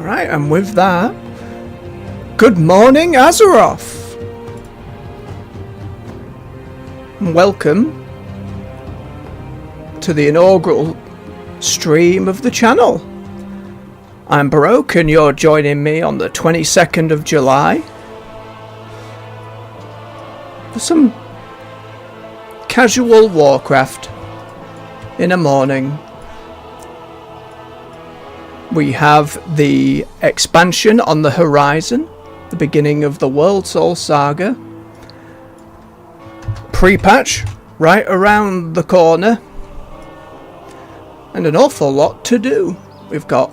Alright, and with that, good morning, Azeroth! Welcome to the inaugural stream of the channel. I'm Baroque and you're joining me on the 22nd of July for some casual Warcraft in a morning. We have the expansion on the horizon, the beginning of the World Soul Saga. Pre-patch right around the corner. And an awful lot to do. We've got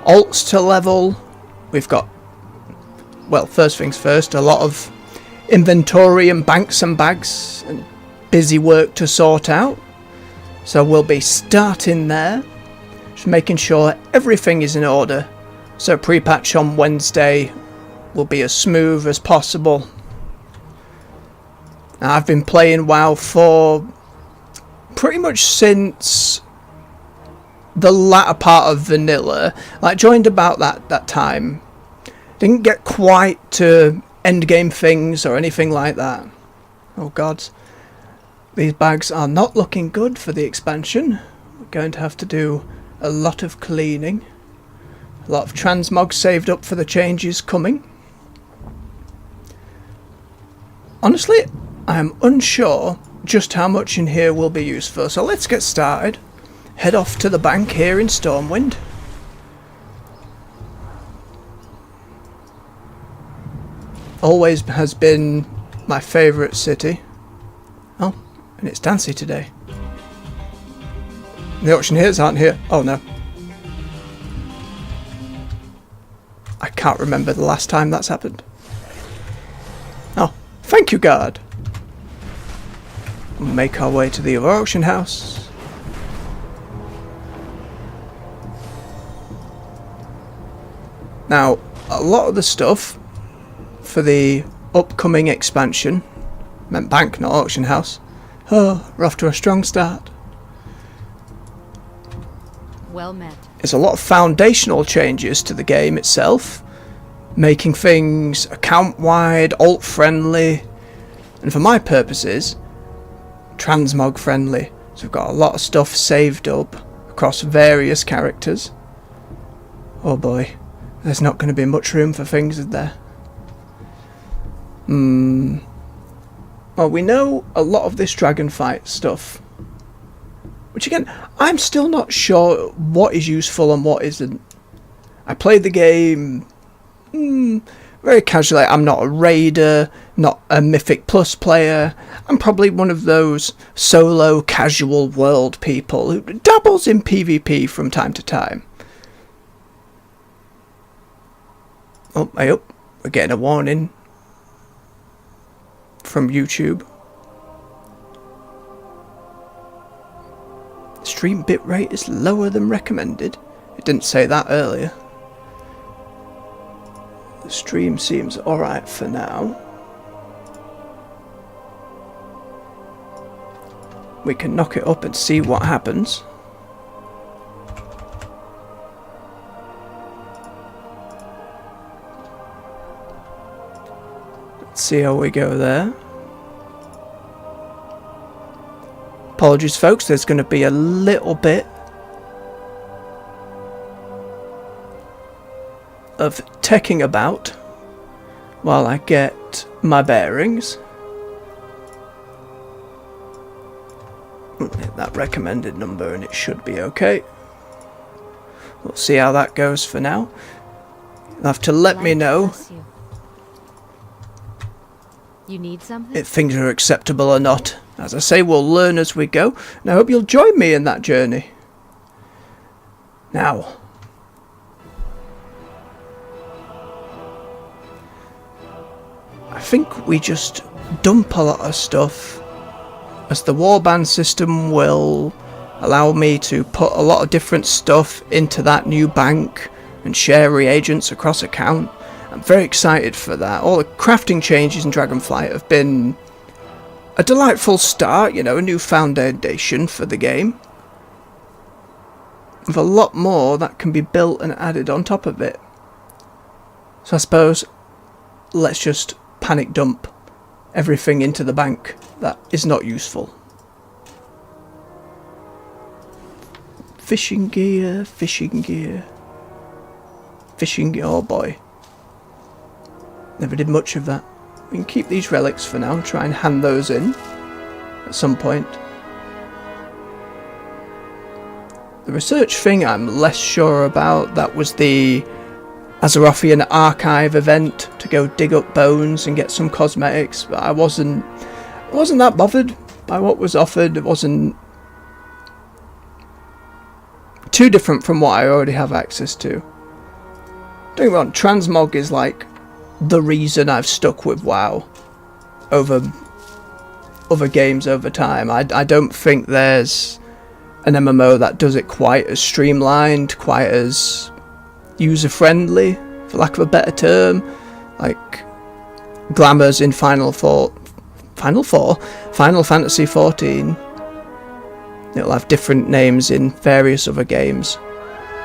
alts to level. We've got, well, first things first, a lot of inventory and banks and bags and busy work to sort out. So we'll be starting there. Just making sure everything is in order, so pre-patch on Wednesday will be as smooth as possible. Now, I've been playing WoW for pretty much since the latter part of vanilla. Like, joined about that time. Didn't get quite to endgame things or anything like that. Oh god, these bags are not looking good for the expansion. We're going to have to do a lot of cleaning. A lot of transmog saved up for the changes coming. Honestly, I am unsure just how much in here will be useful. So let's get started. Head off to the bank here in Stormwind. Always has been my favourite city. Oh, and it's Dancy today. The auctioneers aren't here. Oh no. I can't remember the last time that's happened. Oh, thank you, guard. We'll make our way to the other auction house. Now, a lot of the stuff for the upcoming expansion, meant bank, not auction house. Oh, we're off to a strong start. Well met. There's a lot of foundational changes to the game itself, making things account-wide, alt-friendly, and for my purposes, transmog-friendly. So we've got a lot of stuff saved up across various characters. Oh boy, there's not going to be much room for things, is there? Well, we know a lot of this dragonfight stuff. Which again, I'm still not sure what is useful and what isn't. I played the game very casually. I'm not a raider, not a Mythic Plus player. I'm probably one of those solo casual world people who dabbles in PvP from time to time. Oh, hey up. We're getting a warning from YouTube. Stream bitrate is lower than recommended. It didn't say that earlier. The stream seems alright for now. We can knock it up and see what happens. Let's see how we go there. Apologies folks, there's going to be a little bit of teching about while I get my bearings. Hit that recommended number and it should be okay. We'll see how that goes for now. You'll have to let me know you need something? if things are acceptable or not. As I say, we'll learn as we go, and I hope you'll join me in that journey. Now, I think we just dump a lot of stuff, as the warband system will allow me to put a lot of different stuff into that new bank and share reagents across account. I'm very excited for that. All the crafting changes in Dragonflight have been a delightful start, you know, a new foundation for the game. With a lot more that can be built and added on top of it. So I suppose let's just panic dump everything into the bank that is not useful. Fishing gear, fishing gear. Fishing gear, oh boy. Never did much of that. We can keep these relics for now and try and hand those in at some point. The research thing I'm less sure about. That was the Azerothian archive event to go dig up bones and get some cosmetics, but I wasn't that bothered by what was offered. It wasn't too different from what I already have access to. Don't get me wrong, transmog is like the reason I've stuck with WoW over other games over time. I don't think there's an MMO that does it quite as streamlined, quite as user-friendly, for lack of a better term. Like glamours in Final Fantasy 14. It'll have different names in various other games.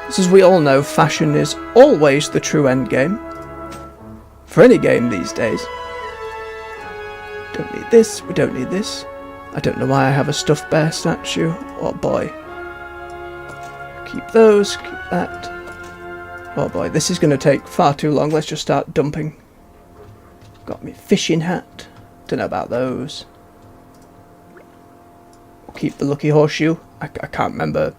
As we all know, fashion is always the true end game for any game these days. Don't need this, we don't need this. I don't know why I have a stuffed bear statue. Oh boy. Keep those, keep that. Oh boy, this is going to take far too long. Let's just start dumping. Got me fishing hat. Don't know about those. We'll keep the lucky horseshoe. I can't remember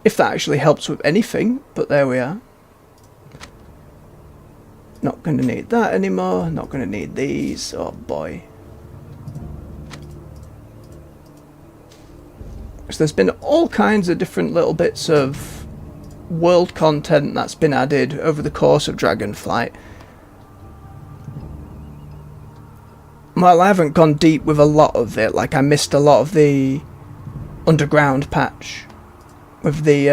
if that actually helps with anything, but there we are. Not going to need that anymore. Not going to need these. Oh boy. So there's been all kinds of different little bits of world content that's been added over the course of Dragonflight. Well, I haven't gone deep with a lot of it. Like, I missed a lot of the underground patch with the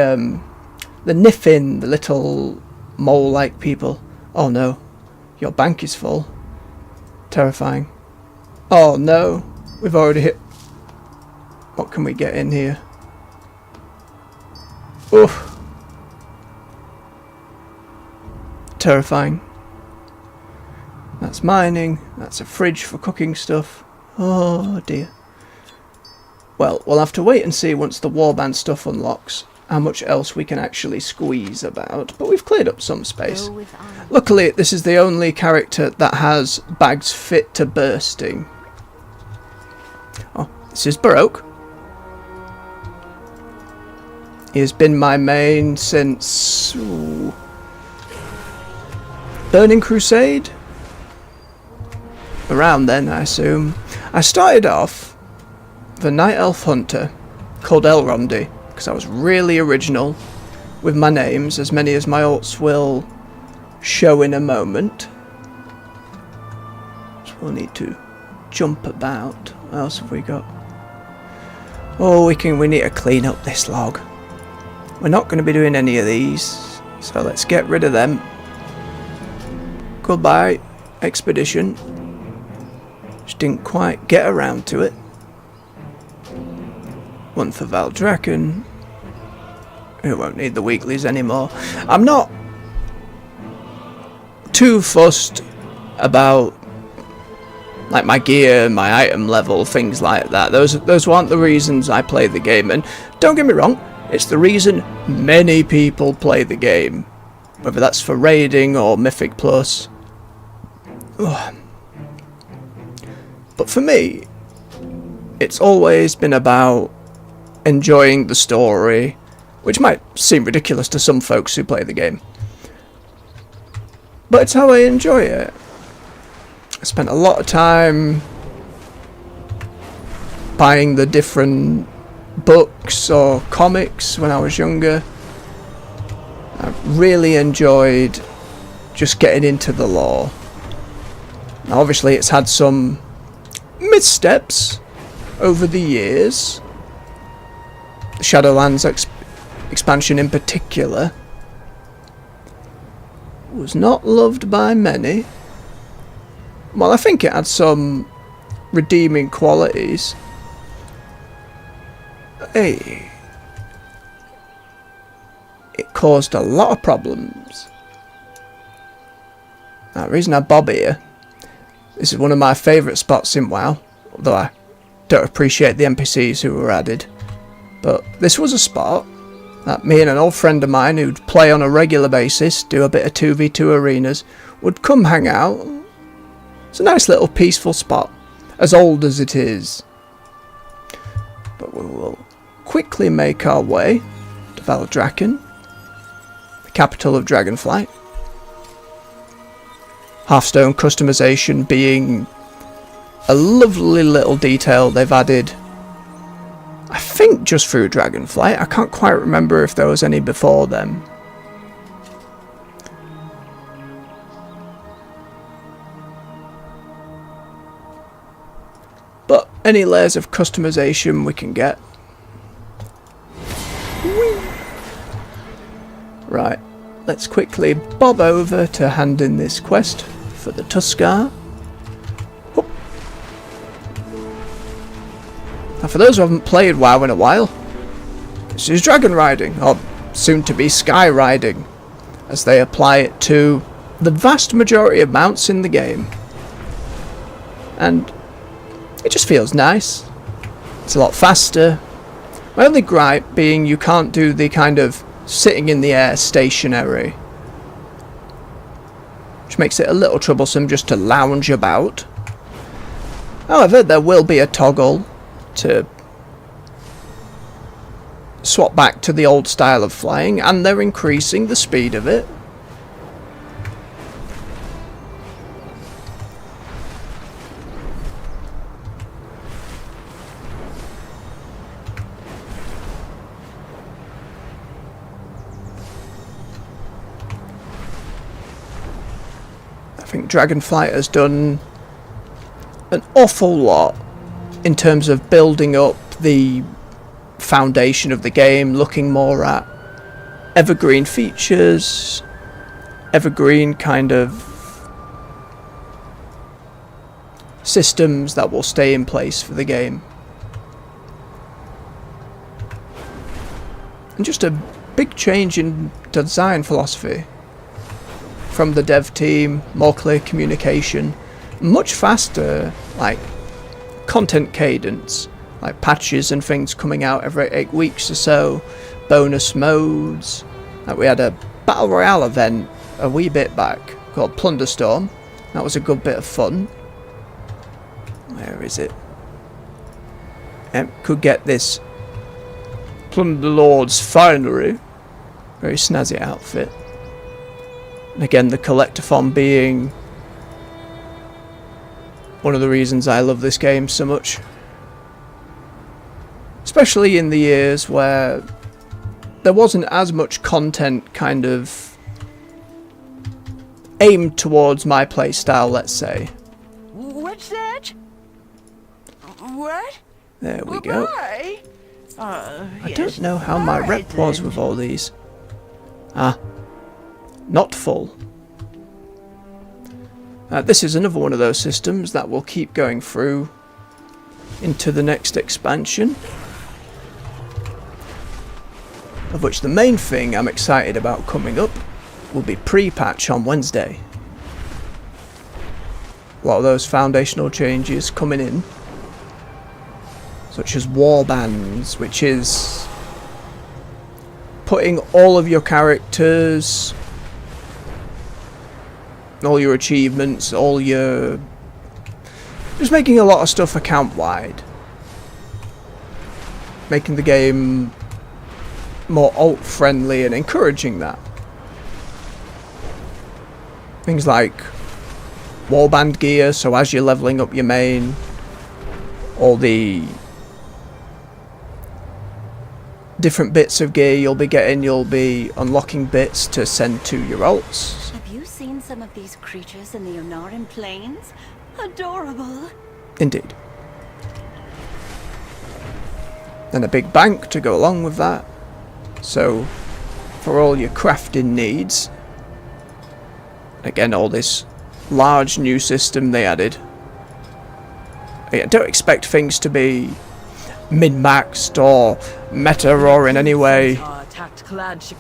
Niffin, the little mole-like people. Oh no, your bank is full. Terrifying. Oh no, we've already hit. What can we get in here? Oof. Terrifying. That's mining. That's a fridge for cooking stuff. Oh dear. Well, we'll have to wait and see once the warband stuff unlocks how much else we can actually squeeze about. But we've cleared up some space. Luckily, this is the only character that has bags fit to bursting. Oh, this is Baroque. He has been my main since Burning Crusade? Around then, I assume. I started off the Night Elf Hunter called Elrondy because I was really original with my names, as many as my alts will show in a moment. So we'll need to jump about. What else have we got? Oh, we need to clean up this log. We're not going to be doing any of these, so let's get rid of them. Goodbye, expedition. Just didn't quite get around to it. One for Valdraken. We won't need the weeklies anymore. I'm not too fussed about like my gear, my item level, things like that. Those aren't the reasons I play the game, and don't get me wrong, it's the reason many people play the game, whether that's for raiding or Mythic Plus. Ugh. But for me, it's always been about enjoying the story, which might seem ridiculous to some folks who play the game. But it's how I enjoy it. I spent a lot of time buying the different books or comics when I was younger. I really enjoyed just getting into the lore. Now obviously it's had some missteps over the years. The Shadowlands expansion in particular was not loved by many. Well, I think it had some redeeming qualities. Hey, it caused a lot of problems. Now, the reason I bob here, this is one of my favourite spots in WoW, although I don't appreciate the NPCs who were added. But this was a spot that me and an old friend of mine who'd play on a regular basis, do a bit of 2v2 arenas, would come hang out. It's a nice little peaceful spot, as old as it is. But we will quickly make our way to Valdrakken, the capital of Dragonflight. Hearthstone customization being a lovely little detail they've added, I think just through Dragonflight. I can't quite remember if there was any before then. But any layers of customization we can get. Whee! Right, let's quickly bob over to hand in this quest for the Tuskar. Whoop. Now for those who haven't played WoW in a while, this is dragon riding, or soon to be sky riding, as they apply it to the vast majority of mounts in the game. And it just feels nice. It's a lot faster. My only gripe being you can't do the kind of sitting in the air stationary, which makes it a little troublesome just to lounge about. However, there will be a toggle to swap back to the old style of flying, and they're increasing the speed of it. I think Dragonflight has done an awful lot in terms of building up the foundation of the game, looking more at evergreen features, evergreen kind of systems that will stay in place for the game. And just a big change in design philosophy from the dev team, more clear communication, much faster, like, content cadence, like patches and things coming out every 8 weeks or so, bonus modes. Like we had a Battle Royale event a wee bit back called Plunderstorm. That was a good bit of fun. Where is it? Could get this Plunderlord's Finery. Very snazzy outfit. And again, the collectathon being one of the reasons I love this game so much. Especially in the years where there wasn't as much content kind of aimed towards my playstyle, let's say. What's that? What? There we go. I don't know how my rep then. was with all these. Ah. Not full. This is another one of those systems that will keep going through into the next expansion, of which the main thing I'm excited about coming up will be pre-patch on Wednesday. A lot of those foundational changes coming in, such as warbands, which is putting all of your characters, all your achievements, all your... just making a lot of stuff account-wide. Making the game more alt-friendly and encouraging that. Things like warband gear, so as you're leveling up your main, all the different bits of gear you'll be getting, you'll be unlocking bits to send to your alts. Some of these creatures in the Onaran Plains? Adorable. Indeed. And a big bank to go along with that. So, for all your crafting needs. Again, all this large new system they added. I don't expect things to be min-maxed or meta or in any way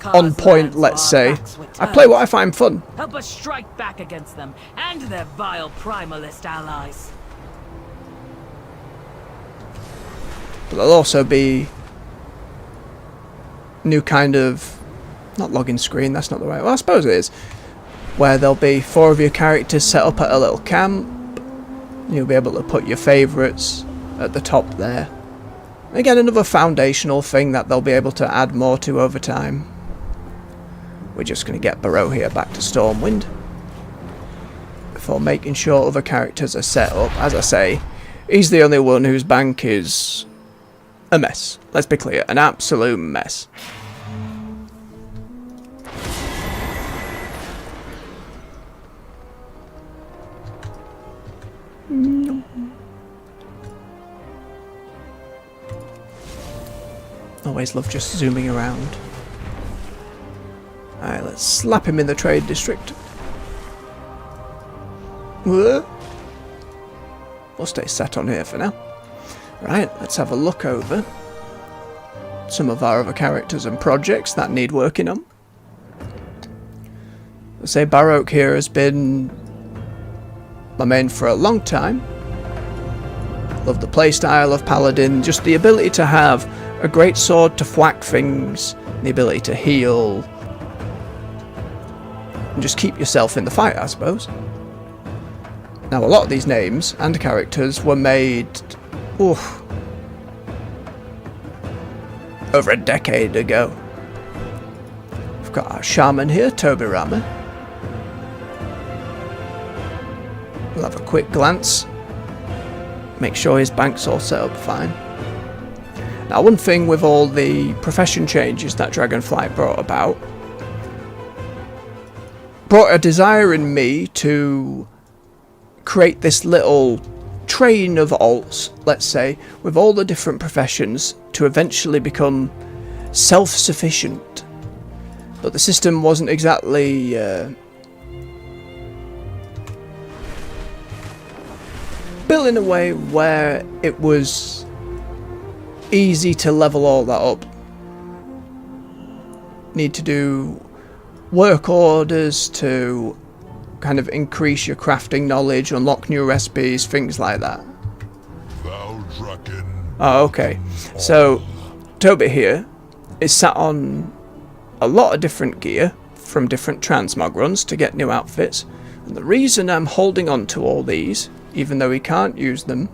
on point, let's say. I play what I find fun. Help us strike back against them and their vile primalist allies. But there'll also be new kind of, not login screen, that's not the right, well I suppose it is, where there'll be 4 of your characters set up at a little camp. You'll be able to put your favourites at the top there. Again, another foundational thing that they'll be able to add more to over time. We're just going to get Barrow here back to Stormwind before making sure other characters are set up. As I say, he's the only one whose bank is a mess. Let's be clear, an absolute mess. Always love just zooming around. Alright, let's slap him in the trade district. Whoa. We'll stay set on here for now. Right, let's have a look over some of our other characters and projects that need working on. I say Baroque here has been my main for a long time. Love the playstyle of Paladin, just the ability to have a great sword to thwack things, the ability to heal, and just keep yourself in the fight, I suppose. Now, a lot of these names and characters were made over a decade ago. We've got our shaman here, Toby Rama. We'll have a quick glance, make sure his bank's all set up fine. Now, one thing with all the profession changes that Dragonflight brought about, brought a desire in me to create this little train of alts, let's say, with all the different professions to eventually become self-sufficient. But the system wasn't exactly built in a way where it was easy to level all that up. Need to do work orders to kind of increase your crafting knowledge, unlock new recipes, things like that. Oh, okay. So, Toby here is sat on a lot of different gear from different transmog runs to get new outfits. And the reason I'm holding on to all these, even though he can't use them,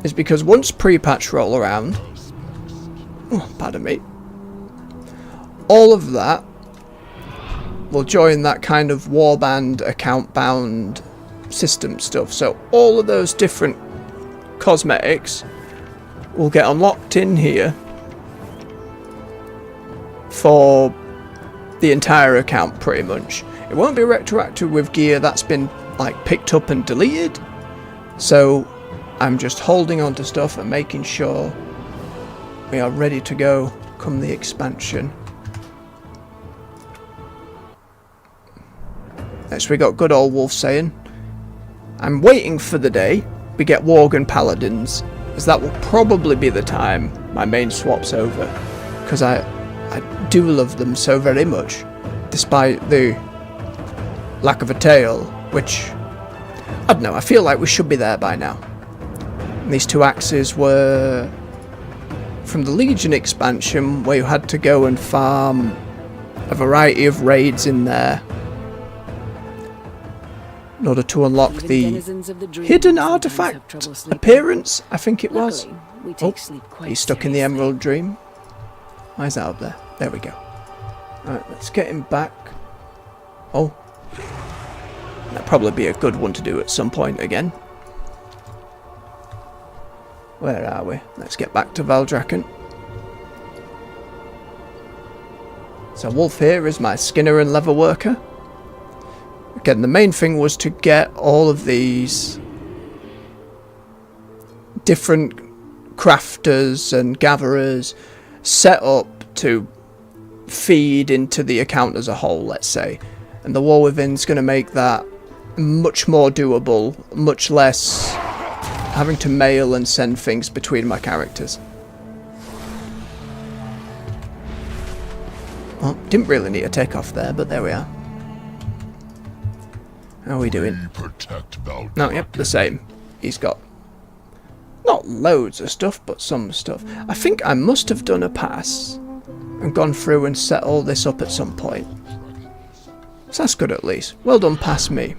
is because once pre-patch roll around, pardon me, all of that will join that kind of warband, account bound system stuff. So all of those different cosmetics will get unlocked in here for the entire account pretty much. It won't be retroactive with gear that's been like picked up and deleted. So I'm just holding on to stuff and making sure we are ready to go come the expansion. Next we got good old Wolf saying, I'm waiting for the day we get Worgen Paladins, as that will probably be the time my main swaps over, because I do love them so very much, despite the lack of a tail, which, I don't know, I feel like we should be there by now. And these 2 axes were from the Legion expansion, where you had to go and farm a variety of raids in there in order to unlock the hidden artifact appearance, I think it was. Oh, he's stuck in the Emerald Dream. Why is that up there? There we go. Alright, let's get him back. Oh. That'd probably be a good one to do at some point again. Where are we? Let's get back to Valdrakken. So Wolf here is my Skinner and Leather Worker. Again, the main thing was to get all of these different crafters and gatherers set up to feed into the account as a whole, let's say. And the War Within's going to make that much more doable, much less having to mail and send things between my characters. Well, didn't really need a takeoff there, but there we are. How are we doing? No, yep, the same. He's got not loads of stuff, but some stuff. I think I must have done a pass and gone through and set all this up at some point. So that's good at least. Well done, past me.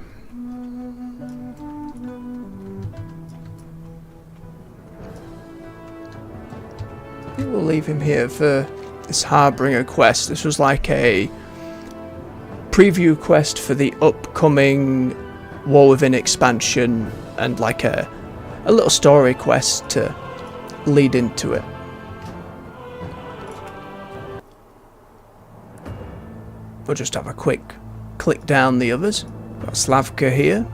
I think we'll leave him here for this Harbinger quest. This was like a preview quest for the upcoming War Within expansion and like a little story quest to lead into it. We'll just have a quick click down the others. Got Slavka here.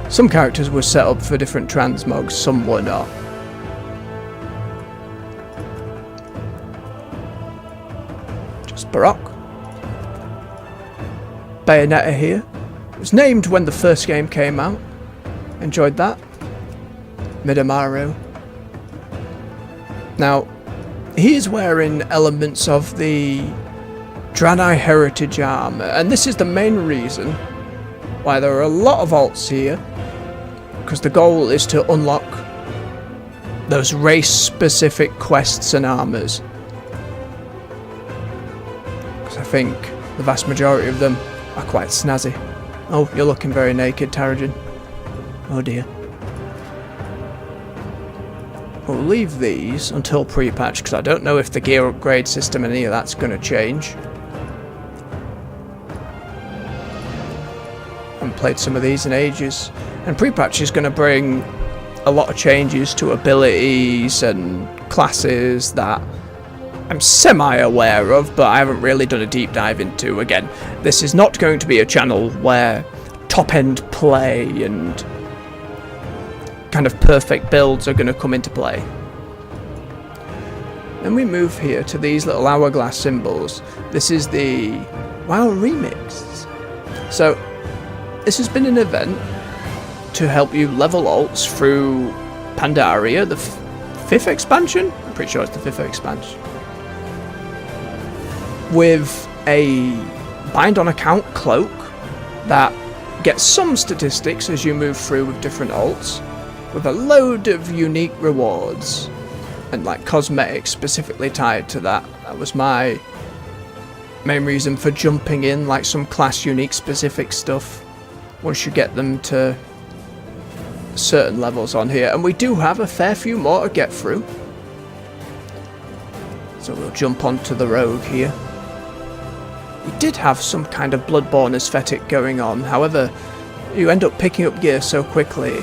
Some characters were set up for different transmogs, some were not. Just Baroque. Bayonetta here. It was named when the first game came out. Enjoyed that. Midamaru. Now, he is wearing elements of the Draenei Heritage armor, and this is the main reason why there are a lot of alts here, because the goal is to unlock those race-specific quests and armors. Because I think the vast majority of them are quite snazzy. Oh, you're looking very naked, Tarajin. Oh dear. We'll leave these until pre-patch, because I don't know if the gear upgrade system and any of that's going to change. I haven't played some of these in ages. And pre-patch is going to bring a lot of changes to abilities and classes that I'm semi-aware of, but I haven't really done a deep dive into. Again, this is not going to be a channel where top-end play and kind of perfect builds are going to come into play. Then we move here to these little hourglass symbols. This is the WoW Remix. So this has been an event to help you level alts through Pandaria, the 5th expansion? I'm pretty sure it's the 5th expansion. With a bind on account cloak that gets some statistics as you move through with different alts, with a load of unique rewards and like cosmetics specifically tied to that. That was my main reason for jumping in, like some class unique specific stuff once you get them to certain levels on here. And we do have a fair few more to get through, so we'll jump onto the road here. We did have some kind of Bloodborne aesthetic going on, however you end up picking up gear so quickly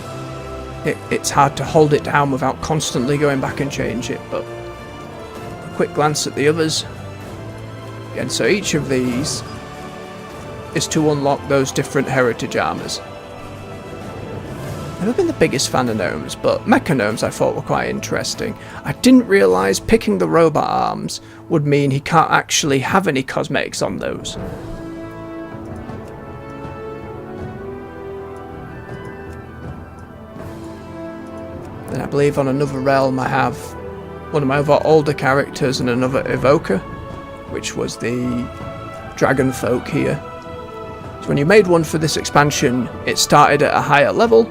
it's hard to hold it down without constantly going back and change it. But a quick glance at the others. Again, so each of these is to unlock those different heritage armors. I've never been the biggest fan of gnomes, but mecha gnomes I thought were quite interesting. I didn't realise picking the robot arms would mean he can't actually have any cosmetics on those. Then I believe on another realm I have one of my other older characters and another evoker, which was the dragon folk here. So when you made one for this expansion, it started at a higher level,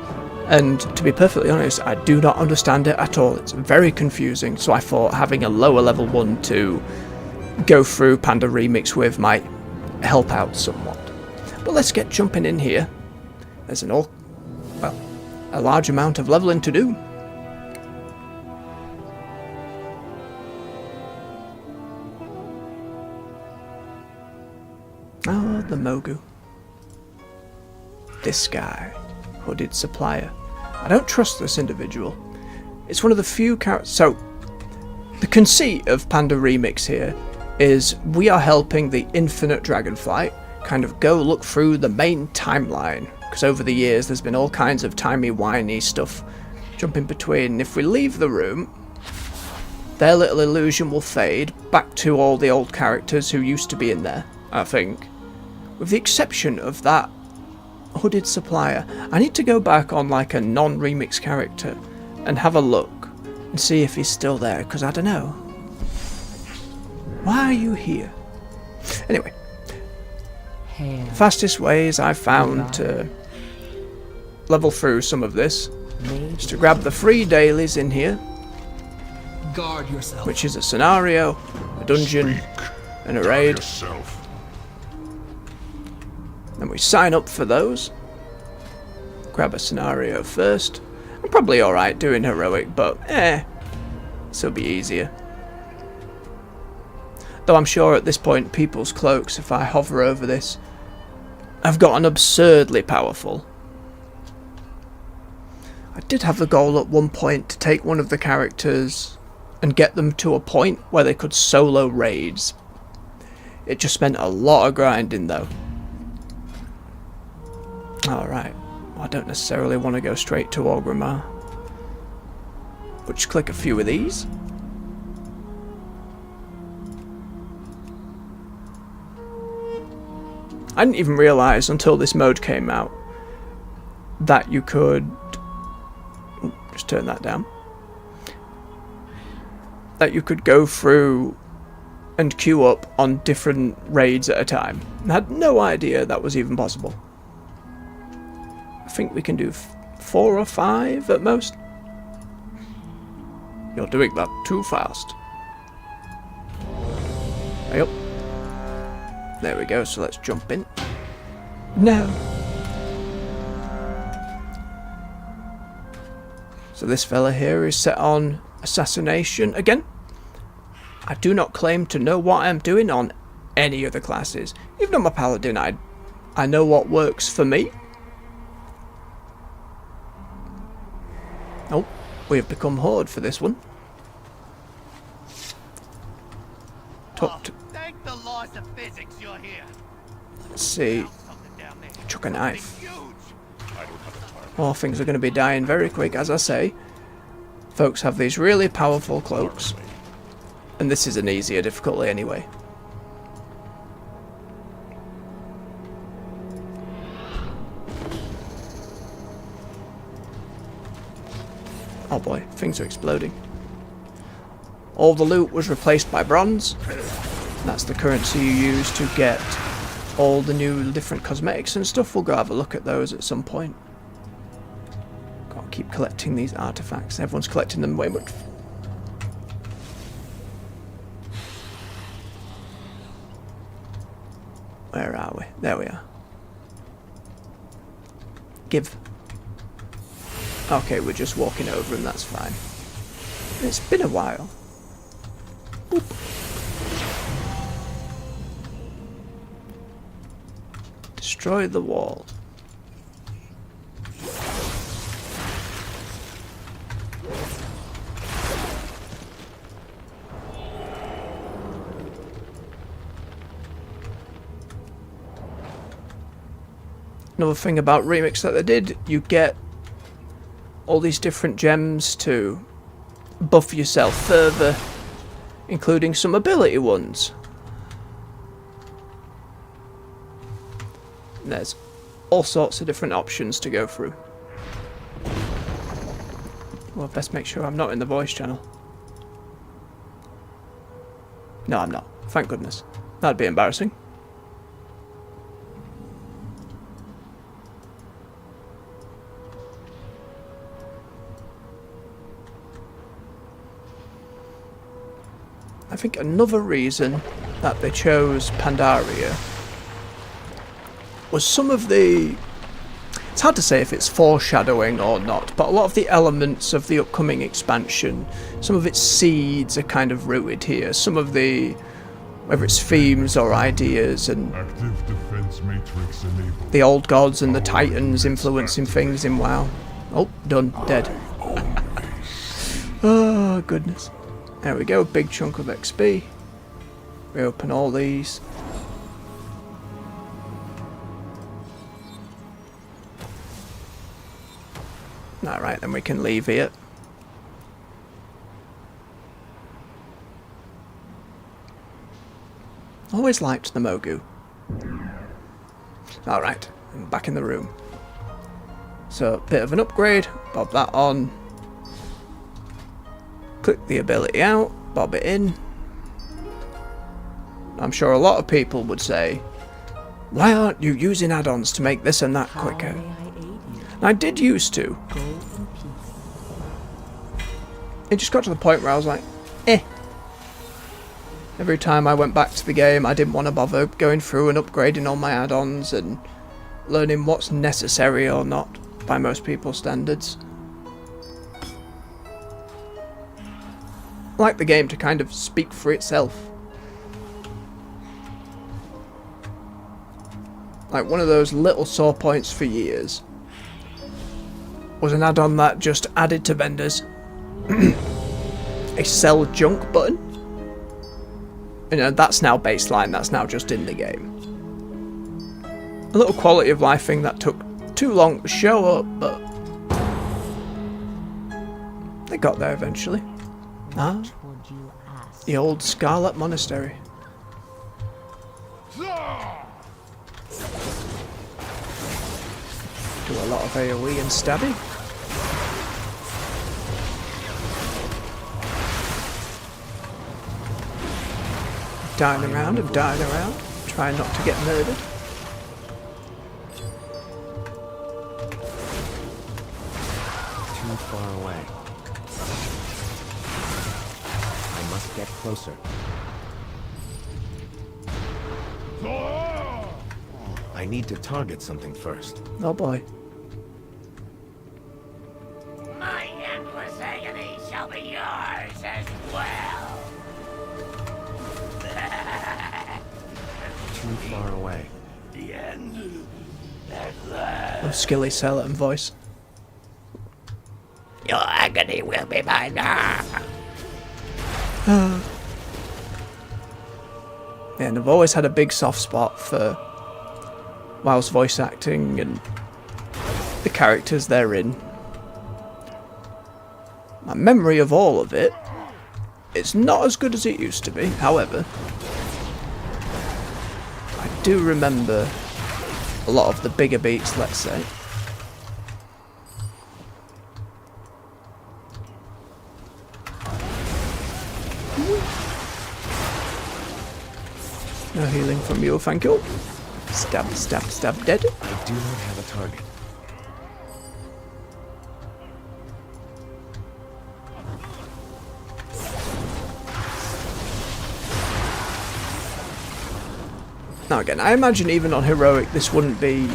and to be perfectly honest, I do not understand it at all. It's very confusing, so I thought having a lower level one to go through Panda Remix with might help out somewhat. But let's get jumping in here. There's a large amount of leveling to do. Oh, the Mogu. This guy. Hooded supplier. I don't trust this individual. It's one of the few characters. So, the conceit of Panda Remix here is we are helping the Infinite Dragonflight kind of go look through the main timeline. Because over the years there's been all kinds of timey-wimey stuff jumping between. If we leave the room, their little illusion will fade back to all the old characters who used to be in there, I think. With the exception of that hooded supplier. I need to go back on like a non-remix character and have a look and see if he's still there, because I don't know. Why are you here? Anyway, Hair. fastest ways I've found to level through some of this is to grab the free dailies in here, Guard yourself. which is a scenario, a dungeon, and a raid. Then we sign up for those. Grab a scenario first. I'm probably alright doing heroic, but this'll be easier. Though I'm sure at this point people's cloaks, if I hover over this, have gotten absurdly powerful. I did have the goal at one point to take one of the characters and get them to a point where they could solo raids. It just meant a lot of grinding though. Alright, well, I don't necessarily want to go straight to Orgrimmar. But just click a few of these. I didn't even realise until this mode came out that you could... just turn that down. That you could go through and queue up on different raids at a time. I had no idea that was even possible. I think we can do 4 or 5 at most. You're doing that too fast. Yep. There we go, so let's jump in. No. So this fella here is set on assassination again. I do not claim to know what I'm doing on any other classes. Even on my paladin, I know what works for me. Oh, we have become Horde for this one. Thank the laws of physics you're here. Let's see. Chuck a knife. Well, things are going to be dying very quick, as I say. Folks have these really powerful cloaks. And this is an easier difficulty anyway. Oh boy, things are exploding. All the loot was replaced by bronze. That's the currency you use to get all the new different cosmetics and stuff. We'll go have a look at those at some point. Gotta keep collecting these artifacts. Everyone's collecting them way much. Where are we? There we are. Give. Okay, we're just walking over and that's fine. It's been a while. Boop. Destroy the wall. Another thing about Remix that they did, you get all these different gems to buff yourself further, including some ability ones. And there's all sorts of different options to go through. Well, best make sure I'm not in the voice channel. No, I'm not. Thank goodness. That'd be embarrassing. I think another reason that they chose Pandaria was some of the... It's hard to say if it's foreshadowing or not, but a lot of the elements of the upcoming expansion, some of its seeds are kind of rooted here. Some of the... whether it's themes or ideas and... Active defense matrix enabled. The old gods and the titans influencing things in WoW. Oh, done. Dead. Oh, goodness. There we go, big chunk of XP. We open all these. Alright, then we can leave here. Always liked the Mogu. Alright, I'm back in the room. So, bit of an upgrade, bob that on. Click the ability out, bob it in. I'm sure a lot of people would say, why aren't you using add-ons to make this and that quicker? May I aid you? And I did used to. Go in peace. It just got to the point where I was like, eh. Every time I went back to the game, I didn't want to bother going through and upgrading all my add-ons and learning what's necessary or not by most people's standards. I like the game to kind of speak for itself. Like, one of those little sore points for years was an add-on that just added to vendors a sell junk button. You know, that's now baseline, that's now just in the game. A little quality of life thing that took too long to show up, but they got there eventually. Ah, Would you ask? the old Scarlet Monastery. Do a lot of AoE and stabbing. Dying around and dying around, trying not to get murdered. Too far away. I must get closer. I need to target something first. Oh boy. My endless agony shall be yours as well. Too far away. The end. At last. Oh, skilly Skeleton voice. Your agony will be mine now. Yeah, and I've always had a big soft spot for WoW's voice acting and the characters therein. My memory of all of it, it's not as good as it used to be, however. I do remember a lot of the bigger beats, let's say. No healing from you, thank you. Stab, stab, stab, dead. I do not have a target. Now again, I imagine even on heroic this wouldn't be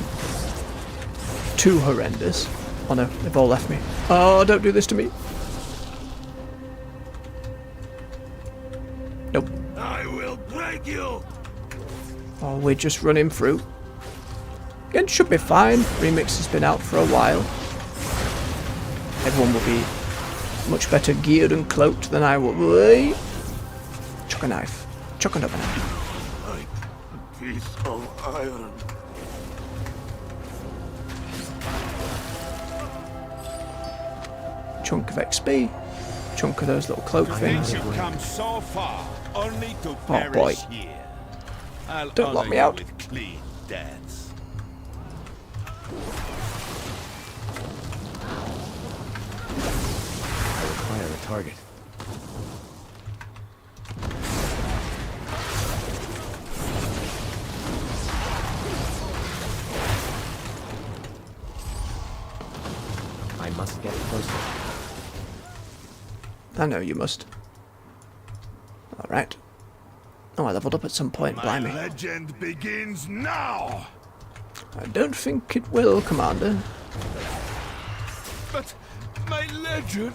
too horrendous. Oh no, they've all left me. Oh, don't do this to me. Nope. I will break you. Oh, we're just running through. Again, should be fine. Remix has been out for a while. Everyone will be much better geared and cloaked than I will be. Chuck a knife. Chuck another knife. A piece of iron. Chunk of XP. Chunk of those little cloak things. You've come so far, only to Oh, perish boy. here. I'll Don't lock honor me you out. with clean deaths. I require a target. I must get closer. I know you must. Alright. Oh, I leveled up at some point, My blimey. legend begins now. I don't think it will, Commander. But my legend.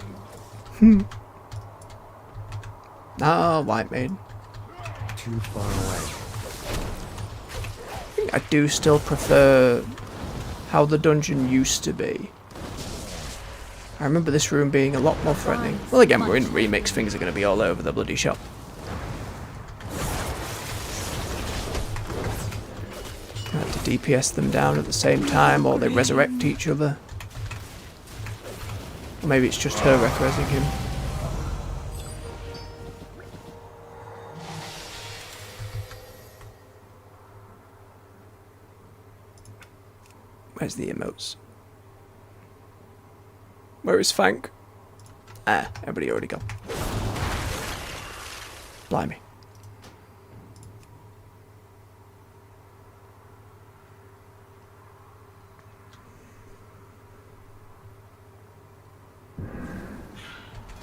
Ah, White Maid. Too far away. I think I do still prefer how the dungeon used to be. I remember this room being a lot more threatening. Well, again, we're in Remix, things are going to be all over the bloody shop. I have to DPS them down at the same time, or they resurrect each other. Or maybe it's just her resurrecting him. Where's the emotes? Where is Fank? Ah, everybody already gone. Blimey.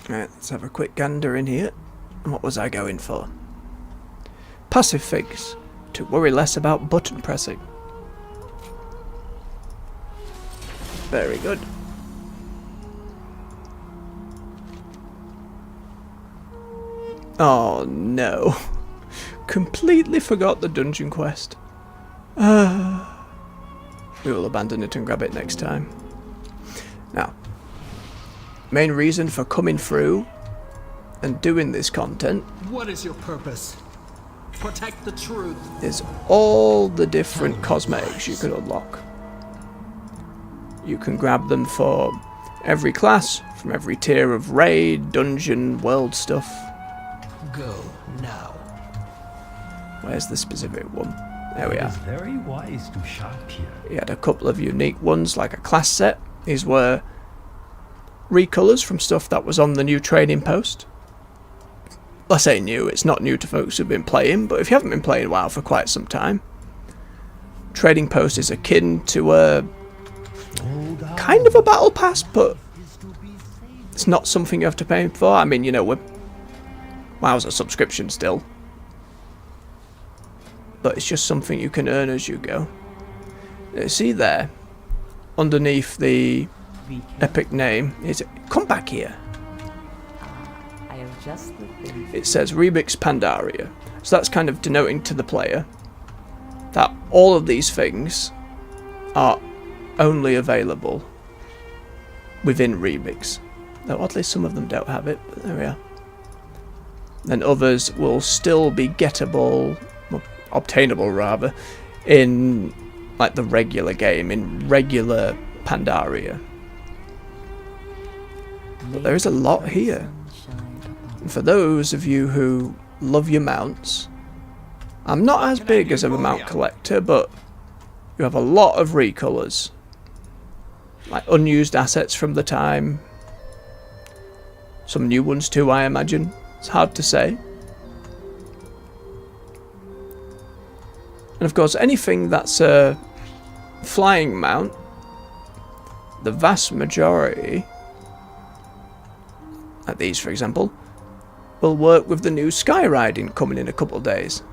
Right, let's have a quick gander in here. What was I going for? Passive figs. To worry less about button pressing. Very good. Oh no. Completely forgot the dungeon quest. We will abandon it and grab it next time. Now, main reason for coming through and doing this content What is your purpose? Protect the truth. is all the different cosmetics you can unlock. You can grab them for every class, from every tier of raid, dungeon, world stuff. Go now. Where's the specific one? There we are. It's very wise to shop here. He had a couple of unique ones, like a class set. These were recolors from stuff that was on the new trading post. I say new, it's not new to folks who've been playing, but if you haven't been playing WoW for quite some time, trading post is akin to a kind of a battle pass, but it's not something you have to pay for. I mean, you know, WoW's a subscription still, but it's just something you can earn as you go. See there, underneath the epic name, is come back here. I have just the thing. It says Remix Pandaria. So that's kind of denoting to the player that all of these things are only available within Remix. Though oddly some of them don't have it, but there we are. Then others will still be gettable, well, obtainable rather, in like the regular game, in regular Pandaria. But there is a lot here. And for those of you who love your mounts, I'm not as big as a mount collector, but you have a lot of recolors. Like unused assets from the time. Some new ones too, I imagine. It's hard to say. And of course, anything that's a flying mount, the vast majority, like these for example, will work with the new Skyriding coming in a couple of days.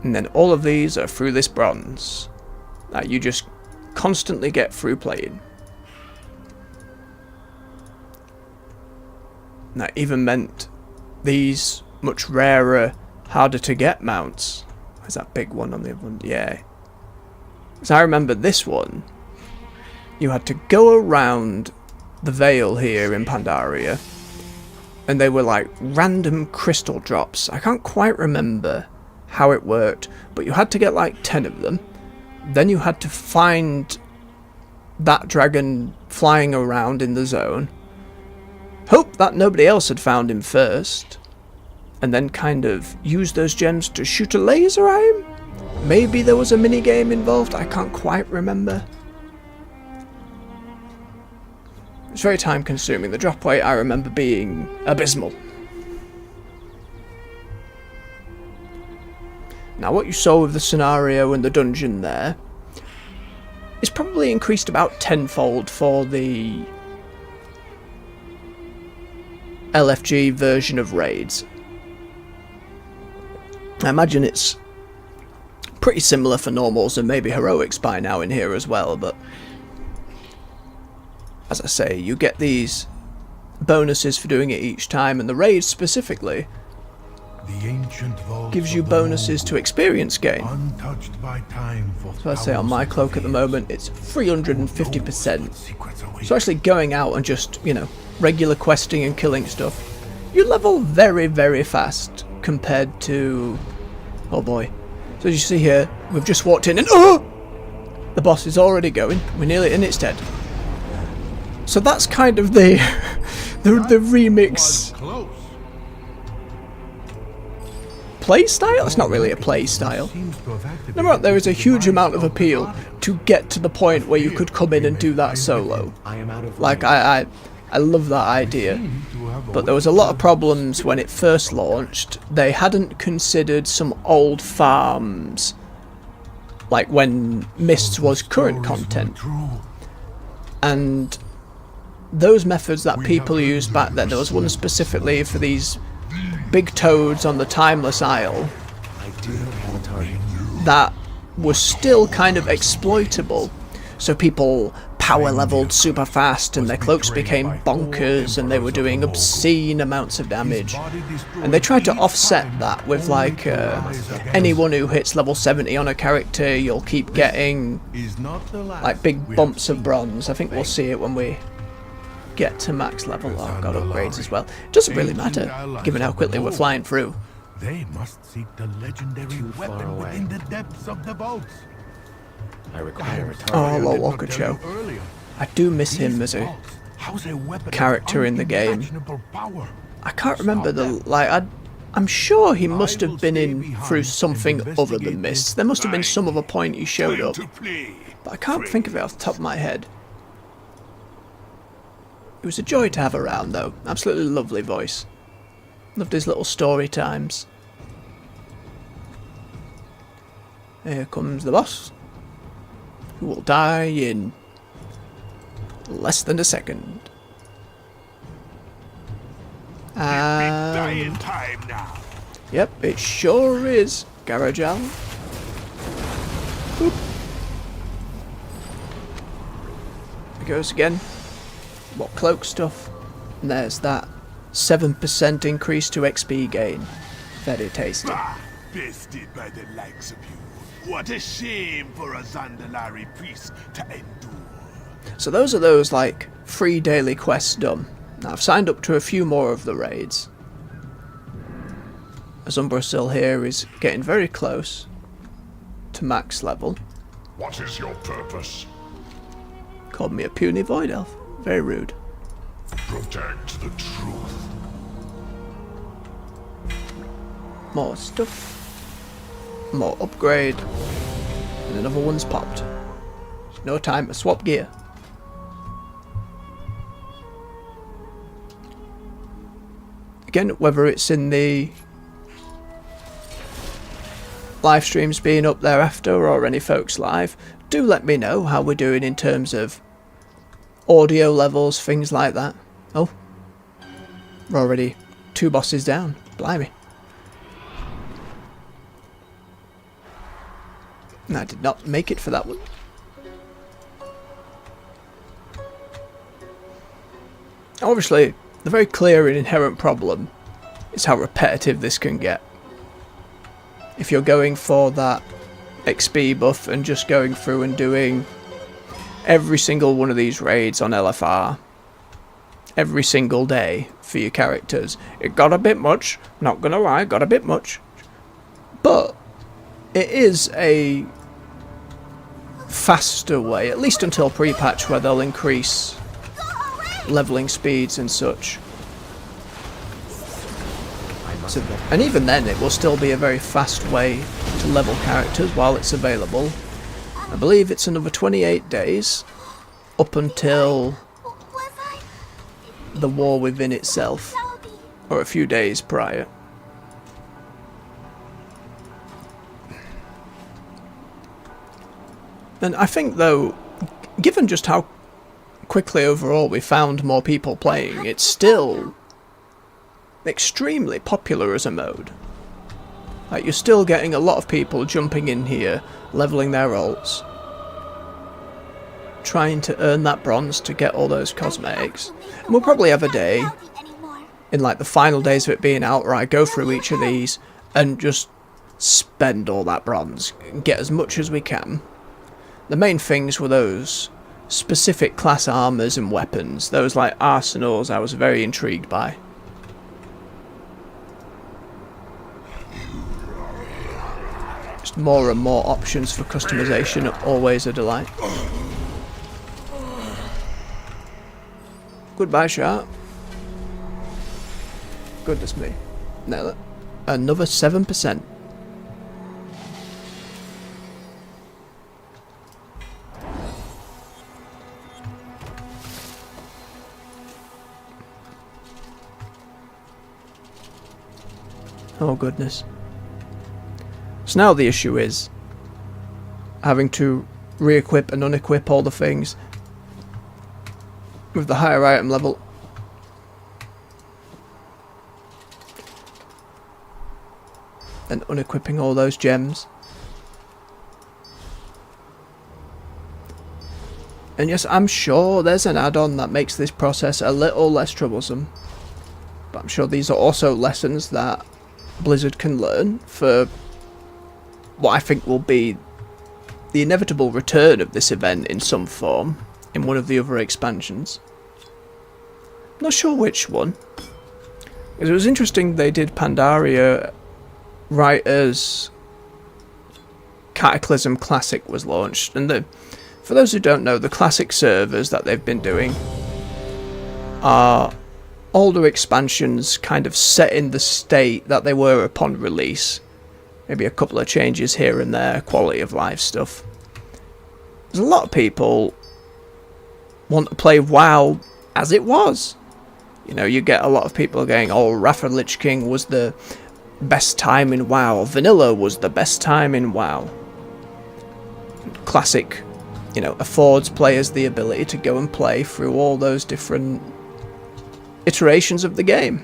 And then all of these are through this bronze that you just constantly get through playing. And that even meant these much rarer, harder to get mounts. There's that big one on the other one, yeah. Because I remember this one, you had to go around the Vale here in Pandaria, and they were like random crystal drops. I can't quite remember how it worked, but you had to get like 10 of them. Then you had to find that dragon flying around in the zone, hope that nobody else had found him first, and then kind of use those gems to shoot a laser at him. Maybe there was a mini game involved, I can't quite remember. It's very time consuming. The drop rate I remember being abysmal. Now what you saw with the scenario and the dungeon there is probably increased about tenfold for the LFG version of raids. I imagine it's pretty similar for normals and maybe heroics by now in here as well, but as I say, you get these bonuses for doing it each time, and the raids specifically gives you bonuses to experience gain. So I say on my cloak at the moment it's 350%. So actually going out and just, you know, regular questing and killing stuff, you level very, very fast compared to... oh boy. So as you see here, we've just walked in and the boss is already going. We're nearly in its dead. So that's kind of the the remix play style. It's not really a play style. No, there is a huge amount of appeal to get to the point where you could come in and do that solo. Like I love that idea, but there was a lot of problems when it first launched. They hadn't considered some old farms, like when Mists was current content. And those methods that people used back then, there was one specifically for these big toads on the Timeless Isle I do not have a target. that was still kind of exploitable. So people power leveled super fast and their cloaks became bonkers and they were doing obscene amounts of damage. And they tried to offset that with like anyone who hits level 70 on a character, you'll keep getting like big bumps of bronze. I think we'll see it when we get to max level. Oh, I've got upgrades as well. It doesn't really matter given how quickly we're flying through. They must seek the legendary weapon within the depths of the vaults. I require a target. Oh, Lord Walker Cho. I do miss him as a character in the game. I can't remember I'm sure he must have been in through something other than this. There must have been some other point he showed up. But I can't think of it off the top of my head. It was a joy to have around though. Absolutely lovely voice. Loved his little story times. Here comes the boss, who will die in less than a second. And yep, it sure is. Garage Al. Boop. It goes again. What cloak stuff? And there's that 7% increase to XP gain. Very tasty. Bested by the likes of you. What a shame for a Zandalari priest to endure. So those are those like 3 daily quests done. Now I've signed up to a few more of the raids. As Umbrasil here is getting very close to max level. What is your purpose? Called me a puny void elf. Very rude. Protect the truth. More stuff. More upgrade. And another one's popped. There's no time to swap gear. Again, whether it's in the live streams being up thereafter or any folks live, do let me know how we're doing in terms of audio levels, things like that. Oh, we're already 2 bosses down. Blimey. And I did not make it for that one. Obviously, the very clear and inherent problem is how repetitive this can get. If you're going for that XP buff and just going through and doing every single one of these raids on LFR every single day for your characters, it got a bit much, not gonna lie, got a bit much. But it is a faster way, at least until pre-patch, where they'll increase leveling speeds and such. So, and even then it will still be a very fast way to level characters while it's available. I believe it's another 28 days up until the war within itself, or a few days prior. And I think though, given just how quickly overall we found more people playing, it's still extremely popular as a mode. Like, you're still getting a lot of people jumping in here, leveling their ults, trying to earn that bronze to get all those cosmetics. And we'll probably have a day, in like the final days of it being out, where I go through each of these and just spend all that bronze, and get as much as we can. The main things were those specific class armors and weapons, those like arsenals I was very intrigued by. Just more and more options for customization are always a delight. Goodbye, Sharp. Goodness me. Now, another 7%. Oh goodness. So now the issue is having to re-equip and unequip all the things. with the higher item level. And unequipping all those gems. And yes, I'm sure there's an add-on that makes this process a little less troublesome. But I'm sure these are also lessons that Blizzard can learn for what I think will be the inevitable return of this event in some form in one of the other expansions. Not sure which one. Because it was interesting they did Pandaria right as Cataclysm Classic was launched. And for those who don't know, the Classic servers that they've been doing are older expansions kind of set in the state that they were upon release. Maybe a couple of changes here and there, quality of life stuff. There's a lot of people want to play WoW as it was. You know, you get a lot of people going, oh, Wrath of Lich King was the best time in WoW. Vanilla was the best time in WoW. Classic, you know, affords players the ability to go and play through all those different iterations of the game.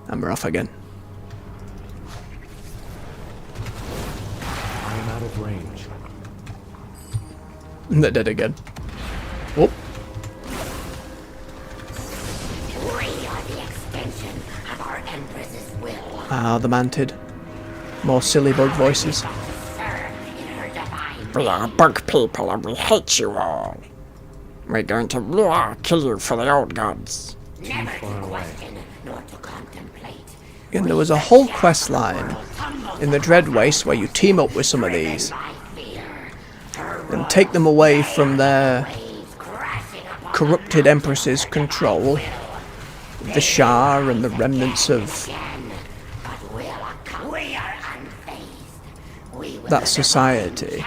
And we're off again. I am out of range. And they're dead again. Oh. We are the extension of our Empress's will. Ah, the manted. More silly bug voices. We are bug people and we hate you all. We're going to kill you for the old gods. Never to question nor to contemplate. And there was a whole quest line in the Dread Waste where you team up with some of these and take them away from their corrupted Empress's control. The Shah and the remnants of that society.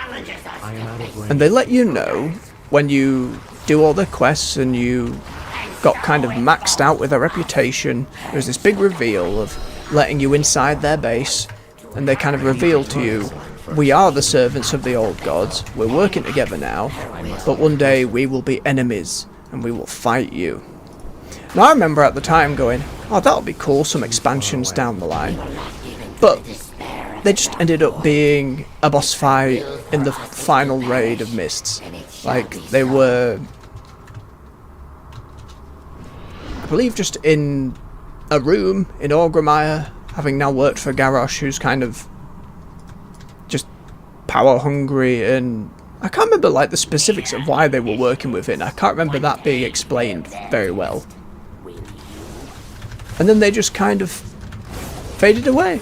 And they let you know when you do all the quests and you got kind of maxed out with a reputation. There's this big reveal of letting you inside their base, and they kind of reveal to you, we are the servants of the old gods, we're working together now, but one day we will be enemies and we will fight you. Now I remember at the time going, oh, that'll be cool, some expansions down the line. But they just ended up being a boss fight in the final raid of Mists. Like, they were, I believe, just in a room in Orgrimmar, having now worked for Garrosh, who's kind of just power hungry, and I can't remember like the specifics of why they were working with it. I can't remember that being explained very well. And then they just kind of faded away.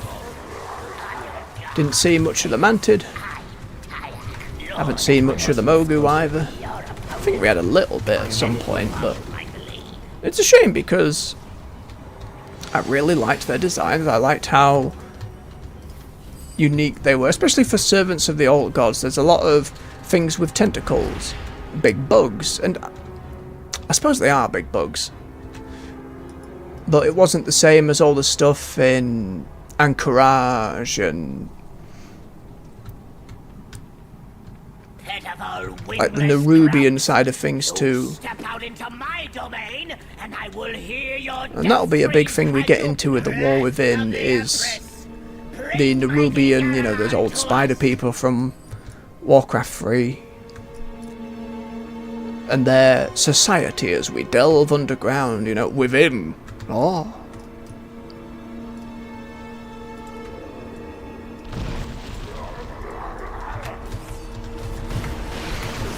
Didn't see much of the Mantid. Haven't seen much of the Mogu either. I think we had a little bit at some point, but it's a shame because I really liked their designs. I liked how unique they were, especially for servants of the old gods. There's a lot of things with tentacles, big bugs, and I suppose they are big bugs. But it wasn't the same as all the stuff in Anchorage and like the Nerubian side of things too. And that'll be a big thing we get into with the War Within, is the Nerubian, you know, those old spider people from Warcraft 3. And their society as we delve underground, you know, within. Oh.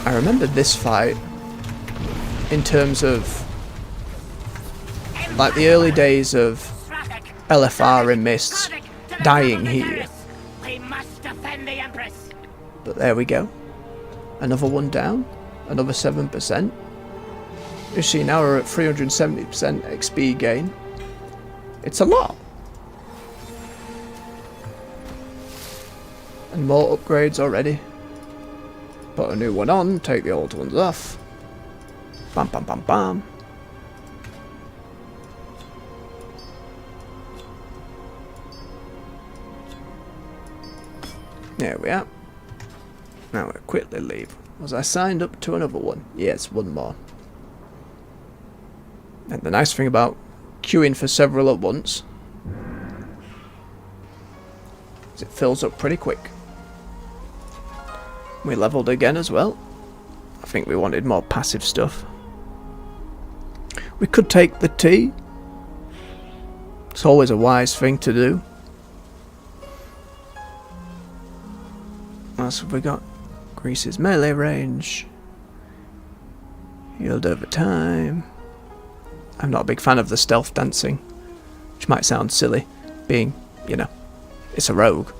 I remember this fight in terms of like the early days of LFR in Mists, dying here. But there we go. Another one down. Another 7%. You see now we're at 370% XP gain. It's a lot. And more upgrades already. Put a new one on, take the old ones off. Bam, bam, bam, bam. There we are. Now we'll quickly leave. Was I signed up to another one? Yes, one more. And the nice thing about queuing for several at once is it fills up pretty quick. We leveled again as well. I think we wanted more passive stuff. We could take the tea. It's always a wise thing to do. What else have we got? Increases melee range. Healed over time. I'm not a big fan of the stealth dancing, which might sound silly, being, you know, it's a rogue.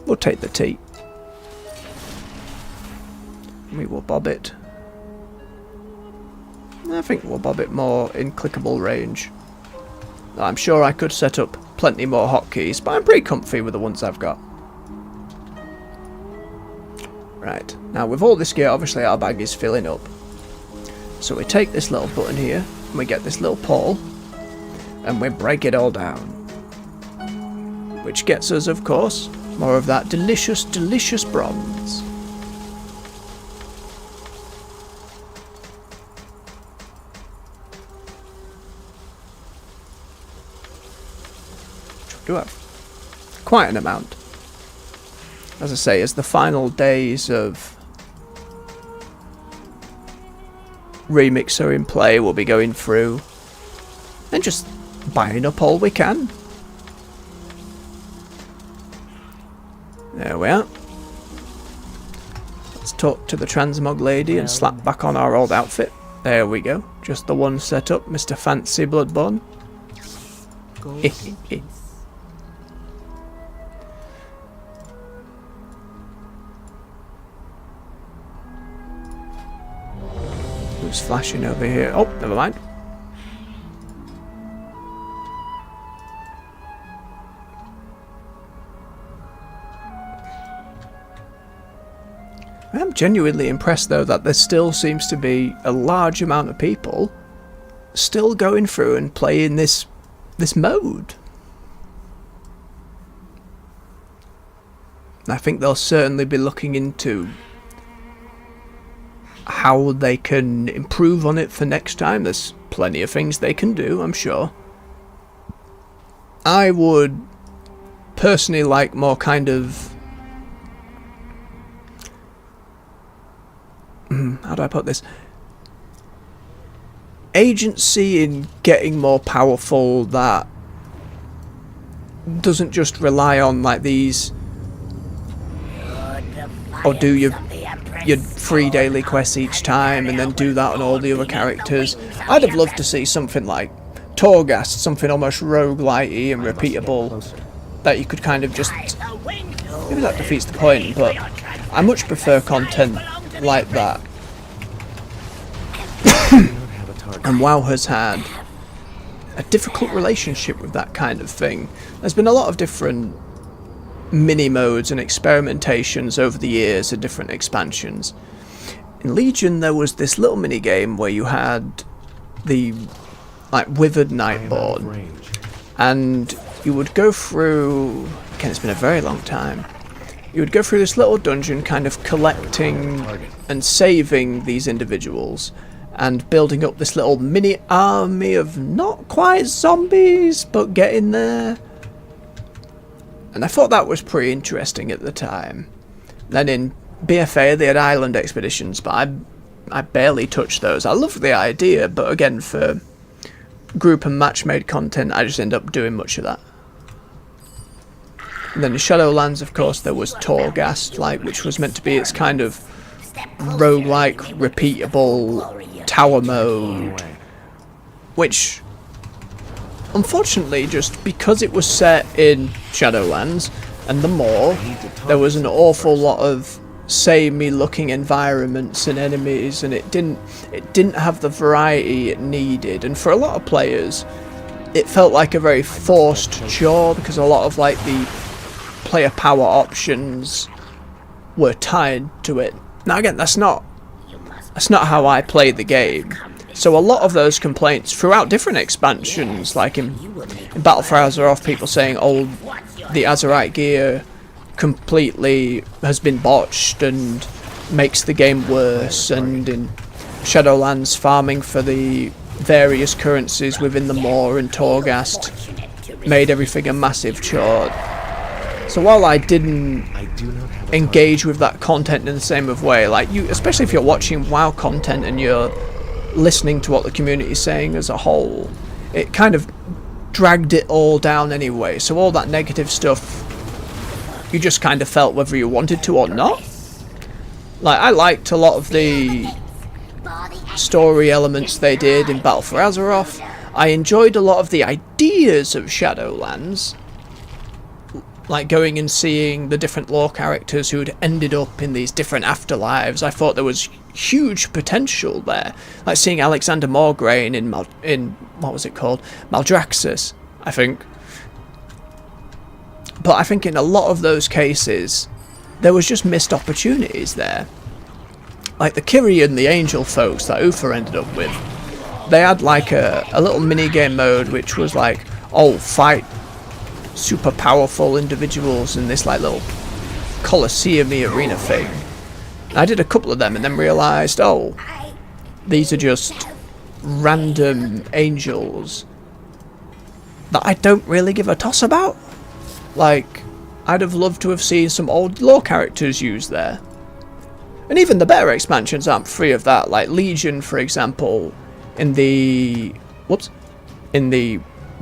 We'll take the tea. We will bob it. I think we'll bob it more in clickable range. I'm sure I could set up plenty more hotkeys, but I'm pretty comfy with the ones I've got. Right, now with all this gear, obviously our bag is filling up. So we take this little button here, and we get this little portal, and we break it all down. Which gets us, of course, more of that delicious, delicious bronze. Do have quite an amount. As I say, as the final days of Remix are in play, we'll be going through and just buying up all we can. There we are. Let's talk to the transmog lady and slap back on our old outfit. There we go. Just the one set up, Mr. Fancy Bloodborne. Who's flashing over here? Oh, never mind. I am genuinely impressed though that there still seems to be a large amount of people still going through and playing this mode. I think they'll certainly be looking into how they can improve on it for next time. There's plenty of things they can do, I'm sure. I would personally like more kind of how do I put this? Agency in getting more powerful that doesn't just rely on like these or do your 3 daily quests each time and then do that on all the other characters. I'd have loved to see something like Torghast, something almost roguelite-y and repeatable that you could kind of just... Maybe that defeats the point, but I much prefer content like that. And WoW has had a difficult relationship with that kind of thing. There's been a lot of different mini-modes and experimentations over the years of different expansions. In Legion there was this little mini-game where you had the like Withered Nightborn, and you would go through... Again, it's been a very long time. You would go through this little dungeon kind of collecting and saving these individuals and building up this little mini army of not quite zombies, but getting there. And I thought that was pretty interesting at the time. Then in BFA they had island expeditions, but I barely touched those. I loved the idea, but again, for group and match-made content, I just end up doing much of that. And then in Shadowlands, of course, there was Torghast, which was meant to be its kind of roguelike, repeatable tower mode, which, unfortunately, just because it was set in Shadowlands and the Moor, there was an awful lot of samey-looking environments and enemies, and it didn't have the variety it needed. And for a lot of players, it felt like a very forced chore because a lot of the player power options were tied to it. Now again, that's not how I play the game. So a lot of those complaints throughout different expansions, like in Battle for Azeroth, people saying, oh, the Azerite gear completely has been botched and makes the game worse, and in Shadowlands, farming for the various currencies within the Maw and Torghast made everything a massive chore. So while I didn't engage with that content in the same way, like you, especially if you're watching WoW content and you're listening to what the community is saying as a whole, it kind of dragged it all down anyway. So all that negative stuff, you just kind of felt whether you wanted to or not. Like, I liked a lot of the story elements they did in Battle for Azeroth. I enjoyed a lot of the ideas of Shadowlands, like going and seeing the different lore characters who had ended up in these different afterlives. I thought there was huge potential there, like seeing Alexander Morgraine in what was it called, Maldraxxus, I think. But I think in a lot of those cases there was just missed opportunities there. Like the Kyrian, the angel folks that Uther ended up with, they had like a little mini game mode which was like, oh, fight super powerful individuals in this like little Colosseum-y arena thing. And I did a couple of them and then realised, oh, these are just random angels that I don't really give a toss about. Like, I'd have loved to have seen some old lore characters used there. And even the better expansions aren't free of that, like Legion, for example, in the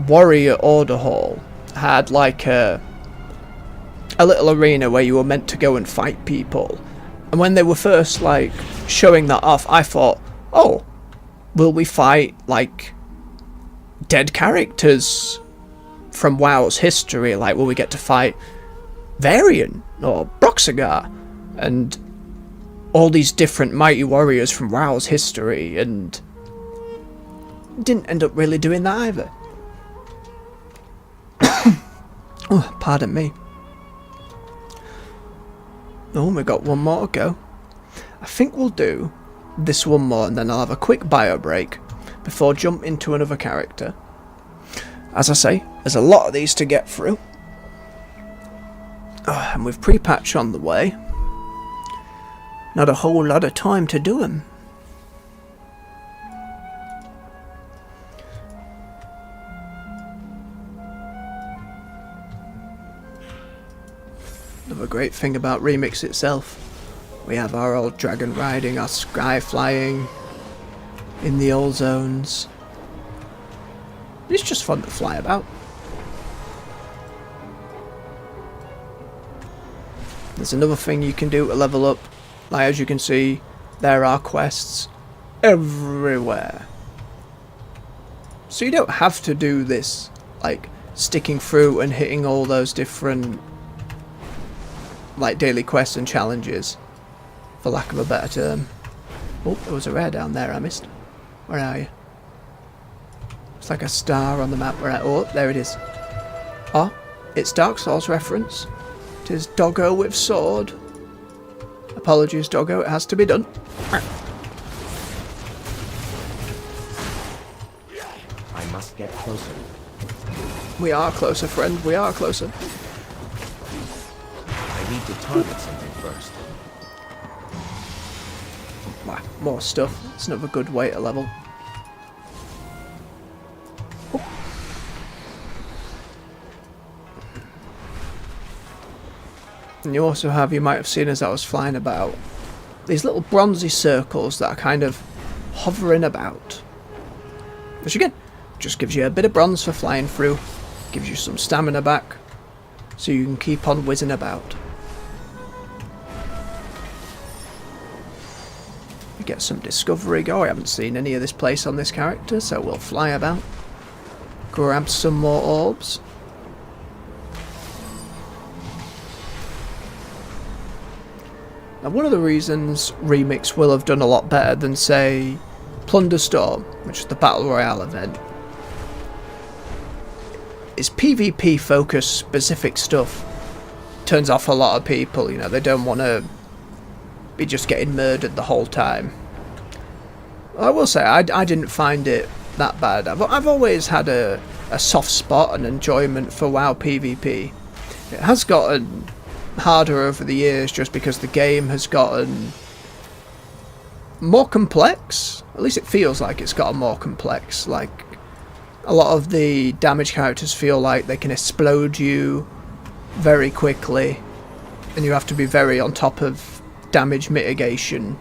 Warrior Order Hall, had like a little arena where you were meant to go and fight people. And when they were first like showing that off, I thought, oh, will we fight like dead characters from WoW's history? Like, will we get to fight Varian or Broxagar and all these different mighty warriors from WoW's history? And didn't end up really doing that either. Oh, pardon me. Oh, we got one more to go. I think we'll do this one more and then I'll have a quick bio break before jump into another character. As I say, there's a lot of these to get through. Oh, and with prepatch on the way, not a whole lot of time to do them. Another great thing about Remix itself, we have our old dragon riding, our sky flying in the old zones. It's just fun to fly about. There's another thing you can do to level up. Like, as you can see, there are quests everywhere. So you don't have to do this, like, sticking through and hitting all those different like daily quests and challenges, for lack of a better term. Oh, there was a rare down there I missed. Where are you? It's like a star on the map. Where oh, there it is. Oh, it's Dark Souls reference. It is Doggo with sword. Apologies, Doggo, it has to be done. I must get closer. We are closer, friend. We are closer. I need to target something first. More stuff. It's another good way to level. Oh. And you also have, you might have seen as I was flying about, these little bronzy circles that are kind of hovering about. Which again, just gives you a bit of bronze for flying through, gives you some stamina back, so you can keep on whizzing about. We get some discovery go. I haven't seen any of this place on this character, so we'll fly about, grab some more orbs. Now, one of the reasons Remix will have done a lot better than, say, Plunderstorm, which is the Battle Royale event, is PvP focused specific stuff turns off a lot of people. You know, they don't want to be just getting murdered the whole time. I will say, I didn't find it that bad. I've always had a soft spot and enjoyment for WoW PvP. It has gotten harder over the years just because the game has gotten more complex. At least it feels like it's gotten more complex. Like, a lot of the damage characters feel like they can explode you very quickly, and you have to be very on top of damage mitigation.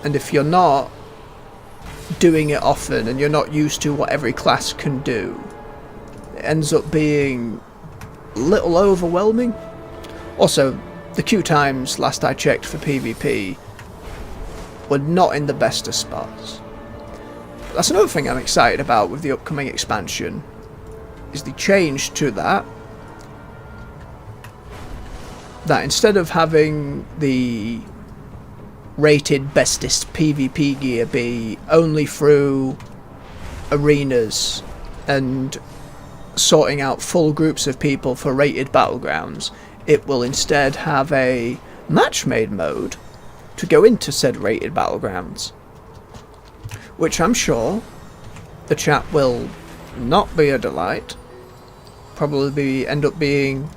And if you're not doing it often and you're not used to what every class can do, it ends up being a little overwhelming. Also, the queue times last I checked for PvP were not in the best of spots. That's another thing I'm excited about with the upcoming expansion, is the change to that instead of having the rated bestest PvP gear be only through arenas and sorting out full groups of people for rated battlegrounds, it will instead have a match-made mode to go into said rated battlegrounds, which I'm sure the chat will not be a delight. Probably end up being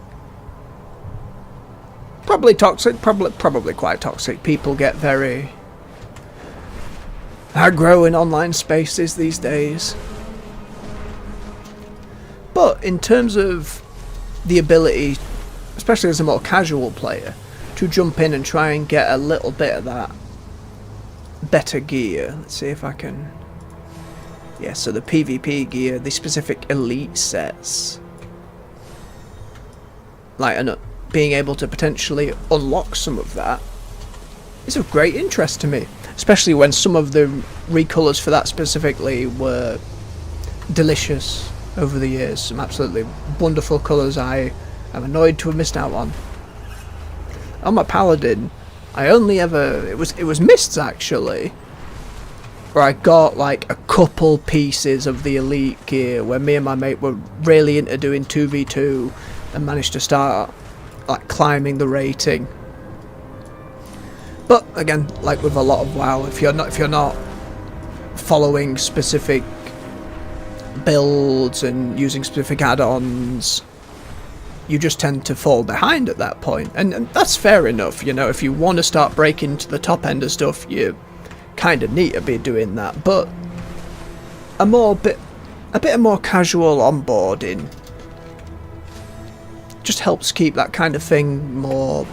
probably toxic, probably quite toxic. People get very aggro in online spaces these days. But in terms of the ability, especially as a more casual player, to jump in and try and get a little bit of that better gear. Let's see if I can... Yeah, so the PvP gear, the specific elite sets. Like, and being able to potentially unlock some of that is of great interest to me. Especially when some of the recolours for that specifically were delicious over the years. Some absolutely wonderful colours I am annoyed to have missed out on. On my Paladin, I only ever... It was Mists, actually, where I got like a couple pieces of the elite gear where me and my mate were really into doing 2v2 and managed to start like climbing the rating. But again, like with a lot of WoW, if you're not following specific builds and using specific add-ons, you just tend to fall behind at that point. And that's fair enough, you know, if you want to start breaking to the top end of stuff, you kind of need to be doing that. But a bit of more casual onboarding just helps keep that kind of thing more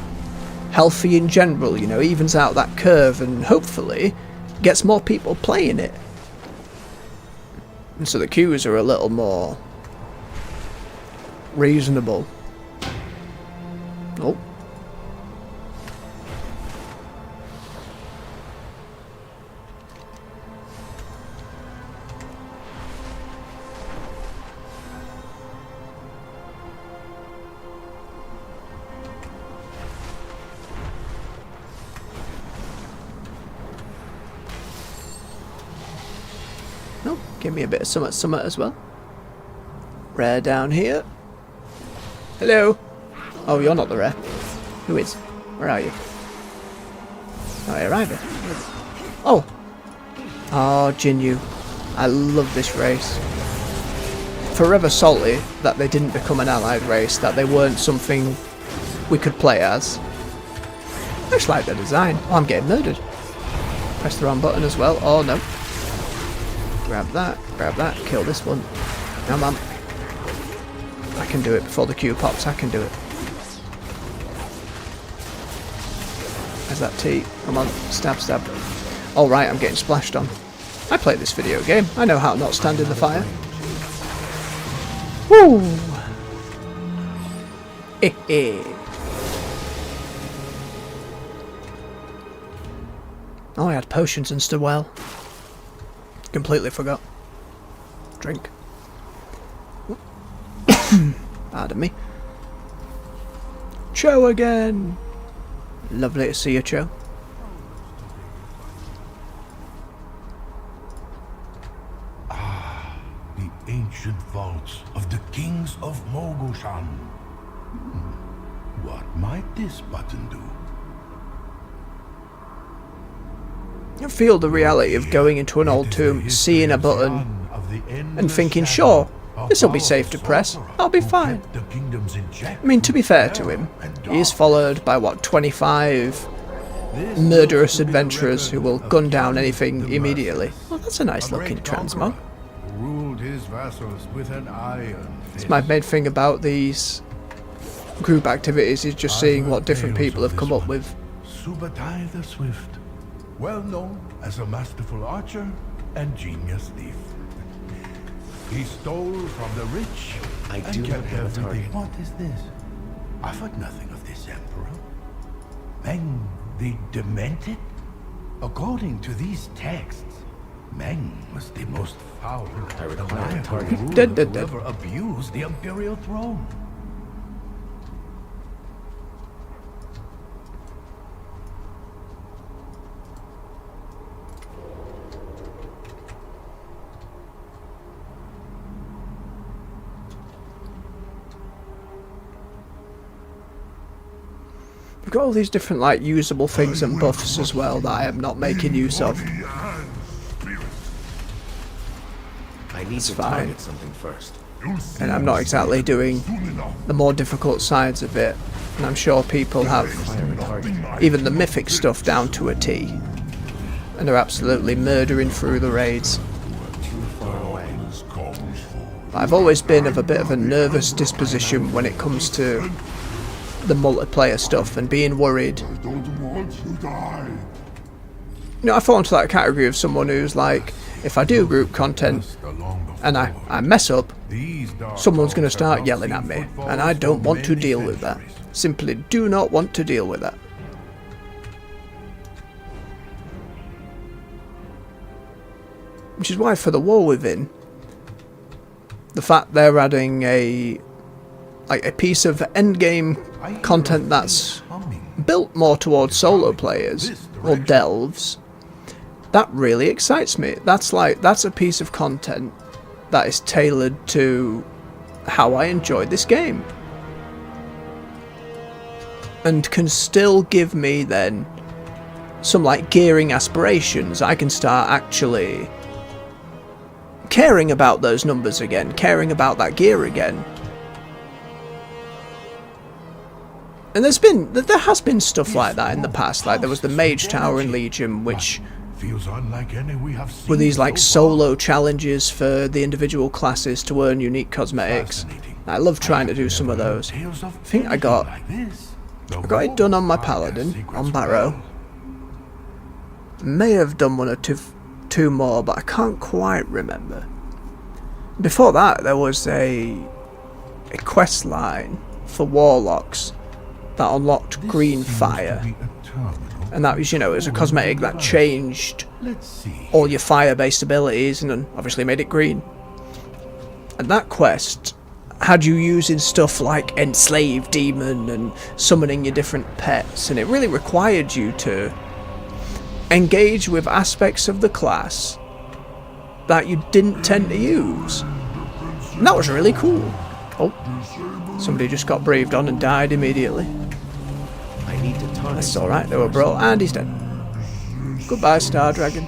healthy in general, you know, evens out that curve and hopefully gets more people playing it. And so the queues are a little more reasonable. Oh. Oh, give me a bit of summit as well. Rare down here. Hello. Oh, you're not the rare. Who is? Where are you? Oh, I arrived. Oh. Oh, Jinyu. I love this race. Forever salty that they didn't become an allied race, that they weren't something we could play as. I just like the design. Oh, I'm getting murdered. Press the wrong button as well. Oh, no. Grab that, kill this one. Come on. I can do it before the queue pops, I can do it. There's that T. Come on, stab. Alright, I'm getting splashed on. I play this video game. I know how to not stand in the fire. Woo! Oh, I had potions and stuff. Well, completely forgot. Drink. Pardon me. Cho again. Lovely to see you, Cho. Ah, the ancient vaults of the kings of Mogoshan. What might this button do? feel the reality of going into an old tomb, seeing a button, and thinking, sure, this'll be safe to press, I'll be fine. I mean, to be fair to him, he is followed by, what, 25 murderous adventurers who will gun down anything immediately. Well, that's a nice looking transmog. It's my main thing about these group activities, is just seeing what different people have come up with. Subutai the Swift, well known as a masterful archer and genius thief. He stole from the rich I and do not kept have a everything. target. What is this? I've heard nothing of this emperor. Meng the Demented? According to these texts, Meng was the most foul, I require a target. ruler who ever abused the imperial throne. We've got all these different, like, usable things and buffs as well that I am not making use of. I need to fine. target something first. And I'm not exactly doing the more difficult sides of it. And I'm sure people have even the mythic stuff down to a T. And they're absolutely murdering through the raids. I've always been of a bit of a nervous disposition when it comes to the multiplayer stuff and being worried. You know, I fall into that category of someone who's like, if I do group content and I mess up, someone's going to start yelling at me, and I don't want to deal with that. Simply do not want to deal with that. Which is why for the War Within, the fact they're adding a piece of endgame content that's built more towards solo players or delves, that really excites me. That's a piece of content that is tailored to how I enjoy this game, and can still give me then some like gearing aspirations. I can start actually caring about those numbers again, caring about that gear again. And there has been stuff like that in the past. Like there was the Mage Tower in Legion, which were these like solo challenges for the individual classes to earn unique cosmetics. I love trying to do some of those. I think I got it done on my Paladin, on Barrow. May have done one or two more, but I can't quite remember. Before that, there was a quest line for Warlocks that unlocked Green Fire, and that was, you know, it was a cosmetic that changed all your fire-based abilities and then obviously made it green. And that quest had you using stuff like Enslave Demon and summoning your different pets, and it really required you to engage with aspects of the class that you didn't tend to use. And that was really cool. Oh, somebody just got breathed on and died immediately. I need to target. That's alright, they were bro, and he's dead. Goodbye, Star Dragon.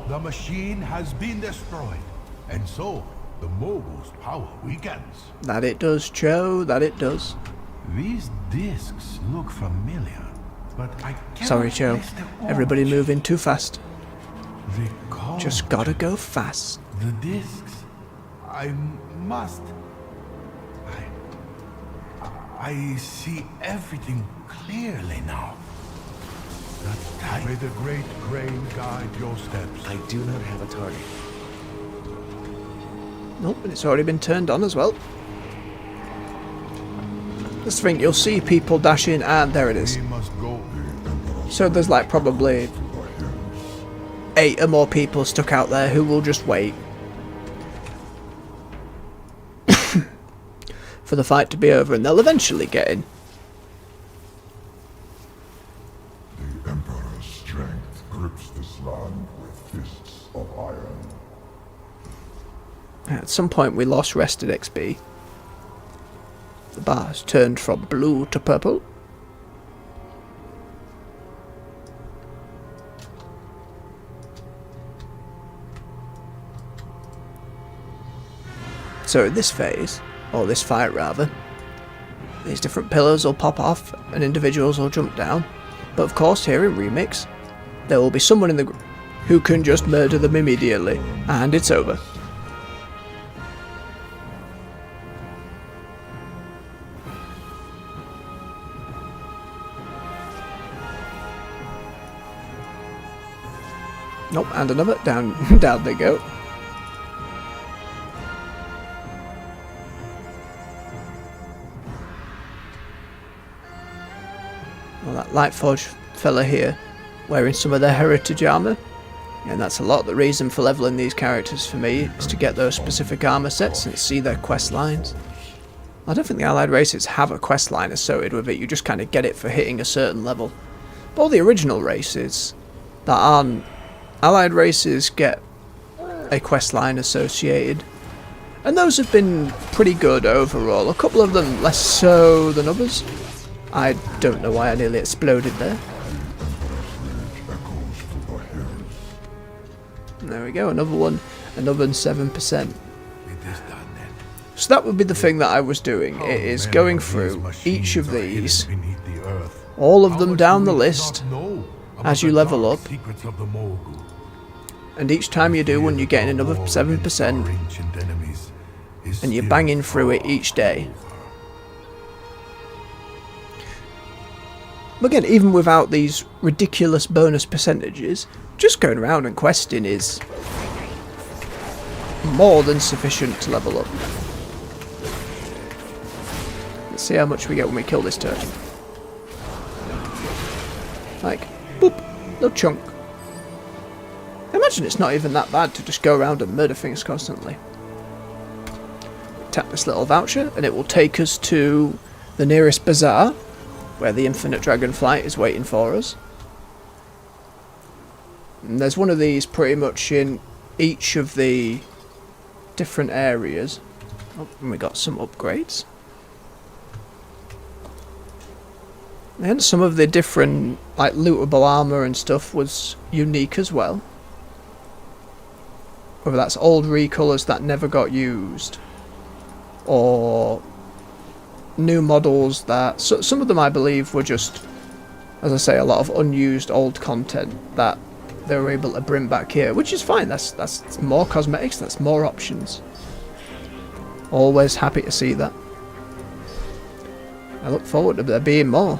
The machine has been destroyed, and so the moguls' power weakens. That it does, Joe, that it does. These discs look familiar, but I can't. Sorry, Joe. place their Everybody origin. moving too fast. The code. Just gotta go fast. The discs. I must. I see everything clearly now. May the great grain guide your steps. I do not have a target. Nope, and it's already been turned on as well. Just think, you'll see people dash in, and there it is. We must go. So there's like probably 8 or more people stuck out there who will just wait for the fight to be over, and they'll eventually get in. The Emperor's strength grips this land with fists of iron. At some point we lost rested XP. The bar has turned from blue to purple. So in this phase, or this fight rather, these different pillars will pop off and individuals will jump down. But of course here in Remix, there will be someone in the group who can just murder them immediately, and it's over. Nope, and another. Down, down they go. Well, that Lightforge fella here, wearing some of their heritage armour. And that's a lot of the reason for leveling these characters for me, is to get those specific armour sets and see their quest lines. I don't think the allied races have a quest line associated with it, you just kind of get it for hitting a certain level. But all the original races that aren't allied races get a quest line associated. And those have been pretty good overall, a couple of them less so than others. I don't know why I nearly exploded there. There we go, another one, another 7%. So that would be the thing that I was doing. It is going through each of these, all of them down the list, as you level up. And each time you do one, you're getting another 7%, and you're banging through it each day. Again, even without these ridiculous bonus percentages, just going around and questing is more than sufficient to level up. Let's see how much we get when we kill this turtle. Like, boop, little chunk. Imagine it's not even that bad to just go around and murder things constantly. Tap this little voucher and it will take us to the nearest bazaar, where the infinite dragonflight is waiting for us. And there's one of these pretty much in each of the different areas. Oh, and we got some upgrades. And some of the different like lootable armour and stuff was unique as well. Whether that's old recolours that never got used, or new models that some of them I believe were just, as I say, a lot of unused old content that they were able to bring back here, which is fine. That's more cosmetics, that's more options. Always happy to see that. I look forward to there being more.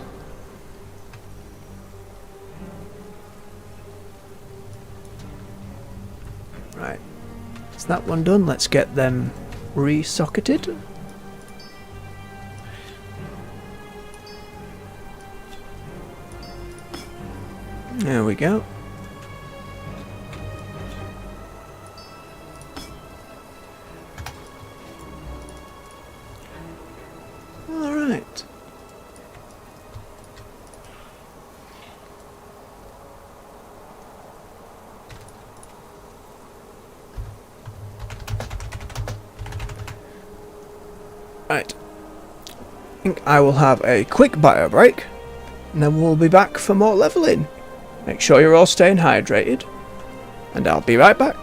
Right, is that one done? Let's get them re-socketed. There we go. All right. Right. I think I will have a quick bio break, and then we'll be back for more leveling. Make sure you're all staying hydrated, and I'll be right back.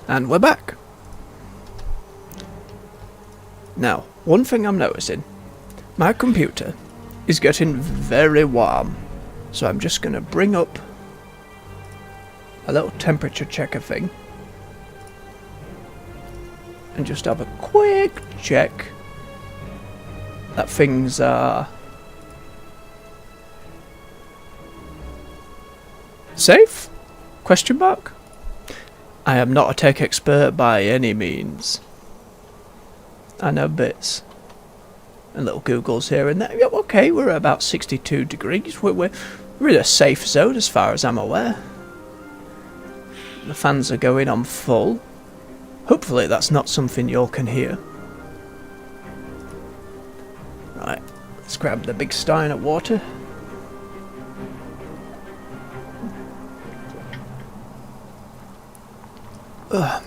And we're back. Now, one thing I'm noticing, my computer is getting very warm, so I'm just going to bring up a little temperature checker thing and just have a quick check that things are safe? Question mark? I am not a tech expert by any means. I know bits and little Googles here and there. Yep, okay, we're at about 62 degrees. We're in a safe zone as far as I'm aware. The fans are going on full. Hopefully that's not something you all can hear. Right, let's grab the big stein of water. Ugh.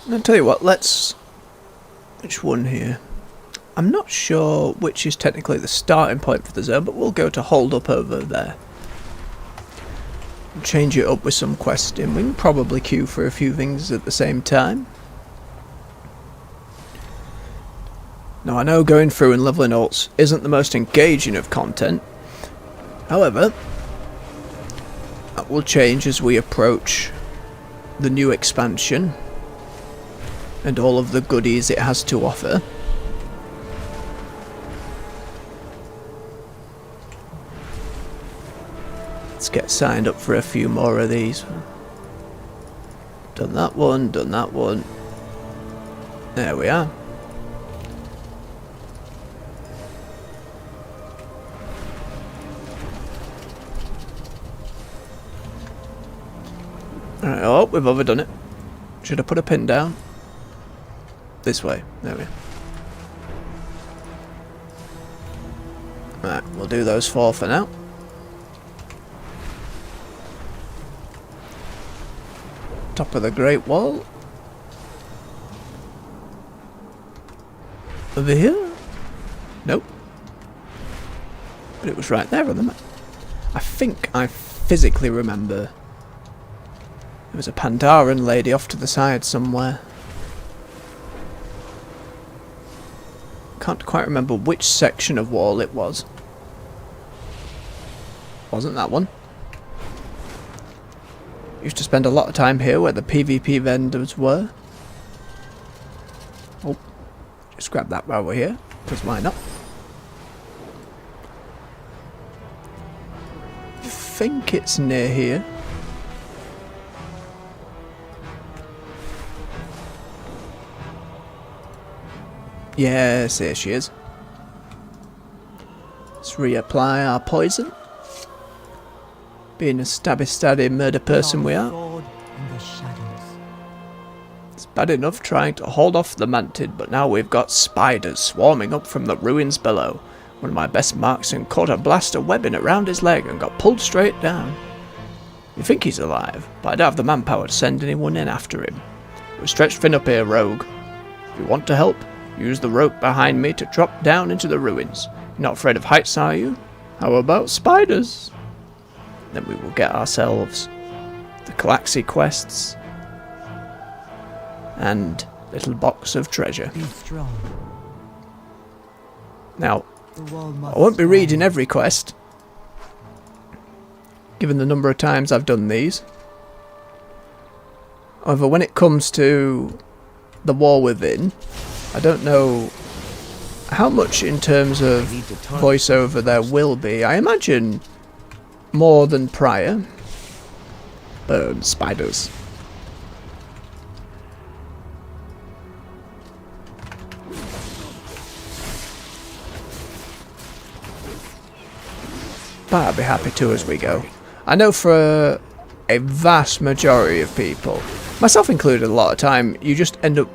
I'll tell you what, let's... Which one here? I'm not sure which is technically the starting point for the zone, but we'll go to hold up over there. Change it up with some questing. We can probably queue for a few things at the same time. Now I know going through and leveling alts isn't the most engaging of content. However, that will change as we approach the new expansion and all of the goodies it has to offer. Let's get signed up for a few more of these. Done that one, done that one. There we are. Alright, oh, we've overdone it. Should I put a pin down? This way. There we are. Right, we'll do those 4 for now. Top of the Great Wall. Over here? Nope. But it was right there on the map. I think I physically remember there was a Pandaren lady off to the side somewhere. Can't quite remember which section of wall it was. Wasn't that one. Used to spend a lot of time here where the PvP vendors were. Oh, just grab that while we're here, because why not? I think it's near here. Yes, here she is. Let's reapply our poison. Being a stabby murder person we are. It's bad enough trying to hold off the mantid, but now we've got spiders swarming up from the ruins below. One of my best marksmen caught a blast of webbing around his leg and got pulled straight down. We think he's alive, but I don't have the manpower to send anyone in after him. We're stretched thin up here, rogue. If you want to help, use the rope behind me to drop down into the ruins. You're not afraid of heights, are you? How about spiders? Then we will get ourselves the Calaxy quests and little box of treasure. Be strong. Now, I won't be reading every quest, given the number of times I've done these. However, when it comes to the War Within, I don't know how much in terms of voiceover there will be. I imagine more than prior. Boom, spiders. But I'll be happy to as we go. I know for a vast majority of people, myself included a lot of time, you just end up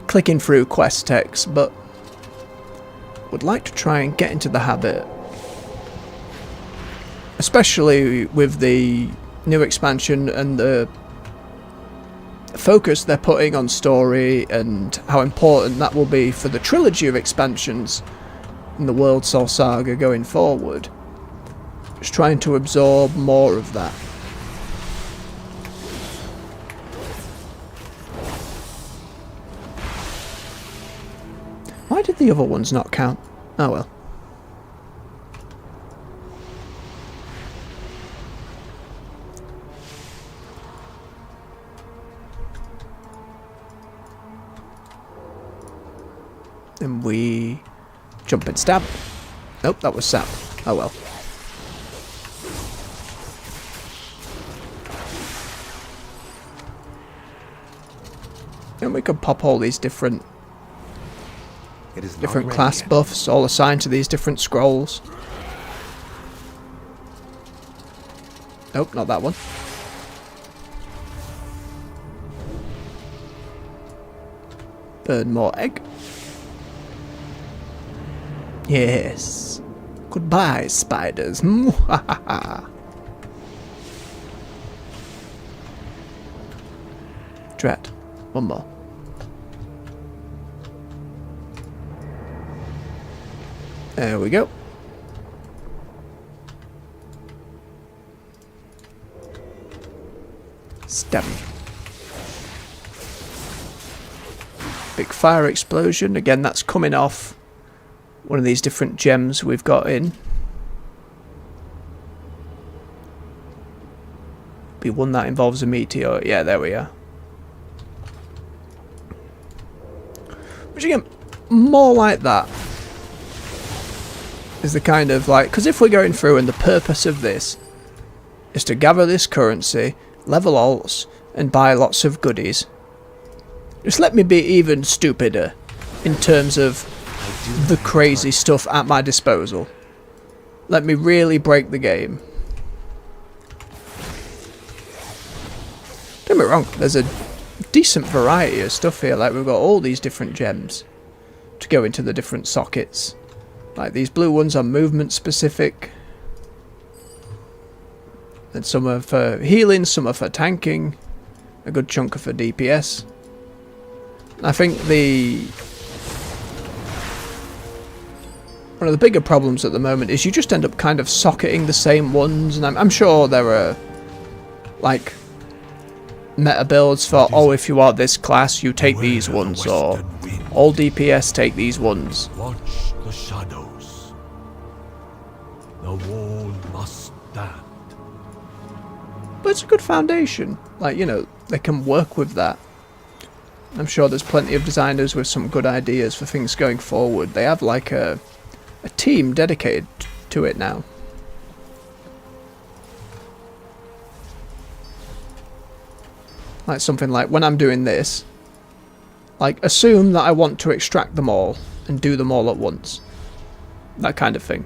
clicking through quest text, but would like to try and get into the habit, especially with the new expansion and the focus they're putting on story and how important that will be for the trilogy of expansions in the World Soul Saga going forward. Just trying to absorb more of that. Why did the other ones not count? Oh well. And we jump and stab. Nope, that was sap. Oh well. And we could pop all these different class buffs, all assigned to these different scrolls. Nope, not that one. Burn more egg. Yes. Goodbye, spiders. Dread. One more. There we go. Stab. Big fire explosion. Again, that's coming off one of these different gems we've got in. Be one that involves a meteor. Yeah, there we are. Which again, more like that is the kind of like, because if we're going through and the purpose of this is to gather this currency, level alts, and buy lots of goodies, just let me be even stupider in terms of the crazy stuff at my disposal. Let me really break the game. Don't get me wrong, there's a decent variety of stuff here. Like, we've got all these different gems to go into the different sockets. Like, these blue ones are movement specific, and some are for healing, some are for tanking, a good chunk are for DPS. I think one of the bigger problems at the moment is you just end up kind of socketing the same ones, and I'm sure there are like meta builds for, oh, if you are this class you take these ones, or all DPS take these ones. Watch the shadows. The wall must stand. But it's a good foundation. Like, you know, they can work with that. I'm sure there's plenty of designers with some good ideas for things going forward. They have like a team dedicated to it now. Like something like, when I'm doing this, like, assume that I want to extract them all and do them all at once. That kind of thing.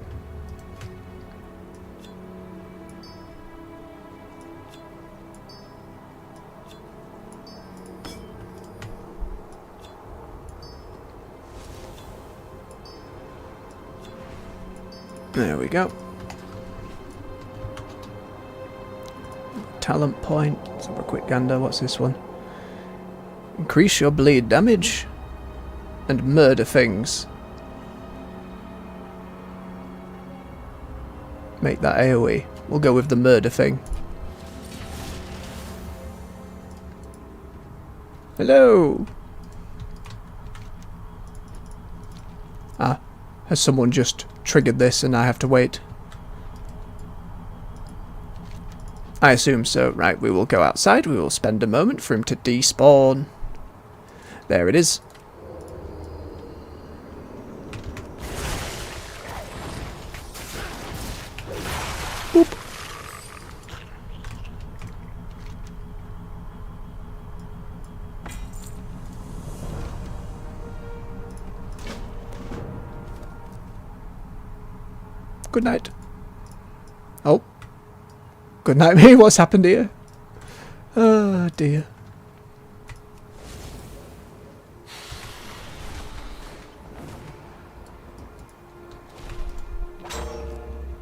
There we go. Talent point. Let's have a quick gander. What's this one? Increase your bleed damage and murder things. Make that AoE. We'll go with the murder thing. Hello! Ah, has someone just triggered this and I have to wait? I assume so. Right, we will go outside. We will spend a moment for him to despawn. There it is. Boop. Good night. Oh. Good night, me. What's happened here? Oh dear.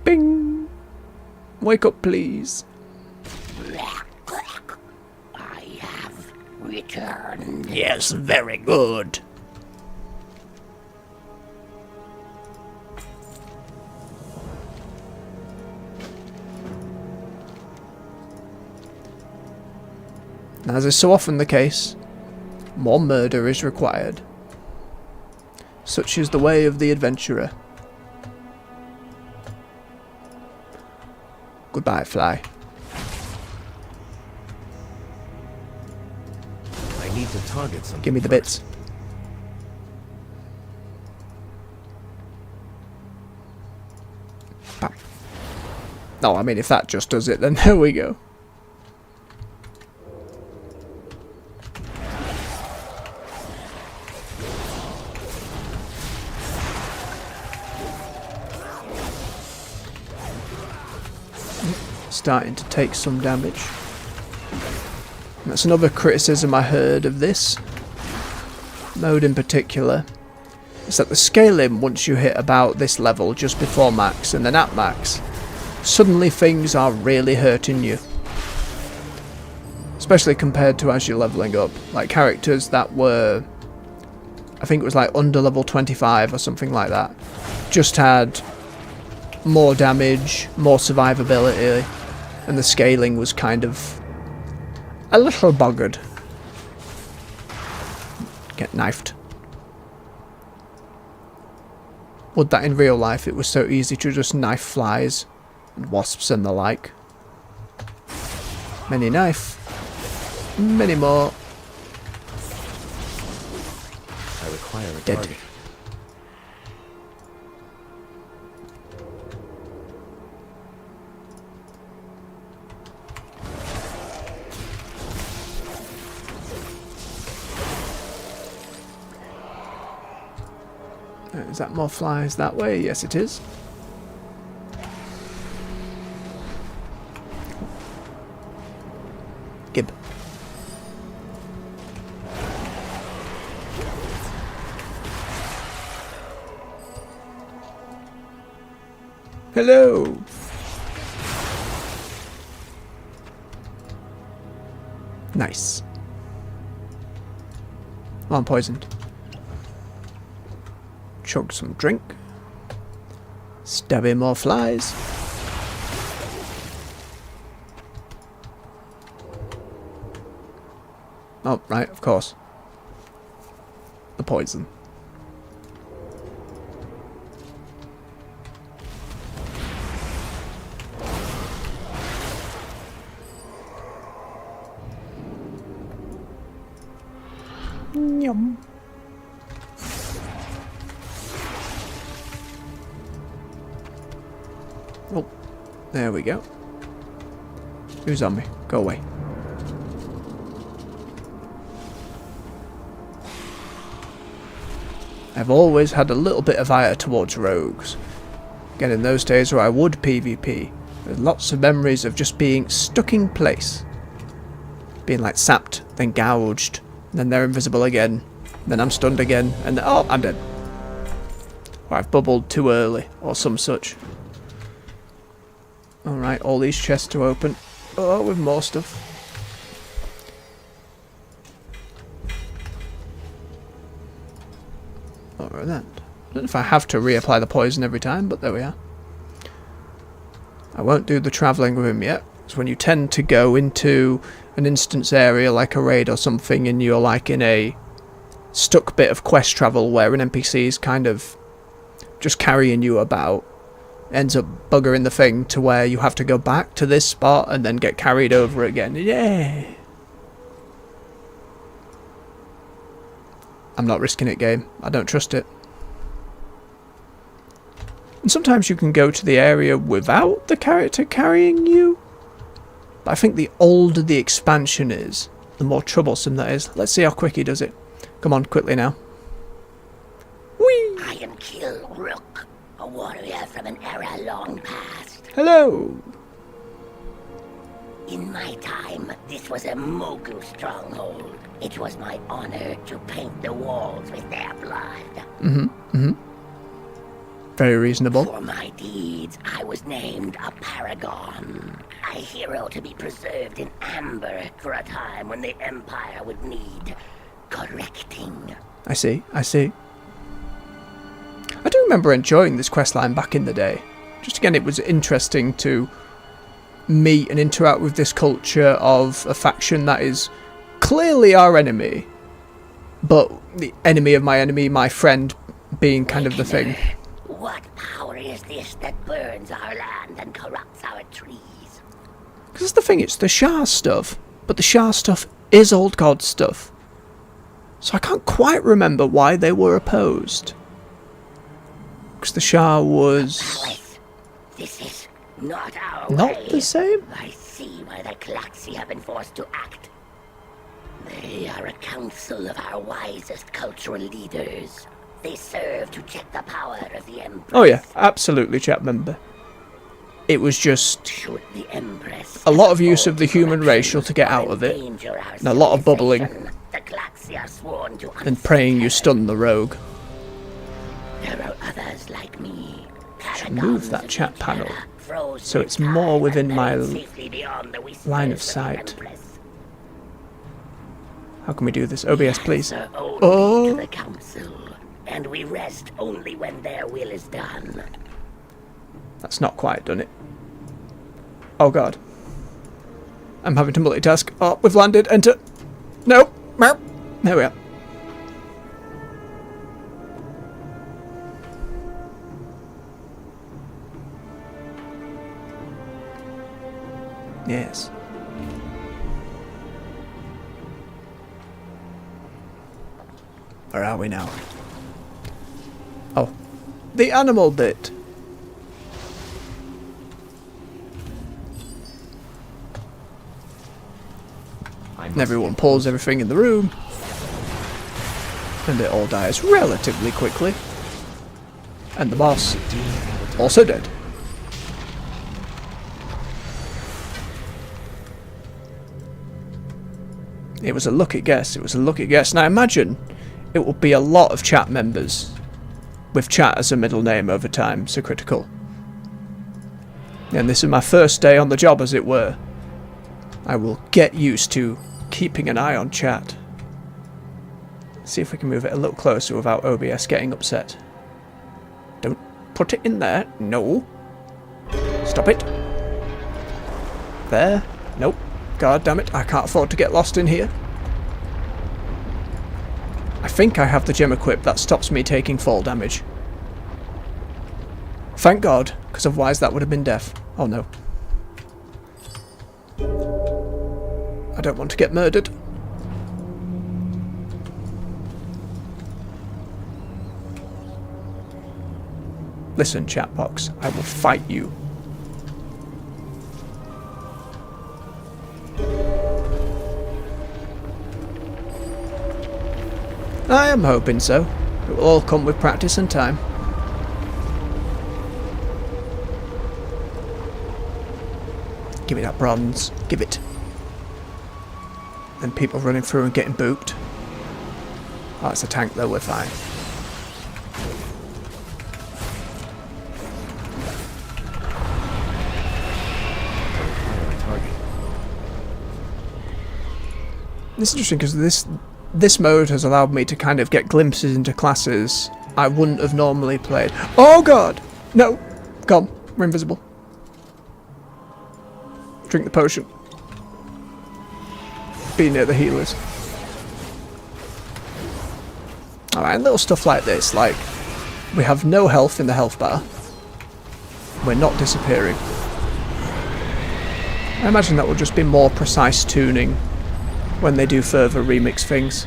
Bing! Wake up, please. I have returned. Yes, very good. As is so often the case, more murder is required. Such is the way of the adventurer. Goodbye, fly. I need to target something. Give me the first. bits. Bam. No, I mean, if that just does it, then there we go. Starting to take some damage. That's another criticism I heard of this mode in particular. Is that the scaling, once you hit about this level just before max and then at max, suddenly things are really hurting you. Especially compared to as you're leveling up. Like characters that were, I think it was like under level 25 or something like that, just had more damage, more survivability, and the scaling was kind of a little buggered. Get knifed. Would that in real life it was so easy to just knife flies and wasps and the like. Many knife. Many more. I require a Dead. target. Is that more flies that way? Yes, it is. Gib. Hello. Nice. Oh, I'm poisoned. Chug some drink. Stab in more flies. Oh, right, of course. The poison. Yum. Oh, there we go. Who's on me? Go away. I've always had a little bit of ire towards rogues. Again, in those days where I would PvP, with lots of memories of just being stuck in place. Being like sapped, then gouged, then they're invisible again, then I'm stunned again, and then, oh, I'm dead. Or I've bubbled too early, or some such. Alright, all these chests are open. Oh, with more stuff. Or that. I don't know if I have to reapply the poison every time, but there we are. I won't do the travelling with him yet. It's when you tend to go into an instance area like a raid or something and you're like in a stuck bit of quest travel where an NPC is kind of just carrying you about. Ends up buggering the thing to where you have to go back to this spot and then get carried over again. Yeah. I'm not risking it, game. I don't trust it. And sometimes you can go to the area without the character carrying you. But I think the older the expansion is, the more troublesome that is. Let's see how quick he does it. Come on, quickly now. Whee! I am Kill Rook, a warrior from an era long past. Hello! In my time, this was a Mogu stronghold. It was my honor to paint the walls with their blood. Very reasonable. For my deeds, I was named a paragon. A hero to be preserved in amber for a time when the Empire would need correcting. I see, I see. I do remember enjoying this questline back in the day. Just again, it was interesting to meet and interact with this culture of a faction that is clearly our enemy, but the enemy of my enemy, my friend, being kind of the thing. What power is this that burns our land and corrupts our trees? Because the thing, it's the Shah stuff, but the Shah stuff is Old God stuff. So I can't quite remember why they were opposed. Because the Shah was... This is not our not way. the same? I see why the Klaxi have been forced to act. They are a council of our wisest cultural leaders. They serve to check the power of the Empress. Oh yeah, absolutely, chat member. It was just Should the Empress a lot of use of the human racial to get out of it, and a lot of bubbling, the Klaxi are sworn to and praying you stun the rogue. There are others like me. Should move that chat panel so it's more within my line of sight. How can we do this? OBS, please. Oh. The council, and we rest only when their will is done. That's not quite done it. Oh god. I'm having to multitask. Oh, we've landed. Enter. No. There we are. Yes. Where are we now? Oh. The animal bit. And everyone pulls everything in the room. And it all dies relatively quickly. And the boss, also dead. It was a lucky guess, it was a lucky guess. And I imagine it will be a lot of chat members with chat as a middle name over time, so critical. And this is my first day on the job, as it were. I will get used to keeping an eye on chat. See if we can move it a little closer without OBS getting upset. Don't put it in there. No. Stop it. There. Nope. God damn it. I can't afford to get lost in here. I think I have the gem equipped that stops me taking fall damage. Thank God, because otherwise that would have been death. Oh no. I don't want to get murdered. Listen, chatbox, I will fight you. I am hoping so. It will all come with practice and time. Give me that bronze. Give it. And people running through and getting booped. Oh, it's a tank though, we're fine. It's interesting because this mode has allowed me to kind of get glimpses into classes I wouldn't have normally played. Oh god! No! Come, we're invisible. Drink the potion. Be near the healers. Alright, little stuff like this, like we have no health in the health bar. We're not disappearing. I imagine that will just be more precise tuning when they do further remix things.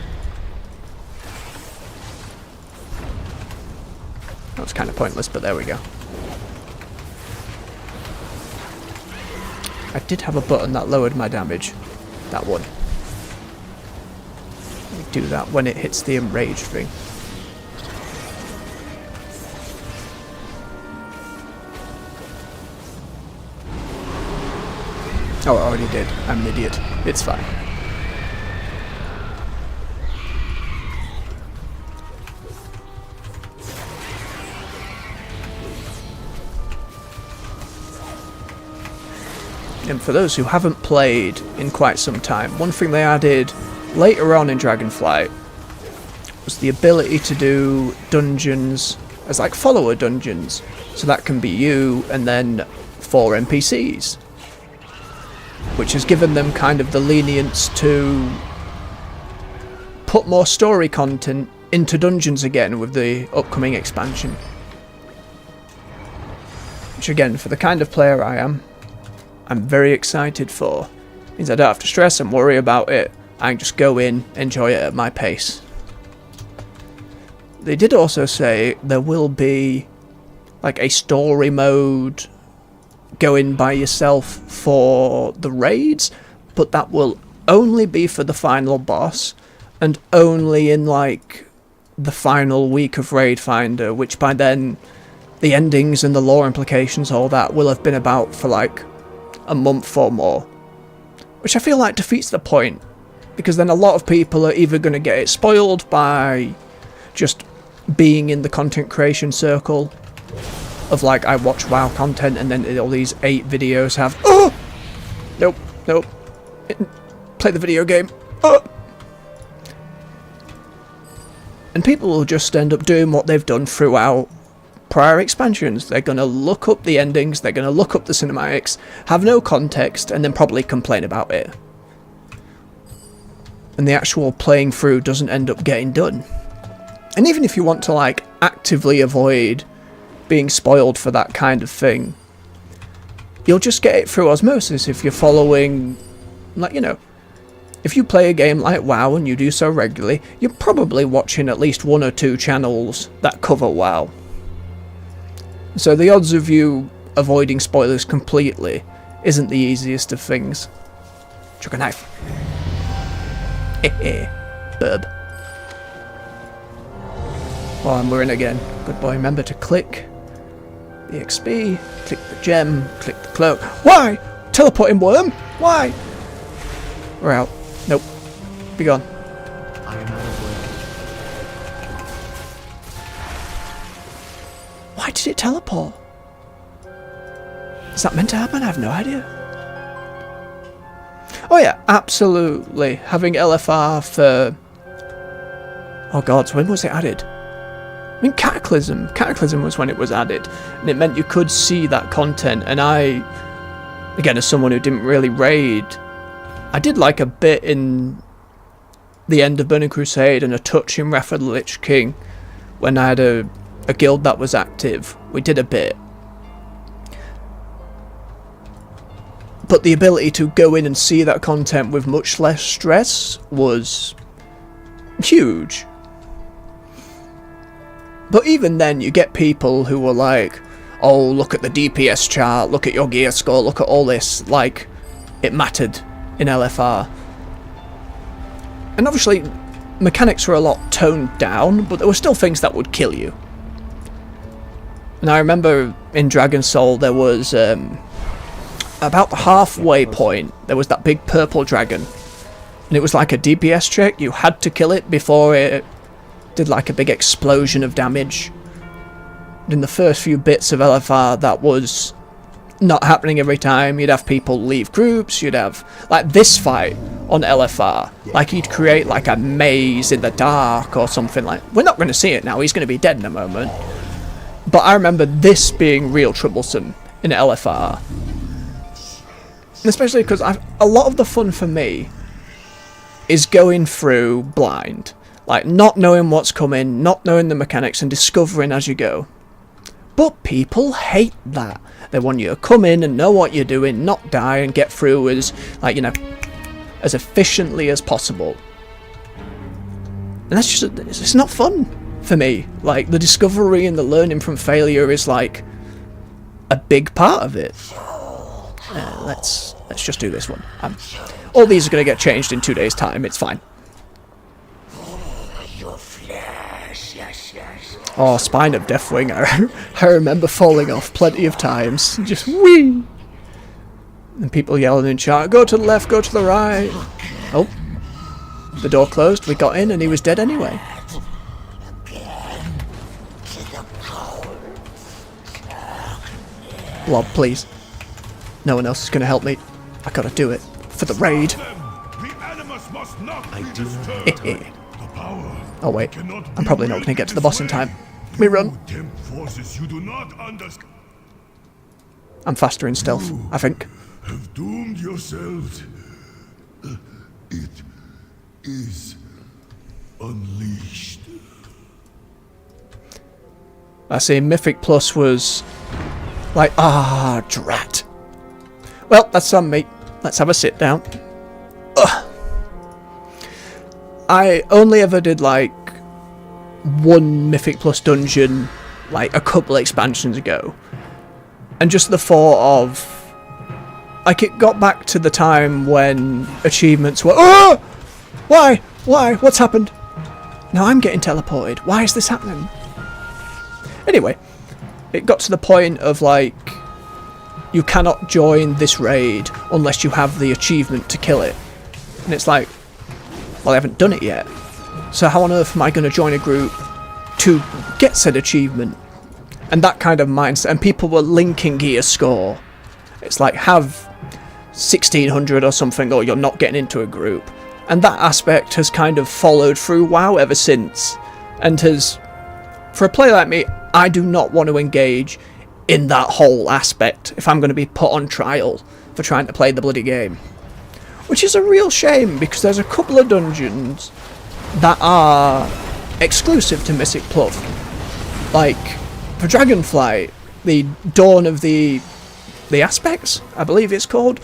That was kind of pointless, but there we go. I did have a button that lowered my damage. That one. We do that when it hits the enraged thing. Oh, I already did. I'm an idiot. It's fine. And for those who haven't played in quite some time, one thing they added later on in Dragonflight was the ability to do dungeons as like follower dungeons. So that can be you and then 4 NPCs. Which has given them kind of the lenience to put more story content into dungeons again with the upcoming expansion. Which again, for the kind of player I am, I'm very excited for. Means I don't have to stress and worry about it. I can just go in, enjoy it at my pace. They did also say there will be like a story mode going by yourself for the raids, but that will only be for the final boss and only in like the final week of Raid Finder, which by then the endings and the lore implications, all that, will have been about for like a month or more. Which I feel like defeats the point, because then a lot of people are either going to get it spoiled by just being in the content creation circle of like, I watch WoW content and then all these 8 videos have, oh! Nope, nope. Play the video game. Oh! And people will just end up doing what they've done throughout prior expansions. They're going to look up the endings, they're going to look up the cinematics, have no context, and then probably complain about it. And the actual playing through doesn't end up getting done. And even if you want to like actively avoid being spoiled for that kind of thing, you'll just get it through osmosis if you're following, like, you know, if you play a game like WoW and you do so regularly, you're probably watching at least 1 or 2 channels that cover WoW. So the odds of you avoiding spoilers completely isn't the easiest of things. Chuck a knife. Burb. Oh, and we're in again. Good boy, remember to click the XP, click the gem, click the cloak. Why? Teleporting worm? Why? We're out. Nope. Be gone. I am out of work. Why did it teleport? Is that meant to happen? I have no idea. Oh yeah, absolutely. Having LFR for... Oh god, so when was it added? I mean, Cataclysm. Cataclysm was when it was added. And it meant you could see that content. And I, again, as someone who didn't really raid, I did like a bit in the end of Burning Crusade and a touch in Wrath of the Lich King. When I had a guild that was active, we did a bit. But the ability to go in and see that content with much less stress was huge. But even then, you get people who were like, oh, look at the DPS chart, look at your gear score, look at all this, like it mattered in LFR. And obviously, mechanics were a lot toned down, but there were still things that would kill you. And I remember in Dragon Soul there was, about the halfway point, there was that big purple dragon. And it was like a DPS check, you had to kill it before it did like a big explosion of damage. And in the first few bits of LFR that was not happening every time. You'd have people leave groups, you'd have, like this fight on LFR, like he'd create like a maze in the dark or something like, we're not going to see it now, he's going to be dead in a moment. But I remember this being real troublesome in LFR. And especially because a lot of the fun for me is going through blind. Like not knowing what's coming, not knowing the mechanics and discovering as you go. But people hate that. They want you to come in and know what you're doing, not die and get through as, like, you know, as efficiently as possible. And that's just, it's not fun for me. Like, the discovery and the learning from failure is like a big part of it. Let's just do this one. All these are going to get changed in 2 days' time, it's fine. Oh, Spine of Deathwing, I remember falling off plenty of times. Just whee! And people yelling in chat, go to the left, go to the right. Oh. The door closed, we got in and he was dead anyway. Blob, please. No one else is going to help me. I gotta do it. For the raid. I do not. Oh wait, I'm probably not going to get to the boss in time. Let me run. I'm faster in stealth, I think. Have doomed yourselves. It is unleashed. I see Mythic Plus was like, drat. Well, that's on me. Let's have a sit down. Ugh. I only ever did like one Mythic Plus dungeon like a couple expansions ago. And just the thought of, like, it got back to the time when achievements were, oh! Why? What's happened? Now I'm getting teleported. Why is this happening? Anyway, it got to the point of, like, you cannot join this raid unless you have the achievement to kill it. And it's like, well, I haven't done it yet. So how on earth am I going to join a group to get said achievement? And that kind of mindset. And people were linking gear score. It's like, have 1600 or something, or you're not getting into a group. And that aspect has kind of followed through WoW ever since. And has, for a player like me, I do not want to engage in that whole aspect if I'm going to be put on trial for trying to play the bloody game. Which is a real shame, because there's a couple of dungeons that are exclusive to Mythic Plus. Like, for Dragonflight, the Dawn of the Aspects, I believe it's called,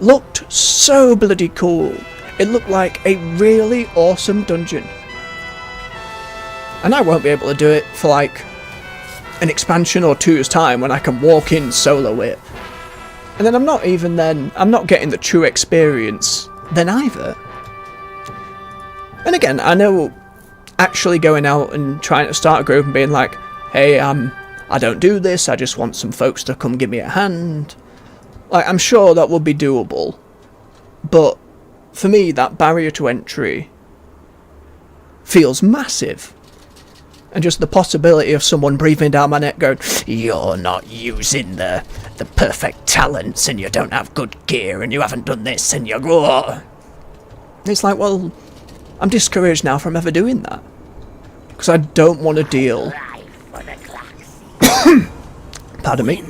looked so bloody cool. It looked like a really awesome dungeon. And I won't be able to do it for like an expansion or two's time when I can walk in solo it. And then I'm not getting the true experience then either. And again, I know actually going out and trying to start a group and being like, hey, I don't do this, I just want some folks to come give me a hand. Like, I'm sure that will be doable. But for me, that barrier to entry feels massive. And just the possibility of someone breathing down my neck going, you're not using the perfect talents, and you don't have good gear, and you haven't done this, and you're... Oh. It's like, well, I'm discouraged now from ever doing that. Because I don't want to deal... Pardon me.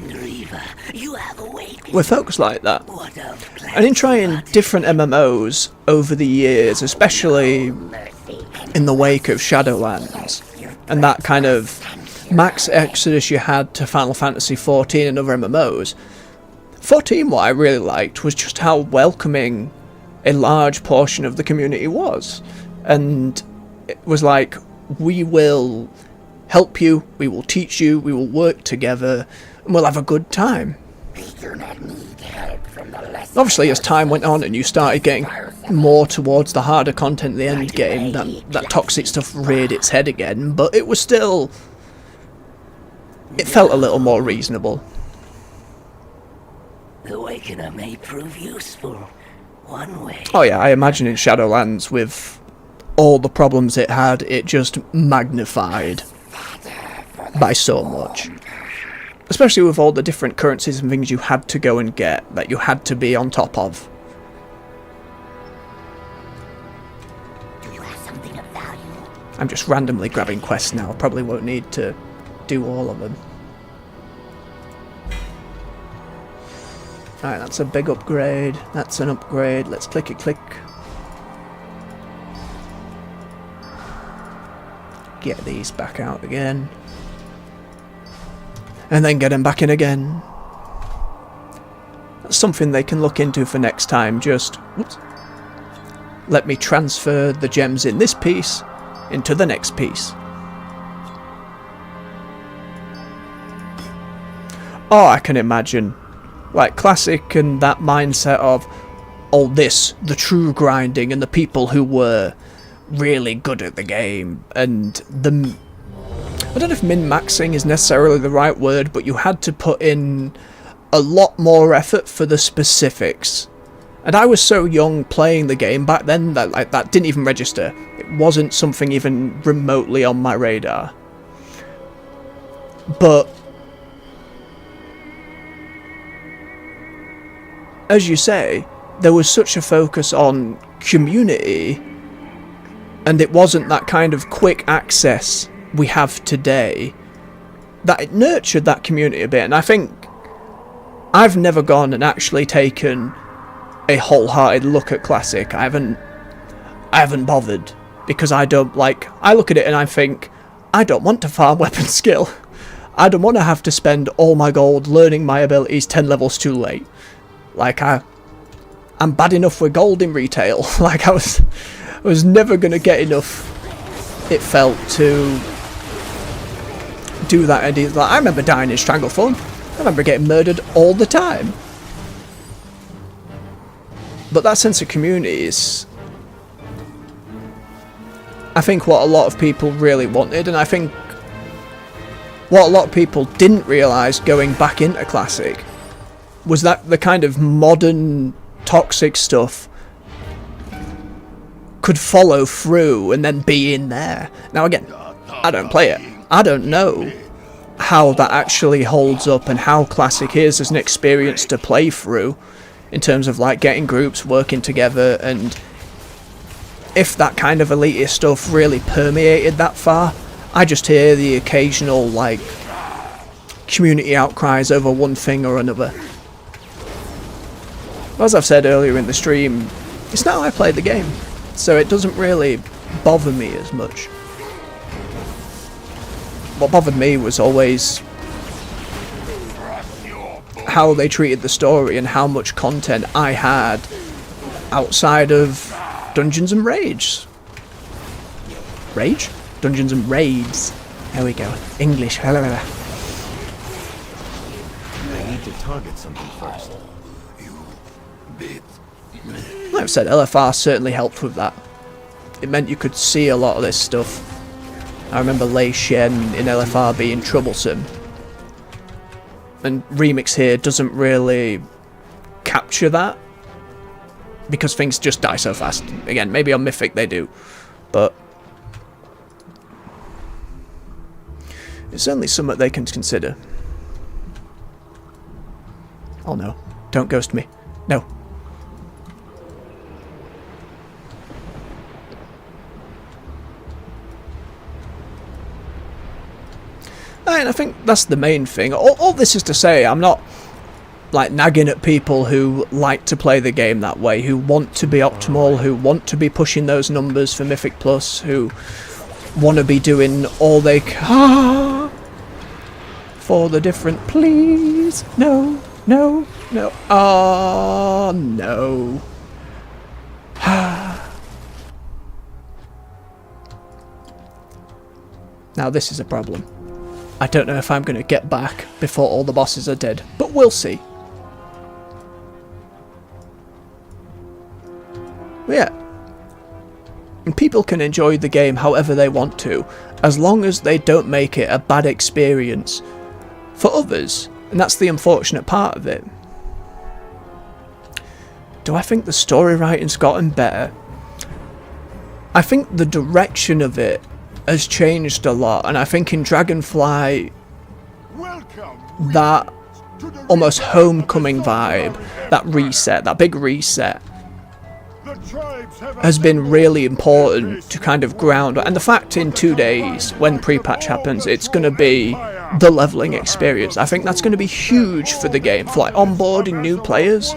With folks like that. And in trying different MMOs over the years, especially in the wake of Shadowlands, and that kind of max exodus you had to Final Fantasy XIV and other MMOs, 14, what I really liked was just how welcoming a large portion of the community was. And it was like, we will help you, we will teach you, we will work together, and we'll have a good time. Obviously, as time went on and you started getting more towards the harder content at the end game, that toxic stuff reared its head again, but it was still... it felt a little more reasonable. The Awakener may prove useful, one way. Oh yeah, I imagine in Shadowlands, with all the problems it had, it just magnified by so much. Especially with all the different currencies and things you had to go and get, that you had to be on top of. Do you have something of value? I'm just randomly grabbing quests now, probably won't need to do all of them. Alright, that's a big upgrade, that's an upgrade, let's click it, click. Get these back out again. And then get them back in again. That's something they can look into for next time, just... whoops. Let me transfer the gems in this piece into the next piece. Oh, I can imagine. Like, Classic and that mindset of, oh, this, the true grinding, and the people who were really good at the game, and the... I don't know if min-maxing is necessarily the right word, but you had to put in a lot more effort for the specifics. And I was so young playing the game back then that that didn't even register. It wasn't something even remotely on my radar. But as you say, there was such a focus on community, and it wasn't that kind of quick access we have today, that it nurtured that community a bit. And I think I've never gone and actually taken a wholehearted look at Classic. I haven't bothered, because I don't like... I look at it and I think, I don't want to farm weapon skill. I don't want to have to spend all my gold learning my abilities 10 levels too late. Like, I'm bad enough with gold in retail. Like, I was never going to get enough, it felt, to do that idea. Like, I remember dying in Stranglethorn. I remember getting murdered all the time. But that sense of community is, I think, what a lot of people really wanted, and I think what a lot of people didn't realise going back into Classic was that the kind of modern toxic stuff could follow through and then be in there. Now again, I don't play it. I don't know how that actually holds up and how Classic is as an experience to play through in terms of like getting groups working together, and if that kind of elitist stuff really permeated that far. I just hear the occasional like community outcries over one thing or another. As I've said earlier in the stream, it's not how I play the game, so it doesn't really bother me as much. What bothered me was always how they treated the story and how much content I had outside of Dungeons and Raids. Rage? Dungeons and Raids. There we go. English. I need to target something first. Like I've said, LFR certainly helped with that. It meant you could see a lot of this stuff. I remember Lei Shen in LFR being troublesome. And Remix here doesn't really capture that, because things just die so fast. Again, maybe on Mythic they do, but it's certainly something they can consider. Oh no, don't ghost me. No. And I think that's the main thing. All this is to say, I'm not like nagging at people who like to play the game that way, who want to be optimal, who want to be pushing those numbers for Mythic Plus, who want to be doing all they can for the different. Please, no, no, no. Oh no. Now this is a problem. I don't know if I'm going to get back before all the bosses are dead, but we'll see. But yeah. And people can enjoy the game however they want to, as long as they don't make it a bad experience for others. And that's the unfortunate part of it. Do I think the story writing's gotten better? I think the direction of it has changed a lot, and I think in Dragonfly that almost homecoming vibe, that reset, that big reset, has been really important to kind of ground. And the fact in 2 days when pre-patch happens it's going to be the leveling experience, I think that's going to be huge for the game, for like onboarding new players.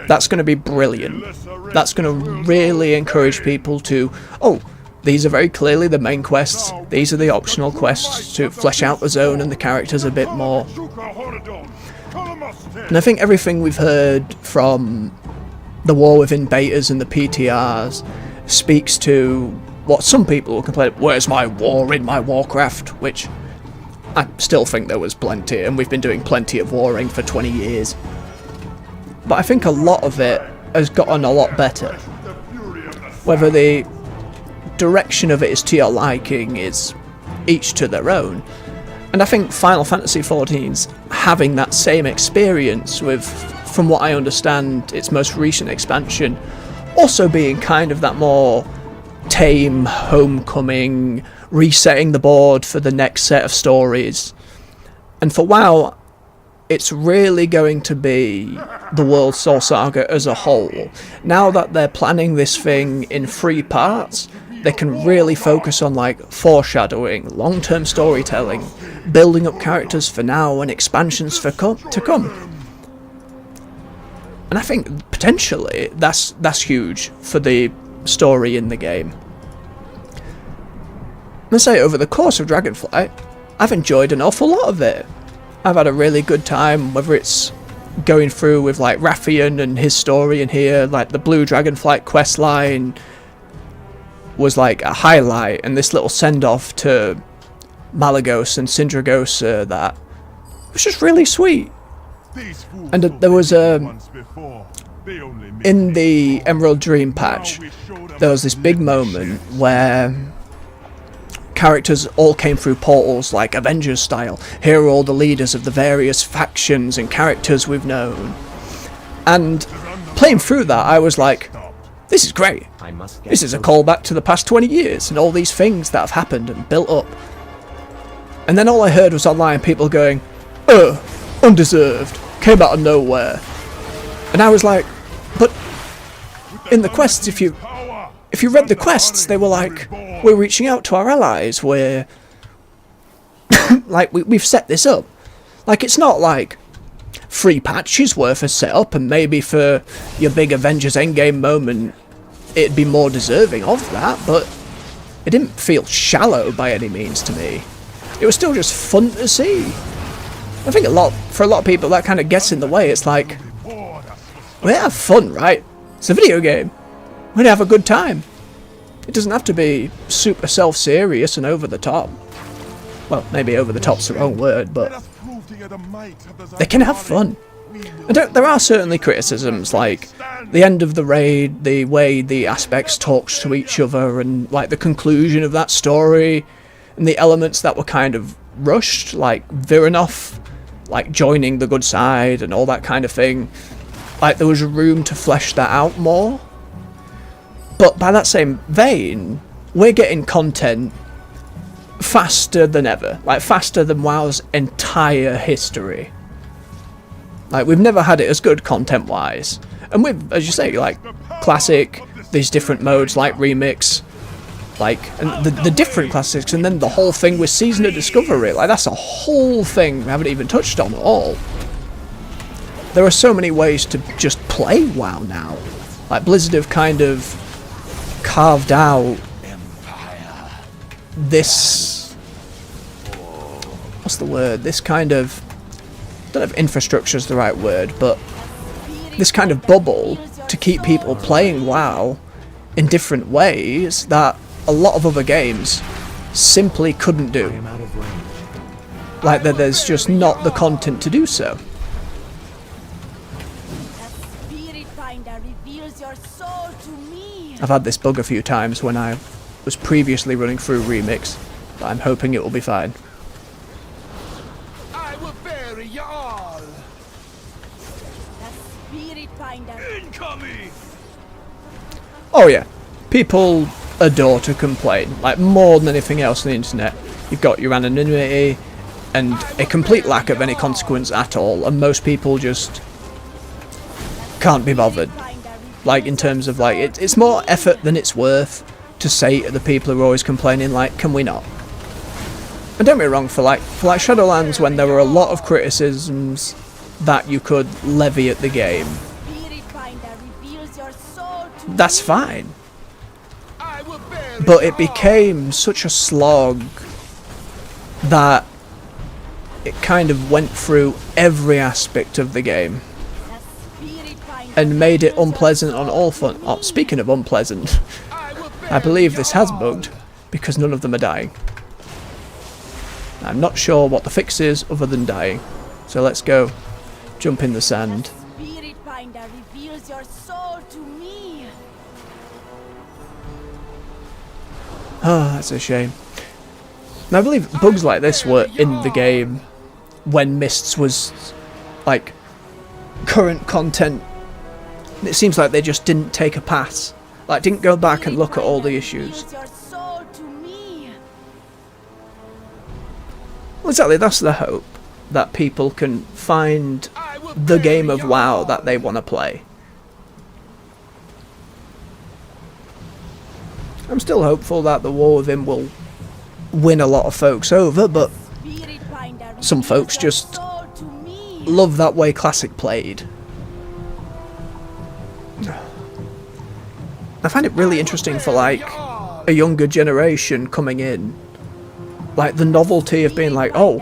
That's going to be brilliant. That's going to really encourage people to, oh, these are very clearly the main quests, these are the optional quests to flesh out the zone and the characters a bit more. And I think everything we've heard from the War Within betas and the PTRs speaks to what some people will complain, where's my war in my Warcraft? Which I still think there was plenty, and we've been doing plenty of warring for 20 years. But I think a lot of it has gotten a lot better. Whether the direction of it is to your liking is each to their own. And I think Final Fantasy XIV's having that same experience with, from what I understand, its most recent expansion also being kind of that more tame, homecoming, resetting the board for the next set of stories. And for WoW, it's really going to be the World Soul Saga as a whole. Now that they're planning this thing in 3 parts, they can really focus on like foreshadowing, long-term storytelling, building up characters for now and expansions for to come. And I think potentially that's huge for the story in the game. Let's say over the course of Dragonflight, I've enjoyed an awful lot of it. I've had a really good time, whether it's going through with like Rathian and his story in here, like the Blue Dragonflight quest line was like a highlight, and this little send-off to Malagos and Sindragosa that was just really sweet. And there was in the Emerald Dream patch, there was this big moment where characters all came through portals like Avengers style. Here are all the leaders of the various factions and characters we've known. And playing through that, I was like, this is great. This is a callback to the past 20 years and all these things that have happened and built up. And then all I heard was online people going, undeserved, came out of nowhere. And I was like, but in the quests, if you read the quests, they were like, we're reaching out to our allies, we're like, we've set this up. Like, it's not like free patches worth a setup, and maybe for your big Avengers Endgame moment it'd be more deserving of that, but it didn't feel shallow by any means to me. It was still just fun to see. I think for a lot of people that kind of gets in the way. It's like, we have fun, right? It's a video game. We'd have a good time. It doesn't have to be super self-serious and over the top. Well, maybe over the top's the wrong word, but they can have fun. And there are certainly criticisms, like the end of the raid, the way the aspects talks to each other, and like the conclusion of that story, and the elements that were kind of rushed, like Viranov, like joining the good side and all that kind of thing. Like there was room to flesh that out more. But by that same vein, we're getting content faster than ever. Like faster than WoW's entire history. Like we've never had it as good content-wise. And with, as you say, like classic, these different modes like remix, like and the different classics, and then the whole thing with Season of Discovery. Like that's a whole thing we haven't even touched on at all. There are so many ways to just play WoW now. Like Blizzard have kind of carved out this, what's the word, this kind of, I don't know if infrastructure is the right word, but this kind of bubble to keep people playing WoW in different ways that a lot of other games simply couldn't do. Like that there's just not the content to do so. I've had this bug a few times when I was previously running through Remix, but I'm hoping it will be fine. I will bury you all. Incoming. Oh yeah, people adore to complain, like more than anything else on the internet. You've got your anonymity and a complete lack of any consequence at all, and most people just can't be bothered. Like in terms of like, it's more effort than it's worth to say to the people who are always complaining, like, can we not? And don't get me wrong, for like Shadowlands, when there were a lot of criticisms that you could levy at the game, that's fine. But it became such a slog that it kind of went through every aspect of the game and made it unpleasant on all fun. Oh, speaking of unpleasant, I believe this has bugged because none of them are dying. I'm not sure what the fix is other than dying. So let's go jump in the sand. Ah, that's a shame. And I believe bugs like this were in the game when Mists was like current content. And it seems like they just didn't take a pass. Like didn't go back and look at all the issues. Well, exactly, that's the hope. That people can find the game of WoW that they want to play. I'm still hopeful that the War Within will win a lot of folks over, but some folks just love that way Classic played. I find it really interesting for like a younger generation coming in like the novelty of being like, oh,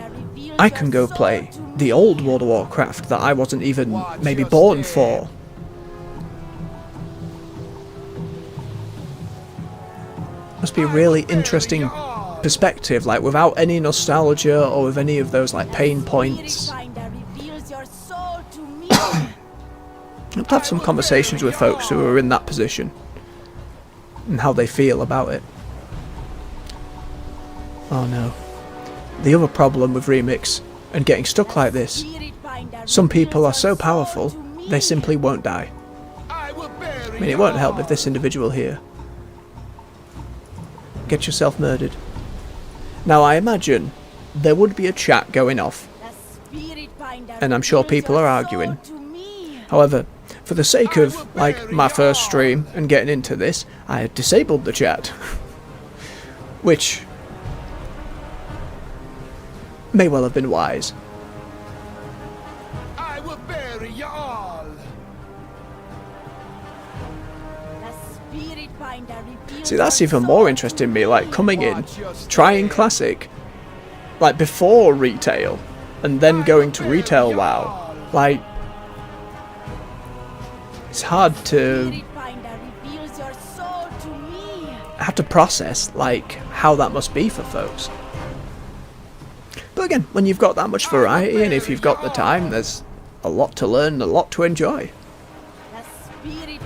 I can go play the old World of Warcraft that I wasn't even maybe born for. Must be a really interesting perspective, like without any nostalgia or with any of those like pain points. I'll have some conversations with folks who are in that position and how they feel about it. Oh no. The other problem with Remix and getting stuck like this, some people are so powerful they simply won't die. I mean, it won't help if this individual here gets yourself murdered. Now I imagine there would be a chat going off, and I'm sure people are arguing. However, for the sake of like my first stream and getting into this, I had disabled the chat, which may well have been wise. I will bury you all. See, that's even more interesting me, like coming in, trying Classic, like before retail, and then going to retail WoW. Like, it's hard to process, like, how that must be for folks. But again, when you've got that much variety, and if you've got the time, there's a lot to learn, and a lot to enjoy.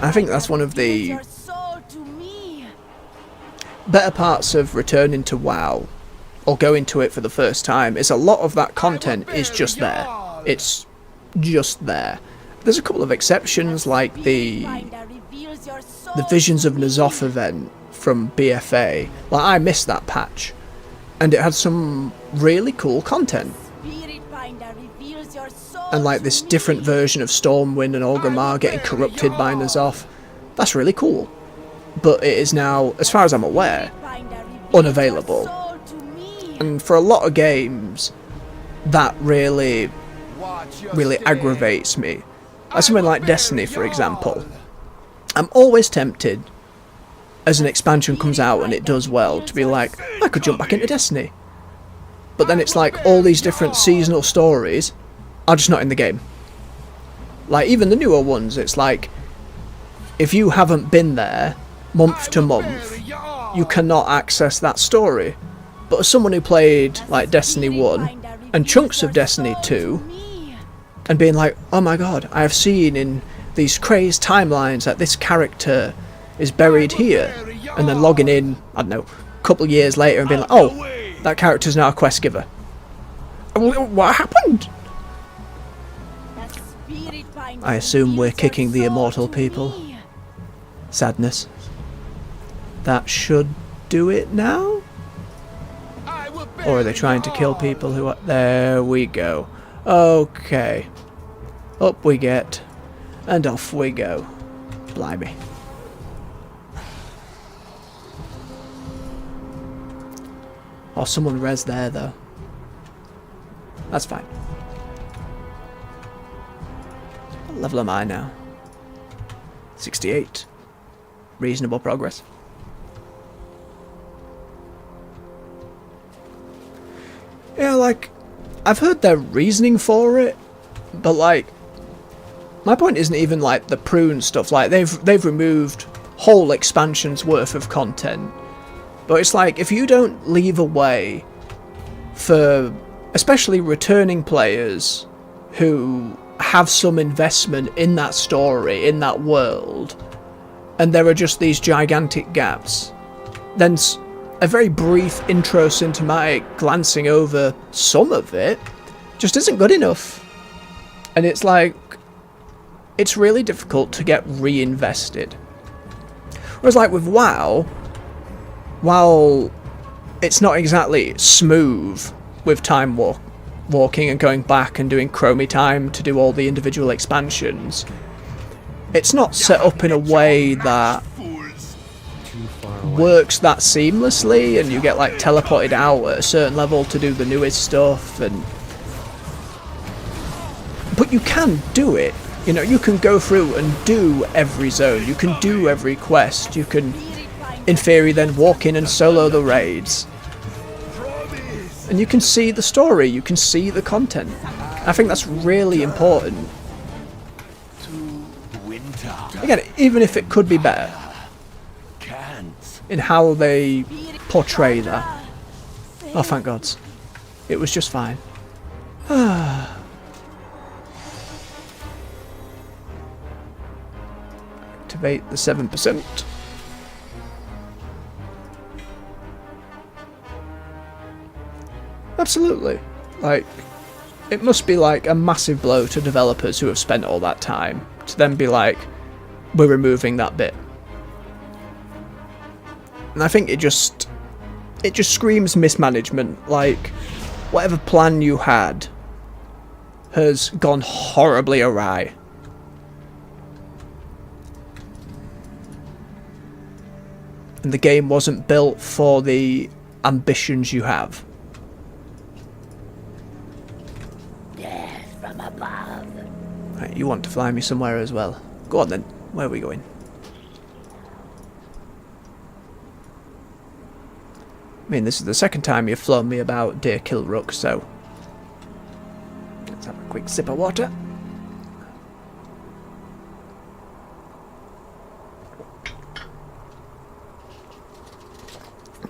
I think that's one of the better parts of returning to WoW, or going to it for the first time, is a lot of that content is just there. It's just there. There's a couple of exceptions, like the Visions of N'Zoth event from BFA. Like, I missed that patch, and it had some really cool content. And like this different version of Stormwind and Orgrimmar getting corrupted by N'Zoth. That's really cool. But it is now, as far as I'm aware, unavailable. And for a lot of games, that really aggravates me. Like something like Destiny, for example. I'm always tempted, as an expansion comes out and it does well, to be like, I could jump back into Destiny. But then it's like all these different seasonal stories are just not in the game. Like, even the newer ones, it's like, if you haven't been there month to month, you cannot access that story. But as someone who played like Destiny 1 and chunks of Destiny 2, and being like, oh my god, I have seen in these crazed timelines that this character is buried here, and then logging in, I don't know, a couple of years later and being like, oh, that character's now a quest giver. What happened? I assume we're kicking the immortal people. Sadness. That should do it now? Or are they trying to kill people who are... There we go. Okay. Up we get. And off we go. Blimey. Oh, someone res there, though. That's fine. What level am I now? 68. Reasonable progress. Yeah, like, I've heard their reasoning for it, but like, my point isn't even like the prune stuff. Like, they've removed whole expansions worth of content, but it's like, if you don't leave a way for especially returning players who have some investment in that story, in that world, and there are just these gigantic gaps, then a very brief intro cinematic glancing over some of it just isn't good enough. And it's like, it's really difficult to get reinvested. Whereas like with WoW, while it's not exactly smooth with time walking and going back and doing chromie time to do all the individual expansions, it's not set up in a way that works that seamlessly, and you get like teleported out at a certain level to do the newest stuff, but you can do it. You know, you can go through and do every zone, you can do every quest, you can in theory then walk in and solo the raids. And you can see the story, you can see the content. I think that's really important. Again, even if it could be better in how they portray that. Oh, thank God. It was just fine. Activate the 7%. Absolutely. Like, it must be like a massive blow to developers who have spent all that time to then be like, we're removing that bit. And I think it just screams mismanagement. Like, whatever plan you had has gone horribly awry. And the game wasn't built for the ambitions you have. Death from above. Right, you want to fly me somewhere as well. Go on then. Where are we going? I mean, this is the second time you've flown me about Deer Kill Rook, so let's have a quick sip of water.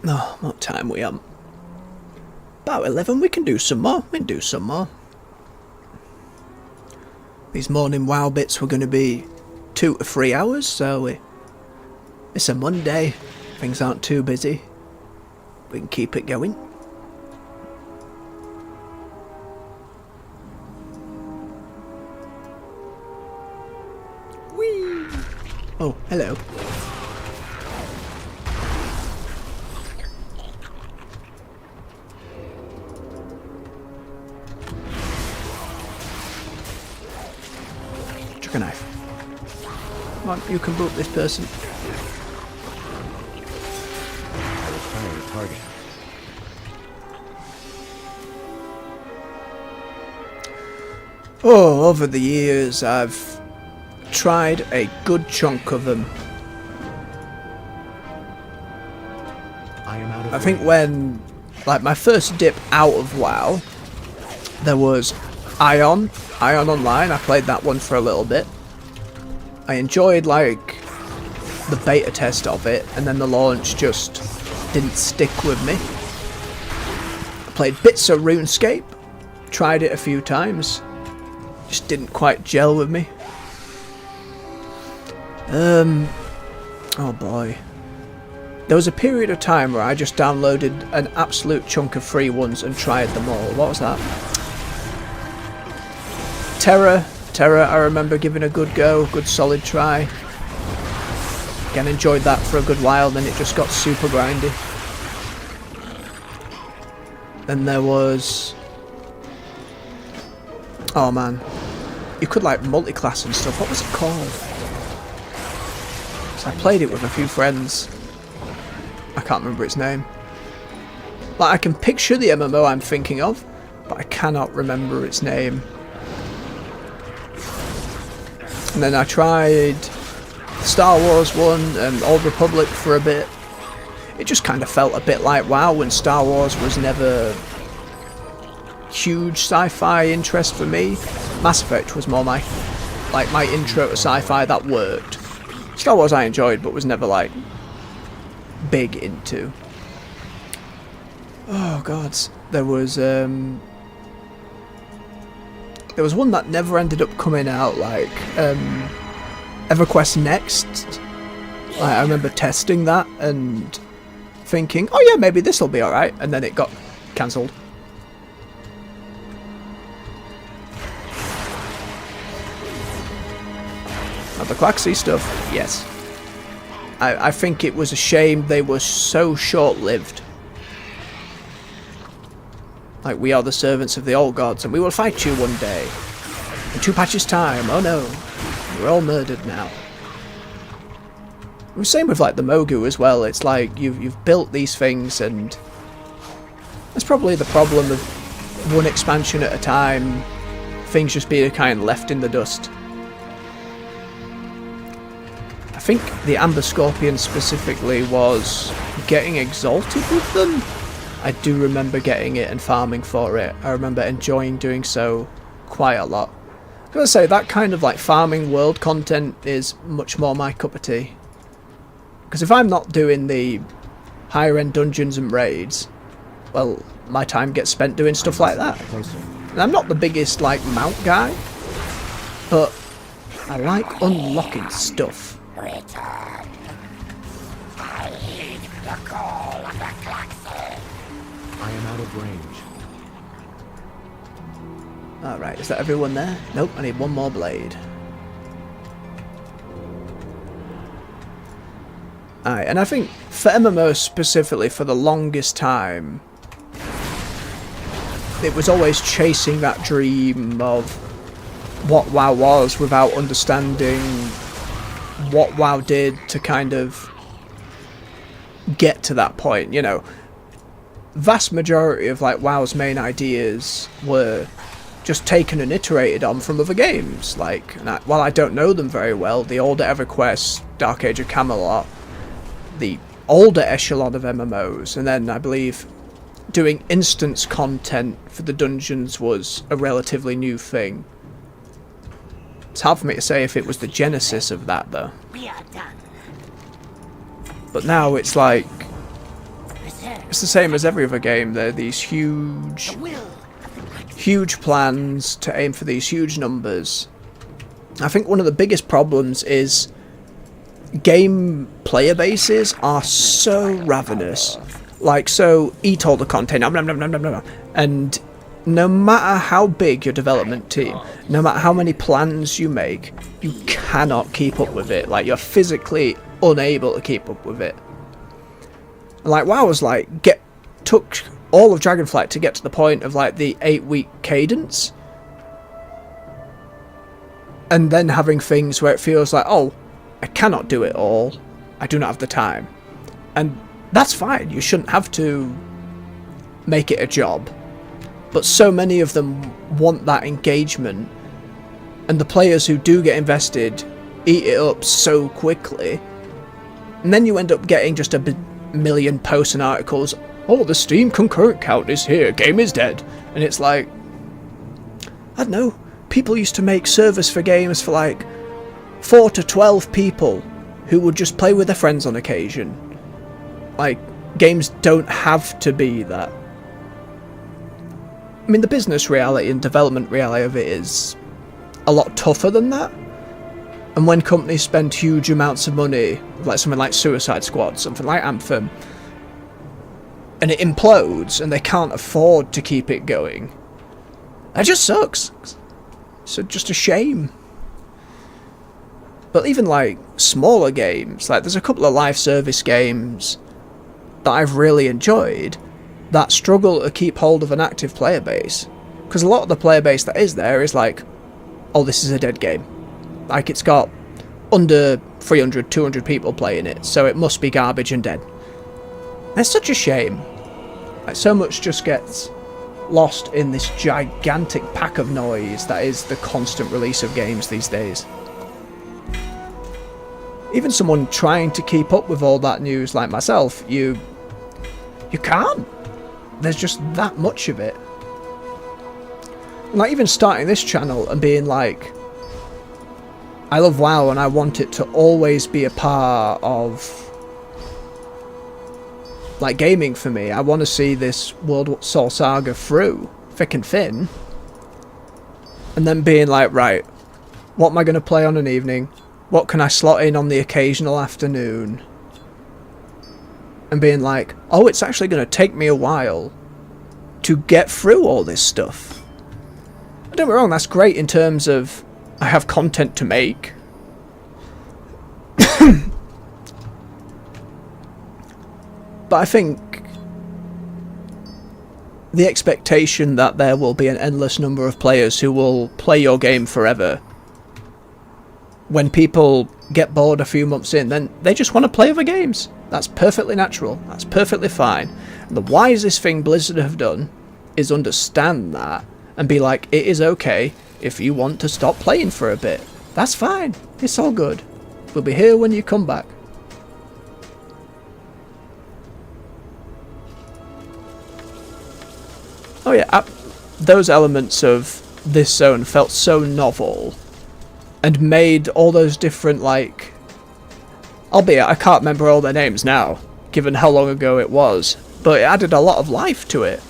Oh, what time we on? About 11. We can do some more. We can do some more. These morning WoW bits were going to be 2 to 3 hours, so it's a Monday. Things aren't too busy. We can keep it going. Whee! Oh, hello. Chuck a knife. Come on, you can boot this person. Target. Oh, over the years I've tried a good chunk of them. I think when, like, my first dip out of WoW, there was Ion Online. I played that one for a little bit. I enjoyed, like, the beta test of it, and then the launch just didn't stick with me. I played bits of RuneScape, tried it a few times, just didn't quite gel with me. Oh boy. There was a period of time where I just downloaded an absolute chunk of free ones and tried them all. What was that? Terra, I remember giving a good go, good solid try. Again, enjoyed that for a good while, then it just got super grindy. Then there was... oh man. You could like multi-class and stuff. What was it called? So I played it with a few friends. I can't remember its name. Like, I can picture the MMO I'm thinking of, but I cannot remember its name. And then I tried Star Wars one and Old Republic for a bit. It just kind of felt a bit like WoW when Star Wars was never huge sci-fi interest for me. Mass Effect was more my intro to sci-fi that worked. Star Wars I enjoyed but was never like big into. Oh god, there was one that never ended up coming out, like EverQuest Next. I remember testing that and thinking, oh yeah, maybe this will be alright, and then it got cancelled. The Claxy stuff, yes. I think it was a shame they were so short-lived. Like, we are the servants of the old gods, and we will fight you one day. In 2 patches time, oh no. We're all murdered now. The same with, like, the Mogu as well. It's like, you've built these things, and... that's probably the problem of one expansion at a time. Things just being kind of left in the dust. I think the Amber Scorpion specifically was getting exalted with them. I do remember getting it and farming for it. I remember enjoying doing so quite a lot. I'm gonna say that kind of like farming world content is much more my cup of tea. Because if I'm not doing the higher end dungeons and raids, well, my time gets spent doing stuff like that. And I'm not the biggest like mount guy, but I like unlocking stuff. Return. I heed the call of the Klaxon. I am out of range. Alright, is that everyone there? Nope, I need one more blade. Alright, and I think for MMOs specifically, for the longest time, it was always chasing that dream of what WoW was without understanding what WoW did to kind of get to that point, you know. Vast majority of like WoW's main ideas were just taken and iterated on from other games. Like, while I don't know them very well, the older EverQuest, Dark Age of Camelot, the older echelon of MMOs, and then I believe doing instance content for the dungeons was a relatively new thing. It's hard for me to say if it was the genesis of that though. We are done. But now it's like, it's the same as every other game. There are these huge plans to aim for these huge numbers. I think one of the biggest problems is game player bases are so ravenous. Like, so eat all the content, and no matter how big your development team, no matter how many plans you make, you cannot keep up with it. Like, you're physically unable to keep up with it. And like WoW was like, took all of Dragonflight to get to the point of like the 8-week cadence, and then having things where it feels like, oh, I cannot do it all, I do not have the time. And that's fine, you shouldn't have to make it a job. But so many of them want that engagement, and the players who do get invested eat it up so quickly, and then you end up getting just a million posts and articles, oh, the Steam concurrent count is here, game is dead. And it's like, I don't know, people used to make servers for games for like 4 to 12 people who would just play with their friends on occasion. Like, games don't have to be that. I mean, the business reality and development reality of it is a lot tougher than that. And when companies spend huge amounts of money, like something like Suicide Squad, something like Anthem, and it implodes and they can't afford to keep it going, that just sucks. So just a shame. But even like smaller games, like there's a couple of live service games that I've really enjoyed that struggle to keep hold of an active player base. Because a lot of the player base that is there is like, oh, this is a dead game. Like, it's got under 300, 200 people playing it, so it must be garbage and dead. It's such a shame. Like, so much just gets lost in this gigantic pack of noise that is the constant release of games these days. Even someone trying to keep up with all that news like myself, you can't. There's just that much of it. Like, even starting this channel and being like, I love WoW and I want it to always be a part of like gaming for me. I want to see this World Soul Saga through thick and thin, and then being like, right, what am I going to play on an evening? What can I slot in on the occasional afternoon? And being like, oh, it's actually going to take me a while to get through all this stuff. Don't get me wrong, that's great in terms of I have content to make. But I think the expectation that there will be an endless number of players who will play your game forever, when people get bored a few months in, then they just want to play other games. That's perfectly natural. That's perfectly fine. And the wisest thing Blizzard have done is understand that and be like, it is okay if you want to stop playing for a bit. That's fine. It's all good. We'll be here when you come back. Oh yeah, those elements of this zone felt so novel, and made all those different, like, albeit I can't remember all their names now, given how long ago it was, but it added a lot of life to it.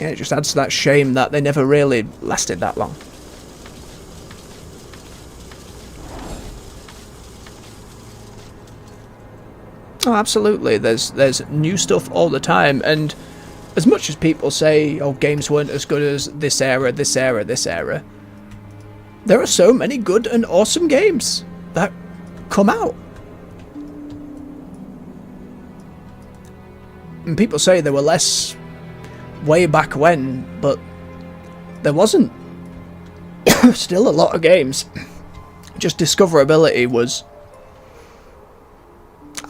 Yeah, it just adds to that shame that they never really lasted that long. Oh, absolutely. There's new stuff all the time, and as much as people say, oh, games weren't as good as this era, this era, this era, there are so many good and awesome games that come out. And people say there were less way back when, but there wasn't. Still a lot of games. Just discoverability was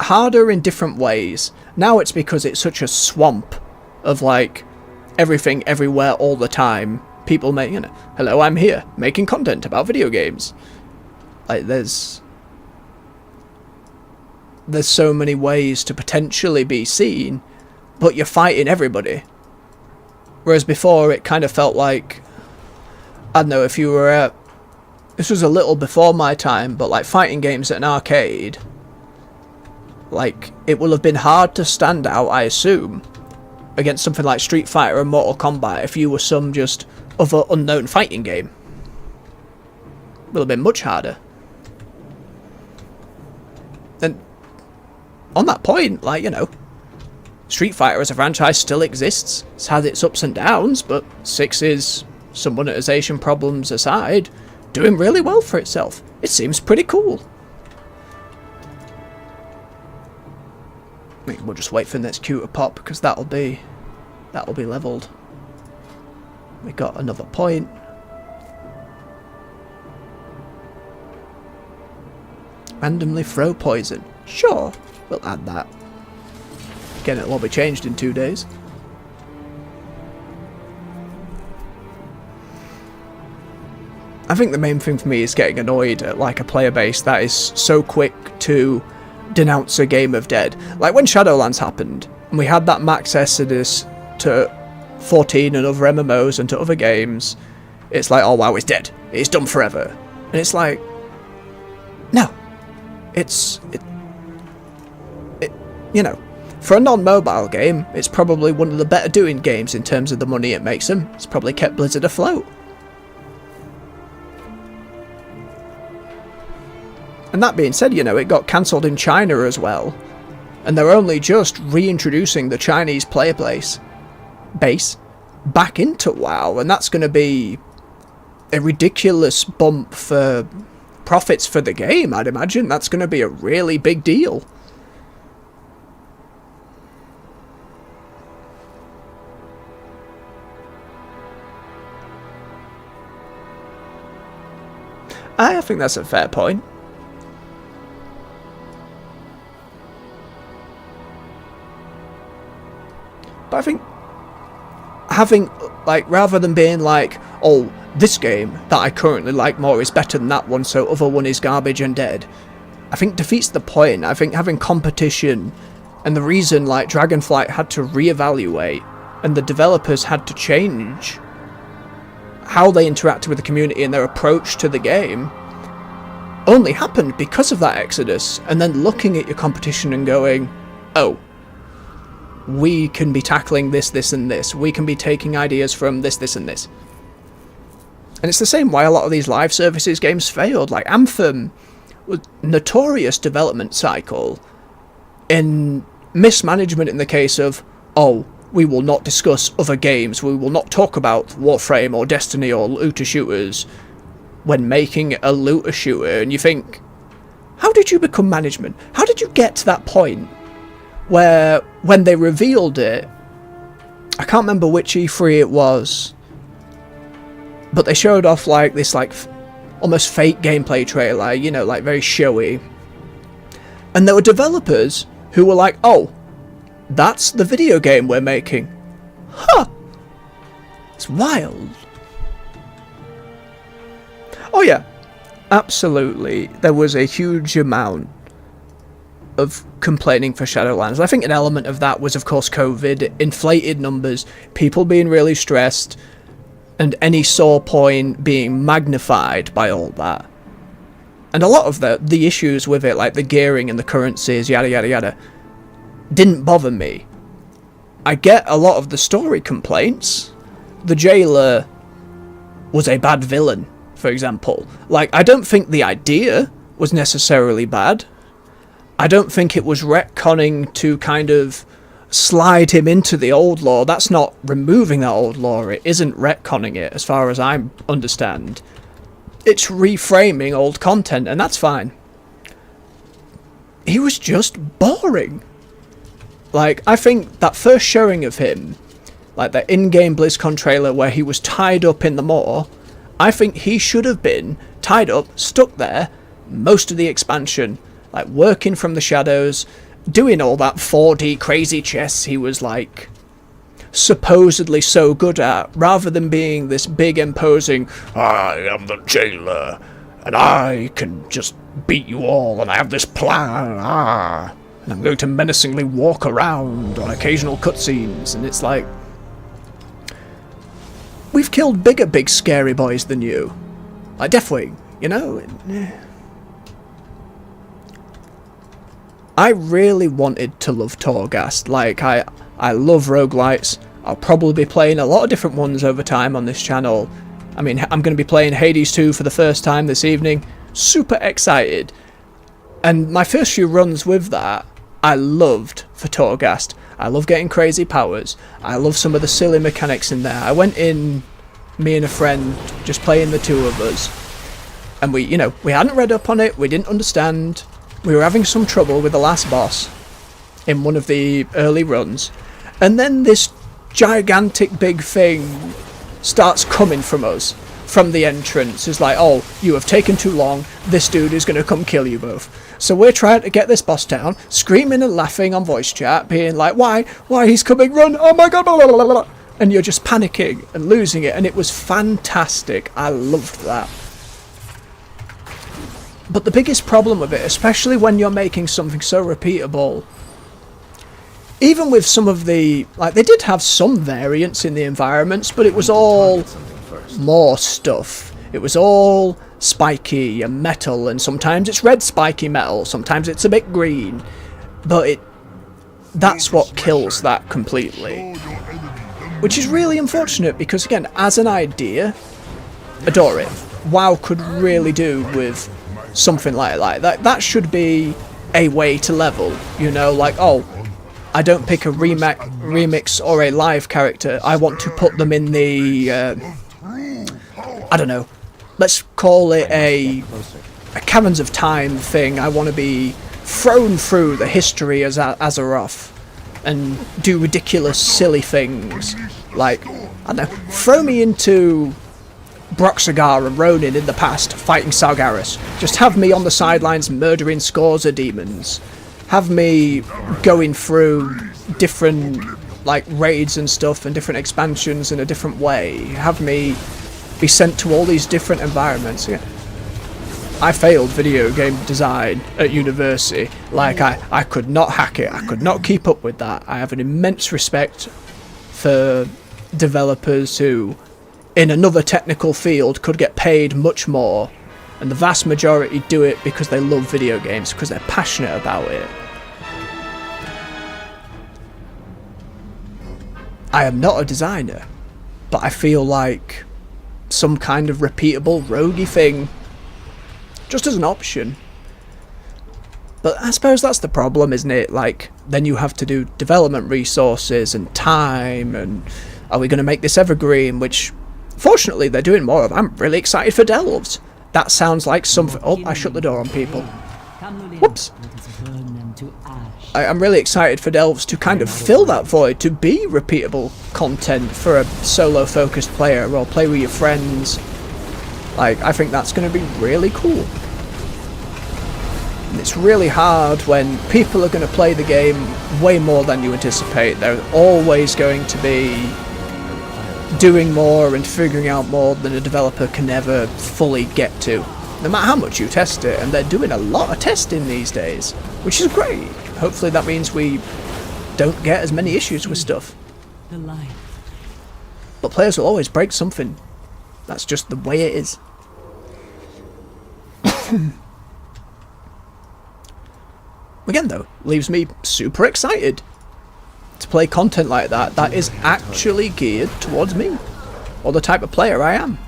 harder in different ways. Now it's because it's such a swamp of, like, everything everywhere all the time. People make, hello, I'm here making content about video games. Like, there's so many ways to potentially be seen, but you're fighting everybody. Whereas before it kind of felt like, I don't know, if you were this was a little before my time, but like fighting games at an arcade, like, it will have been hard to stand out, I assume, against something like Street Fighter and Mortal Kombat if you were some just other unknown fighting game. It will have been much harder. And on that point, like, Street Fighter as a franchise still exists. It's had its ups and downs, but 6 is, some monetization problems aside, doing really well for itself. It seems pretty cool. We'll just wait for the next queue to pop, because that'll be leveled. We got another point. Randomly throw poison. Sure, we'll add that. Again, it won't be changed in 2 days. I think the main thing for me is getting annoyed at, like, a player base that is so quick to denounce a game of dead. Like when Shadowlands happened, and we had that max exodus to 14 and other MMOs and to other games, it's like, oh wow, it's dead. It's done forever. And it's like, no. For a non-mobile game, it's probably one of the better doing games in terms of the money it makes them. It's probably kept Blizzard afloat. And that being said, it got cancelled in China as well. And they're only just reintroducing the Chinese player base back into WoW. And that's going to be a ridiculous bump for profits for the game, I'd imagine. That's going to be a really big deal. I think that's a fair point. But I think having, like, rather than being like, oh, this game that I currently like more is better than that one, so other one is garbage and dead, I think defeats the point. I think having competition, and the reason, like, Dragonflight had to reevaluate and the developers had to change how they interacted with the community and their approach to the game, only happened because of that exodus. And then looking at your competition and going, oh, we can be tackling this, this, and this. We can be taking ideas from this, this, and this. And it's the same why a lot of these live services games failed. Like Anthem was notorious development cycle in mismanagement in the case of, oh, we will not discuss other games, we will not talk about Warframe or Destiny or looter shooters when making a looter shooter. And you think, how did you become management? How did you get to that point where when they revealed it, I can't remember which E3 it was, but they showed off like this like almost fake gameplay trailer, like very showy. And there were developers who were like, oh, that's the video game we're making. Huh. It's wild. Oh yeah, absolutely. There was a huge amount of complaining for Shadowlands. I think an element of that was, of course, COVID, inflated numbers, people being really stressed, and any sore point being magnified by all that. And a lot of the issues with it, like the gearing and the currencies, yada yada yada, didn't bother me. I get a lot of the story complaints. The jailer was a bad villain, for example. Like, I don't think the idea was necessarily bad. I don't think it was retconning to kind of slide him into the old lore. That's not removing that old lore. It isn't retconning it, as far as I understand. It's reframing old content, and that's fine. He was just boring. Like, I think that first showing of him, like the in-game BlizzCon trailer where he was tied up in the moor, I think he should have been tied up, stuck there, most of the expansion, like working from the shadows, doing all that 4D crazy chess he was like supposedly so good at, rather than being this big imposing, I am the jailer, and I can just beat you all, and I have this plan, and I'm going to menacingly walk around on occasional cutscenes, and it's like, we've killed bigger big scary boys than you. Like Deathwing, you know? I really wanted to love Torghast. Like, I love roguelites. I'll probably be playing a lot of different ones over time on this channel. I mean, I'm going to be playing Hades 2 for the first time this evening. Super excited. And my first few runs with that, I loved for Torghast. I love getting crazy powers. I love some of the silly mechanics in there. I went in, me and a friend, just playing the two of us. And we hadn't read up on it, we didn't understand. We were having some trouble with the last boss in one of the early runs. And then this gigantic big thing starts coming from us, from the entrance. It's like, oh, you have taken too long, this dude is going to come kill you both. So we're trying to get this boss down, screaming and laughing on voice chat, being like, why, he's coming, run, oh my god, blah, blah, blah, blah. And you're just panicking and losing it, and it was fantastic. I loved that. But the biggest problem with it, especially when you're making something so repeatable, even with some of the, like, they did have some variance in the environments, but it was all more stuff. It was all spiky and metal, and sometimes it's red spiky metal, sometimes it's a bit green, but that's what kills that completely. Which is really unfortunate, because again, as an idea, adore it. WoW could really do with something like that. That should be a way to level, you know, like, oh, I don't pick a remix or a live character, I want to put them in the, I don't know, let's call it a Caverns of Time thing. I want to be thrown through the history as Azeroth and do ridiculous, silly things, like, I don't know, throw me into Broxagar and Ronin in the past fighting Sargeras. Just have me on the sidelines murdering scores of demons. Have me going through different, like, raids and stuff and different expansions in a different way. Have me be sent to all these different environments. Yeah. I failed video game design at university. Like, I could not hack it. I could not keep up with that. I have an immense respect for developers who, in another technical field, could get paid much more, and the vast majority do it because they love video games, because they're passionate about it. I am not a designer, but I feel like some kind of repeatable roguey thing, just as an option. But I suppose that's the problem, isn't it? Like, then you have to do development resources and time, and are we going to make this evergreen, which fortunately they're doing more of. I'm really excited for Delves. That sounds like something. Oh, I shut the door on people. Whoops. I'm really excited for Delves to kind of fill that void, to be repeatable content for a solo focused player, or play with your friends. Like, I think that's going to be really cool. And it's really hard when people are going to play the game way more than you anticipate. They're always going to be doing more and figuring out more than a developer can ever fully get to, no matter how much you test it. And they're doing a lot of testing these days, which is great. hopefully that means we don't get as many issues with stuff. The light. But players will always break something. That's just the way it is. Again though, leaves me super excited to play content like that that is actually geared towards me, or the type of player I am.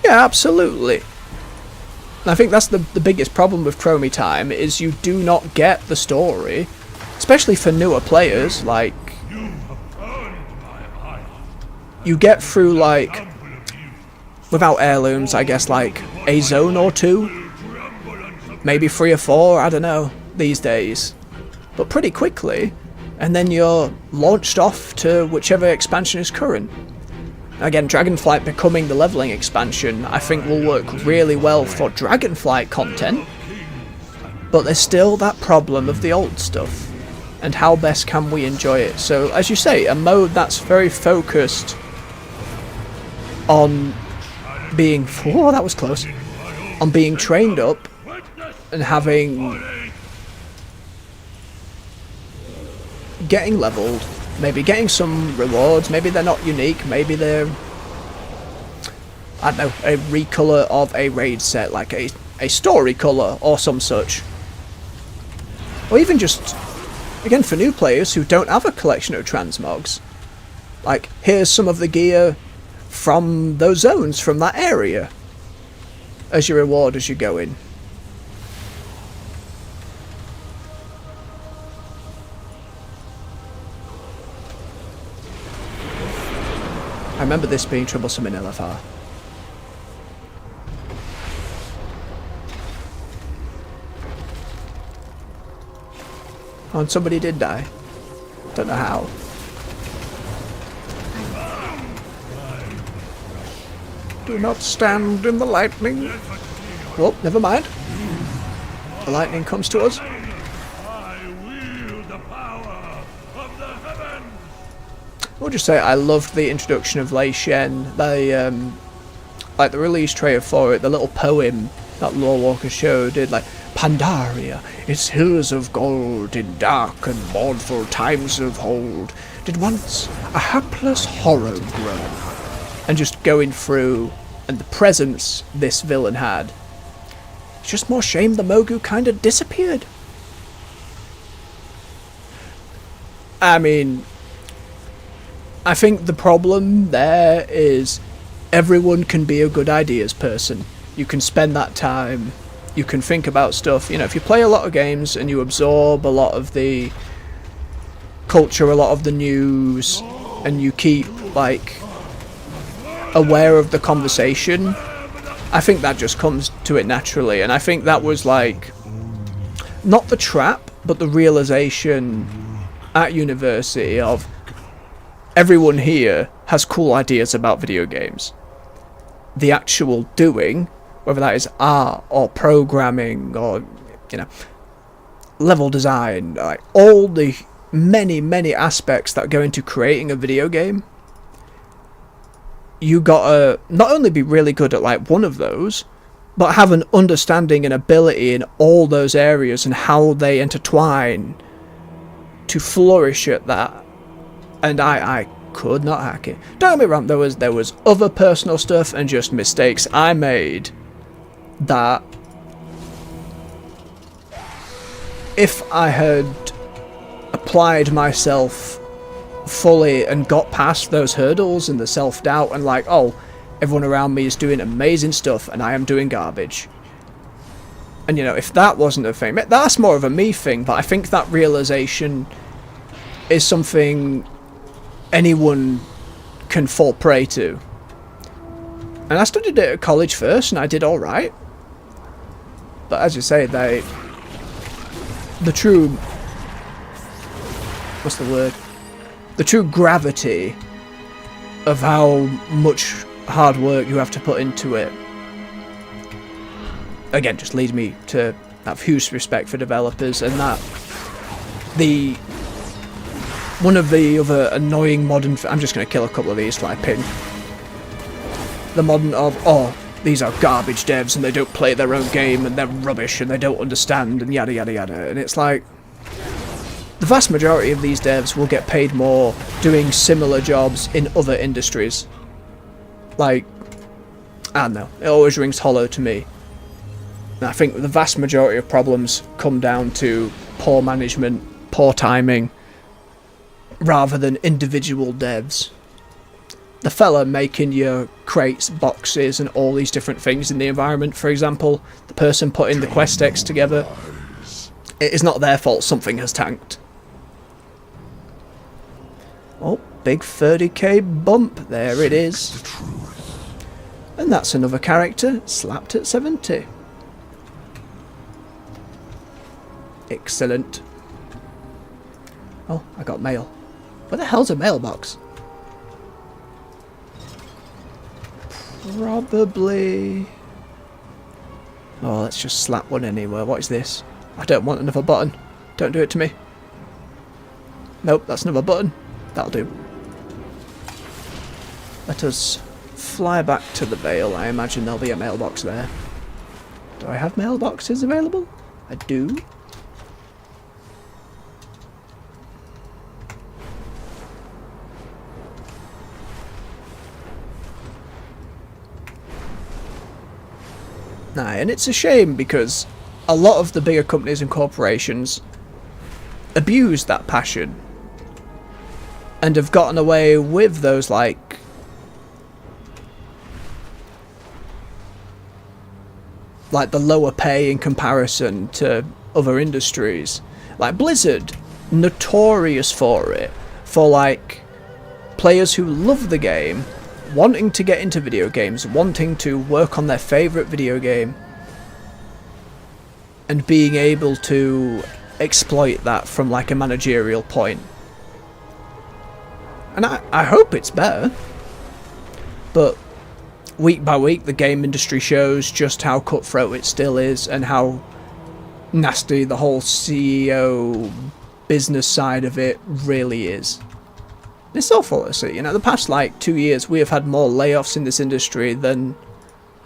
Yeah, absolutely. And I think that's the biggest problem with Chromie Time, is you do not get the story, especially for newer players. Like, you get through, like, without heirlooms, I guess, like a zone or two, maybe 3 or 4, I don't know, these days, but pretty quickly, and then you're launched off to whichever expansion is current. Again, Dragonflight becoming the leveling expansion, I think will work really well for Dragonflight content, but there's still that problem of the old stuff, and how best can we enjoy it. So, as you say, a mode that's very focused on being, oh, that was close, on being trained up and getting leveled, maybe getting some rewards, maybe they're not unique, maybe they're, I don't know, a recolor of a raid set, like a story colour or some such. Or even just, again, for new players who don't have a collection of transmogs, like, here's some of the gear from those zones, from that area, as your reward as you go in. I remember this being troublesome in LFR. Oh, and somebody did die. Don't know how. Do not stand in the lightning. Well, never mind. The lightning comes to us. We'll just say I loved the introduction of Lei Shen. Like the release trailer for it, the little poem that Lore Walker showed did, like, Pandaria, its hills of gold in dark and mournful times of old, did once a hapless horror grow. And just going through, and the presence this villain had. It's just more shame the Mogu kind of disappeared. I mean, I think the problem there is everyone can be a good ideas person. You can spend that time, you can think about stuff. You know, if you play a lot of games and you absorb a lot of the culture, a lot of the news, and you keep, like, aware of the conversation, I think that just comes to it naturally. And I think that was, like, not the trap, but the realization at university of everyone here has cool ideas about video games. The actual doing, whether that is art or programming or, you know, level design, like all the many aspects that go into creating a video game, you gotta not only be really good at, like, one of those, but have an understanding and ability in all those areas and how they intertwine to flourish at that. And I could not hack it. Don't get me wrong, there was other personal stuff and just mistakes I made that if I had applied myself fully and got past those hurdles and the self-doubt and, like, oh, everyone around me is doing amazing stuff and I am doing garbage. And, you know, if that wasn't a thing, that's more of a me thing, but I think that realization is something anyone can fall prey to. And I studied it at college first and I did alright. But as you say, the true, what's the word? The true gravity of how much hard work you have to put into it, again, just leads me to have huge respect for developers, and that one of the other annoying modern... I'm just going to kill a couple of these till I pin. The modern of, oh, these are garbage devs and they don't play their own game and they're rubbish and they don't understand and yada yada yada. And it's like, the vast majority of these devs will get paid more doing similar jobs in other industries. Like, I don't know, it always rings hollow to me. And I think the vast majority of problems come down to poor management, poor timing, rather than individual devs. The fella making your crates, boxes, and all these different things in the environment, for example, the person putting the quest text together, it is not their fault something has tanked. Oh, big 30k bump, there it is. And that's another character slapped at 70. Excellent. Oh, I got mail. Where the hell's a mailbox? Probably... Oh, let's just slap one anywhere. What is this? I don't want another button. Don't do it to me. Nope, that's another button. That'll do. Let us fly back to the Vale. I imagine there'll be a mailbox there. Do I have mailboxes available? I do. And it's a shame because a lot of the bigger companies and corporations abuse that passion and have gotten away with those like the lower pay in comparison to other industries. Like Blizzard, notorious for it, for like players who love the game wanting to get into video games, wanting to work on their favourite video game, and being able to exploit that from like a managerial point. And I hope it's better, but week by week the game industry shows just how cutthroat it still is and how nasty the whole CEO business side of it really is. It's awful to see. You know, the past like 2 years we have had more layoffs in this industry than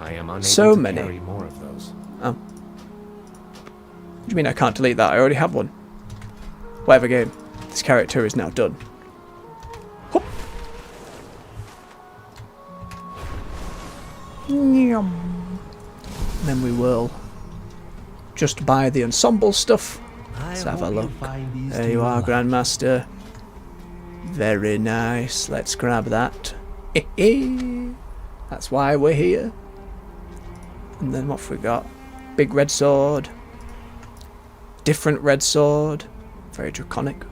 I am unable so to many. carry more of those. Oh. What do you mean I can't delete that? I already have one. Whatever game. This character is now done. Whoop. Then we will just buy the ensemble stuff. Let's have a look. There you are, Grandmaster. Very nice. Let's grab that. That's why we're here. And then what have we got? Big red sword. Different red sword. Very draconic.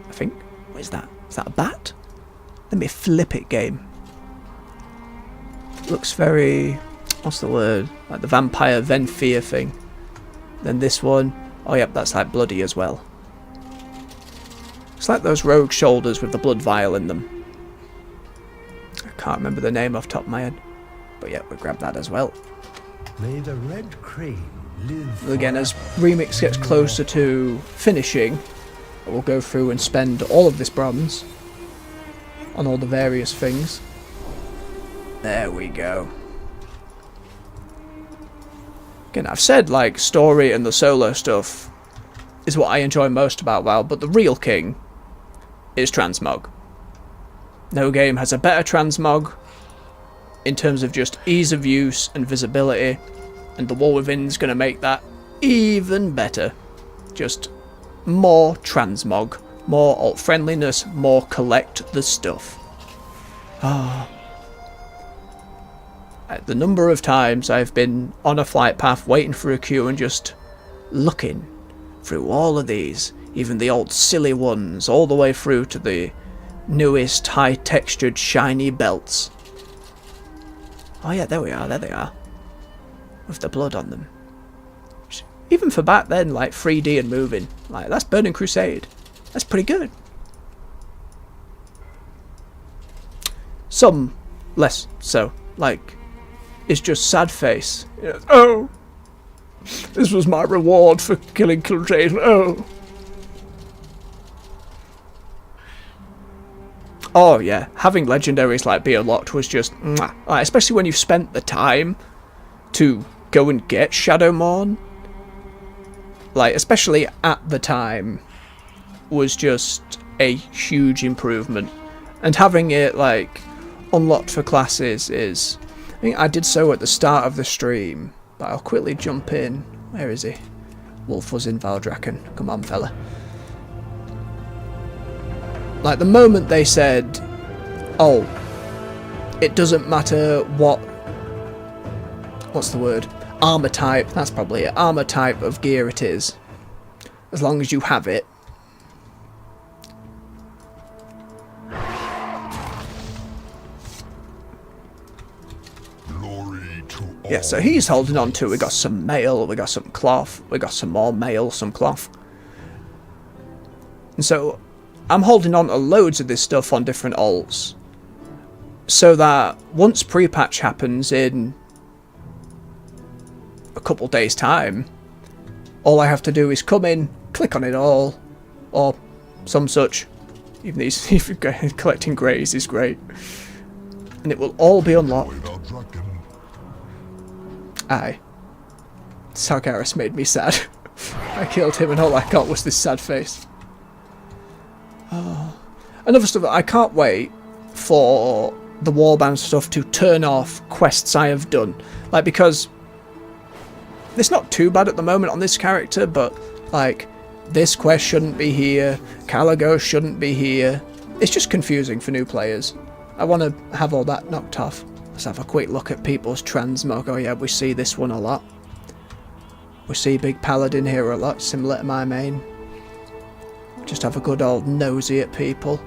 I think. What is that? Is that a bat? Let me flip it, game. Looks very... What's the word? Like the vampire Venfear thing. Then this one. Oh yep, that's like bloody as well. It's like those rogue shoulders with the blood vial in them. I can't remember the name off the top of my head. But yeah, we'll grab that as well. May the red crane live Again, as Remix gets closer to finishing, we'll go through and spend all of this bronze on all the various things. There we go. Again, I've said like story and the solo stuff is what I enjoy most about WoW, but the real king is transmog. No game has a better transmog in terms of just ease of use and visibility, and the War Within's going to make that even better. Just more transmog, more alt friendliness, more collect the stuff. The number of times I've been on a flight path waiting for a queue and just looking through all of these, even the old silly ones, all the way through to the newest high textured shiny belts. Oh yeah, there we are, there they are. With the blood on them. Even for back then, like 3D and moving, like that's Burning Crusade. That's pretty good. Some less so, like it's just sad face. You know, oh, this was my reward for killing Kildraden. Oh. Oh yeah, having legendaries like be unlocked was just mwah. Like, especially when you've spent the time to go and get Shadowmourne. Like, especially at the time, was just a huge improvement. And having it like unlocked for classes is, I think I did so at the start of the stream, but I'll quickly jump in. Where is he? Wolf was in Valdraken. Come on, fella. Like, the moment they said, oh, it doesn't matter what's the word? Armor type, that's probably it. Armor type of gear it is. As long as you have it. Yeah, so he's holding on to. We got some mail, we got some cloth, we got some more mail, some cloth. And so I'm holding on to loads of this stuff on different alts. So that once prepatch happens in a couple days' time, all I have to do is come in, click on it all, or some such. Even these, even collecting greys is great. And it will all be unlocked. Aye. Sargeras made me sad. I killed him and all I got was this sad face. Oh. Another stuff, I can't wait for the warband stuff to turn off quests I have done. Like, because it's not too bad at the moment on this character, but like, this quest shouldn't be here, Caligo shouldn't be here. It's just confusing for new players. I want to have all that knocked off. Let's have a quick look at people's transmog. Oh yeah, we see this one a lot. We see Big Paladin here a lot, similar to my main. Just have a good old nosy at people.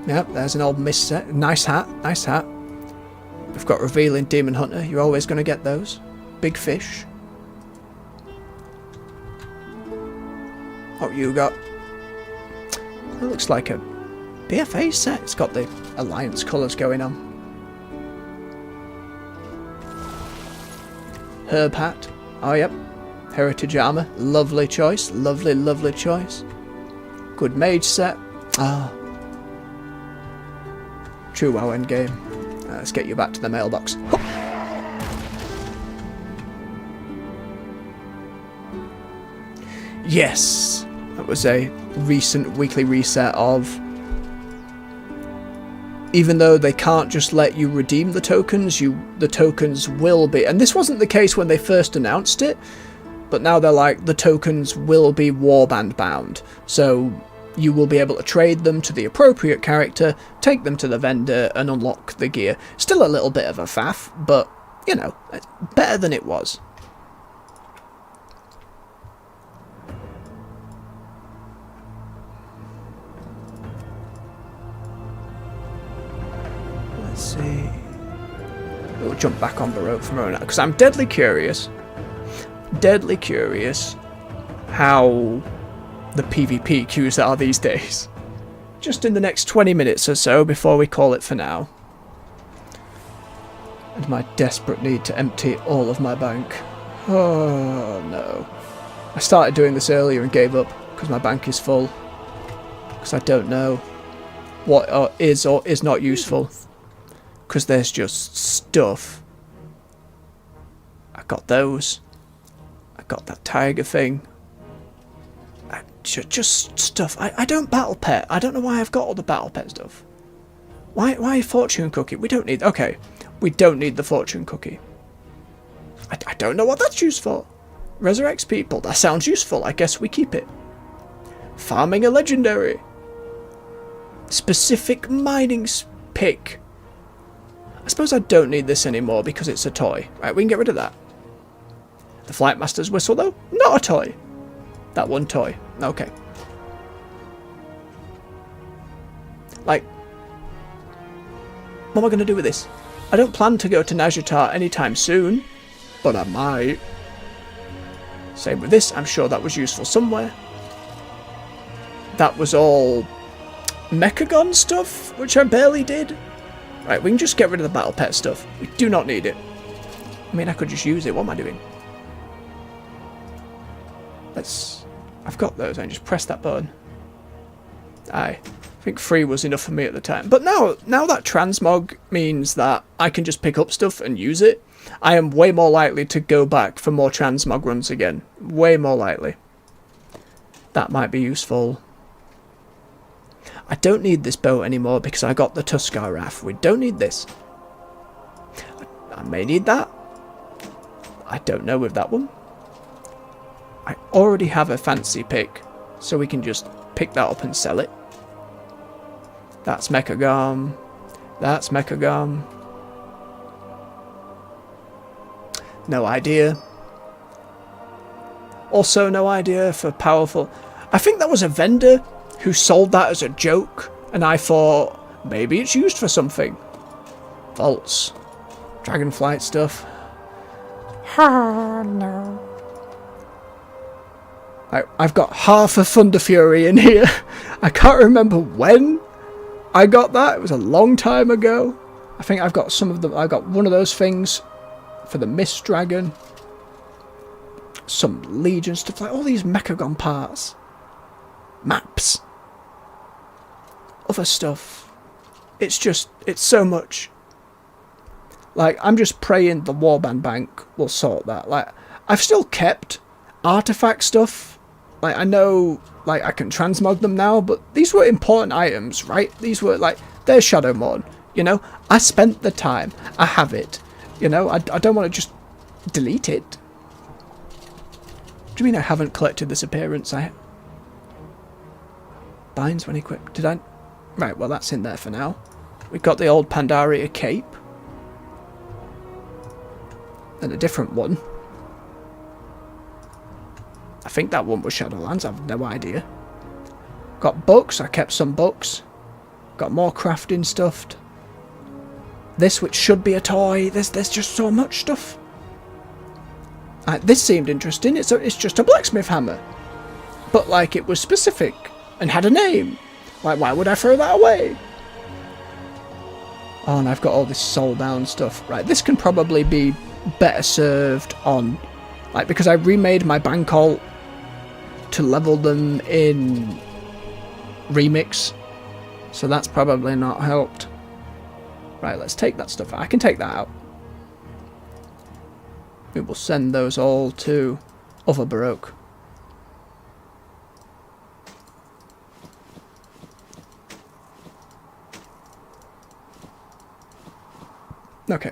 Yep, there's an old mist set. Nice hat, nice hat. We've got Revealing Demon Hunter. You're always going to get those. Big fish. What you got? It looks like a BFA set. It's got the Alliance colours going on. Herb hat. Oh yep. Heritage armour. Lovely choice. Lovely, lovely choice. Good mage set. Ah. True WoW endgame. Let's get you back to the mailbox. Yes! That was a recent weekly reset of... Even though they can't just let you redeem the tokens, the tokens will be... And this wasn't the case when they first announced it, but now they're like, the tokens will be warband bound. So you will be able to trade them to the appropriate character, take them to the vendor, and unlock the gear. Still a little bit of a faff, but, you know, better than it was. Let's see. We'll jump back on the road from now because I'm deadly curious how the PvP queues are these days. Just in the next 20 minutes or so before we call it for now. And my desperate need to empty all of my bank. Oh no. I started doing this earlier and gave up because my bank is full. Because I don't know what is or is not useful. Because there's just stuff. I got those. I got that tiger thing. Just stuff. I don't battle pet. I don't know why I've got all the battle pet stuff. Why fortune cookie? We don't need... Okay. We don't need the fortune cookie. I don't know what that's used for. Resurrects people. That sounds useful. I guess we keep it. Farming a legendary. Specific mining pick. I suppose I don't need this anymore because it's a toy. Right, we can get rid of that. The Flightmaster's whistle, though? Not a toy. That one toy. Okay. Like, what am I going to do with this? I don't plan to go to Nazjatar anytime soon, but I might. Same with this. I'm sure that was useful somewhere. That was all Mechagon stuff, which I barely did. Right, we can just get rid of the battle pet stuff. We do not need it. I mean, I could just use it. What am I doing? I've got those. I just press that button. Aye. I think 3 was enough for me at the time. But now that transmog means that I can just pick up stuff and use it, I am way more likely to go back for more transmog runs again. Way more likely. That might be useful. I don't need this boat anymore because I got the Tuskar Raft. We don't need this. I may need that. I don't know with that one. I already have a fancy pick, so we can just pick that up and sell it. That's Mechagam. That's Mechagam. No idea. Also no idea for powerful... I think that was a vendor who sold that as a joke, and I thought, maybe it's used for something. Vaults. Dragonflight stuff. Oh no. I've got half a Thunder Fury in here. I can't remember when I got that. It was a long time ago. I think I've got some of them. I got one of those things for the Mist Dragon. Some Legion stuff, like all these Mechagon parts. Maps. Other stuff. It's so much. Like, I'm just praying the Warband Bank will sort that. Like, I've still kept artifact stuff. Like, I know, like, I can transmog them now, but these were important items, right? These were, like, there's Shadowmourne, you know? I spent the time. I have it. You know, I don't want to just delete it. Do you mean I haven't collected this appearance? Binds when equipped. Did I? Right, well, that's in there for now. We've got the old Pandaria cape. And a different one. I think that one was Shadowlands, I've no idea. Got books, I kept some books. Got more crafting stuff. This, which should be a toy, there's just so much stuff. This seemed interesting, it's just a blacksmith hammer. But like, it was specific, and had a name. Like, why would I throw that away? Oh, and I've got all this soul bound stuff. Right, this can probably be better served on, like, because I remade my bank alt to level them in Remix, so that's probably not helped. Right, let's take that stuff out. I can take that out. We will send those all to other Baroque. Okay.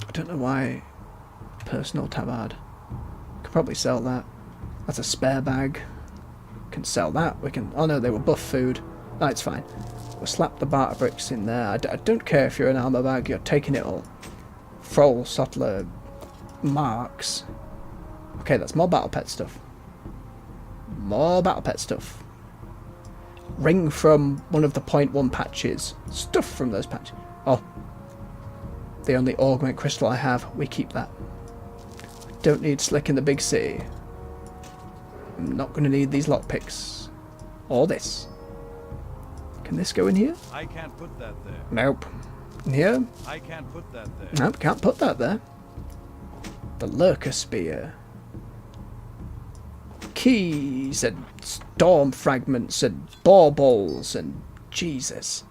I don't know why personal tabard. Could probably sell that. That's a spare bag. Can sell that. We can. Oh no, they were buff food. No, it's fine. We'll slap the barter bricks in there. I don't care if you're an armor bag. You're taking it all. Froll, Sottler, Marks. Okay, that's more battle pet stuff. More battle pet stuff. Ring from one of the 0.1 patches. Stuff from those patches. Oh. The only augment crystal I have. We keep that. Don't need Slick in the big city. I'm not going to need these lockpicks. Or this. Can this go in here? I can't put that there. Nope. In here? I can't put that there. Nope, can't put that there. The Lurker Spear. Keys and storm fragments and baubles and Jesus.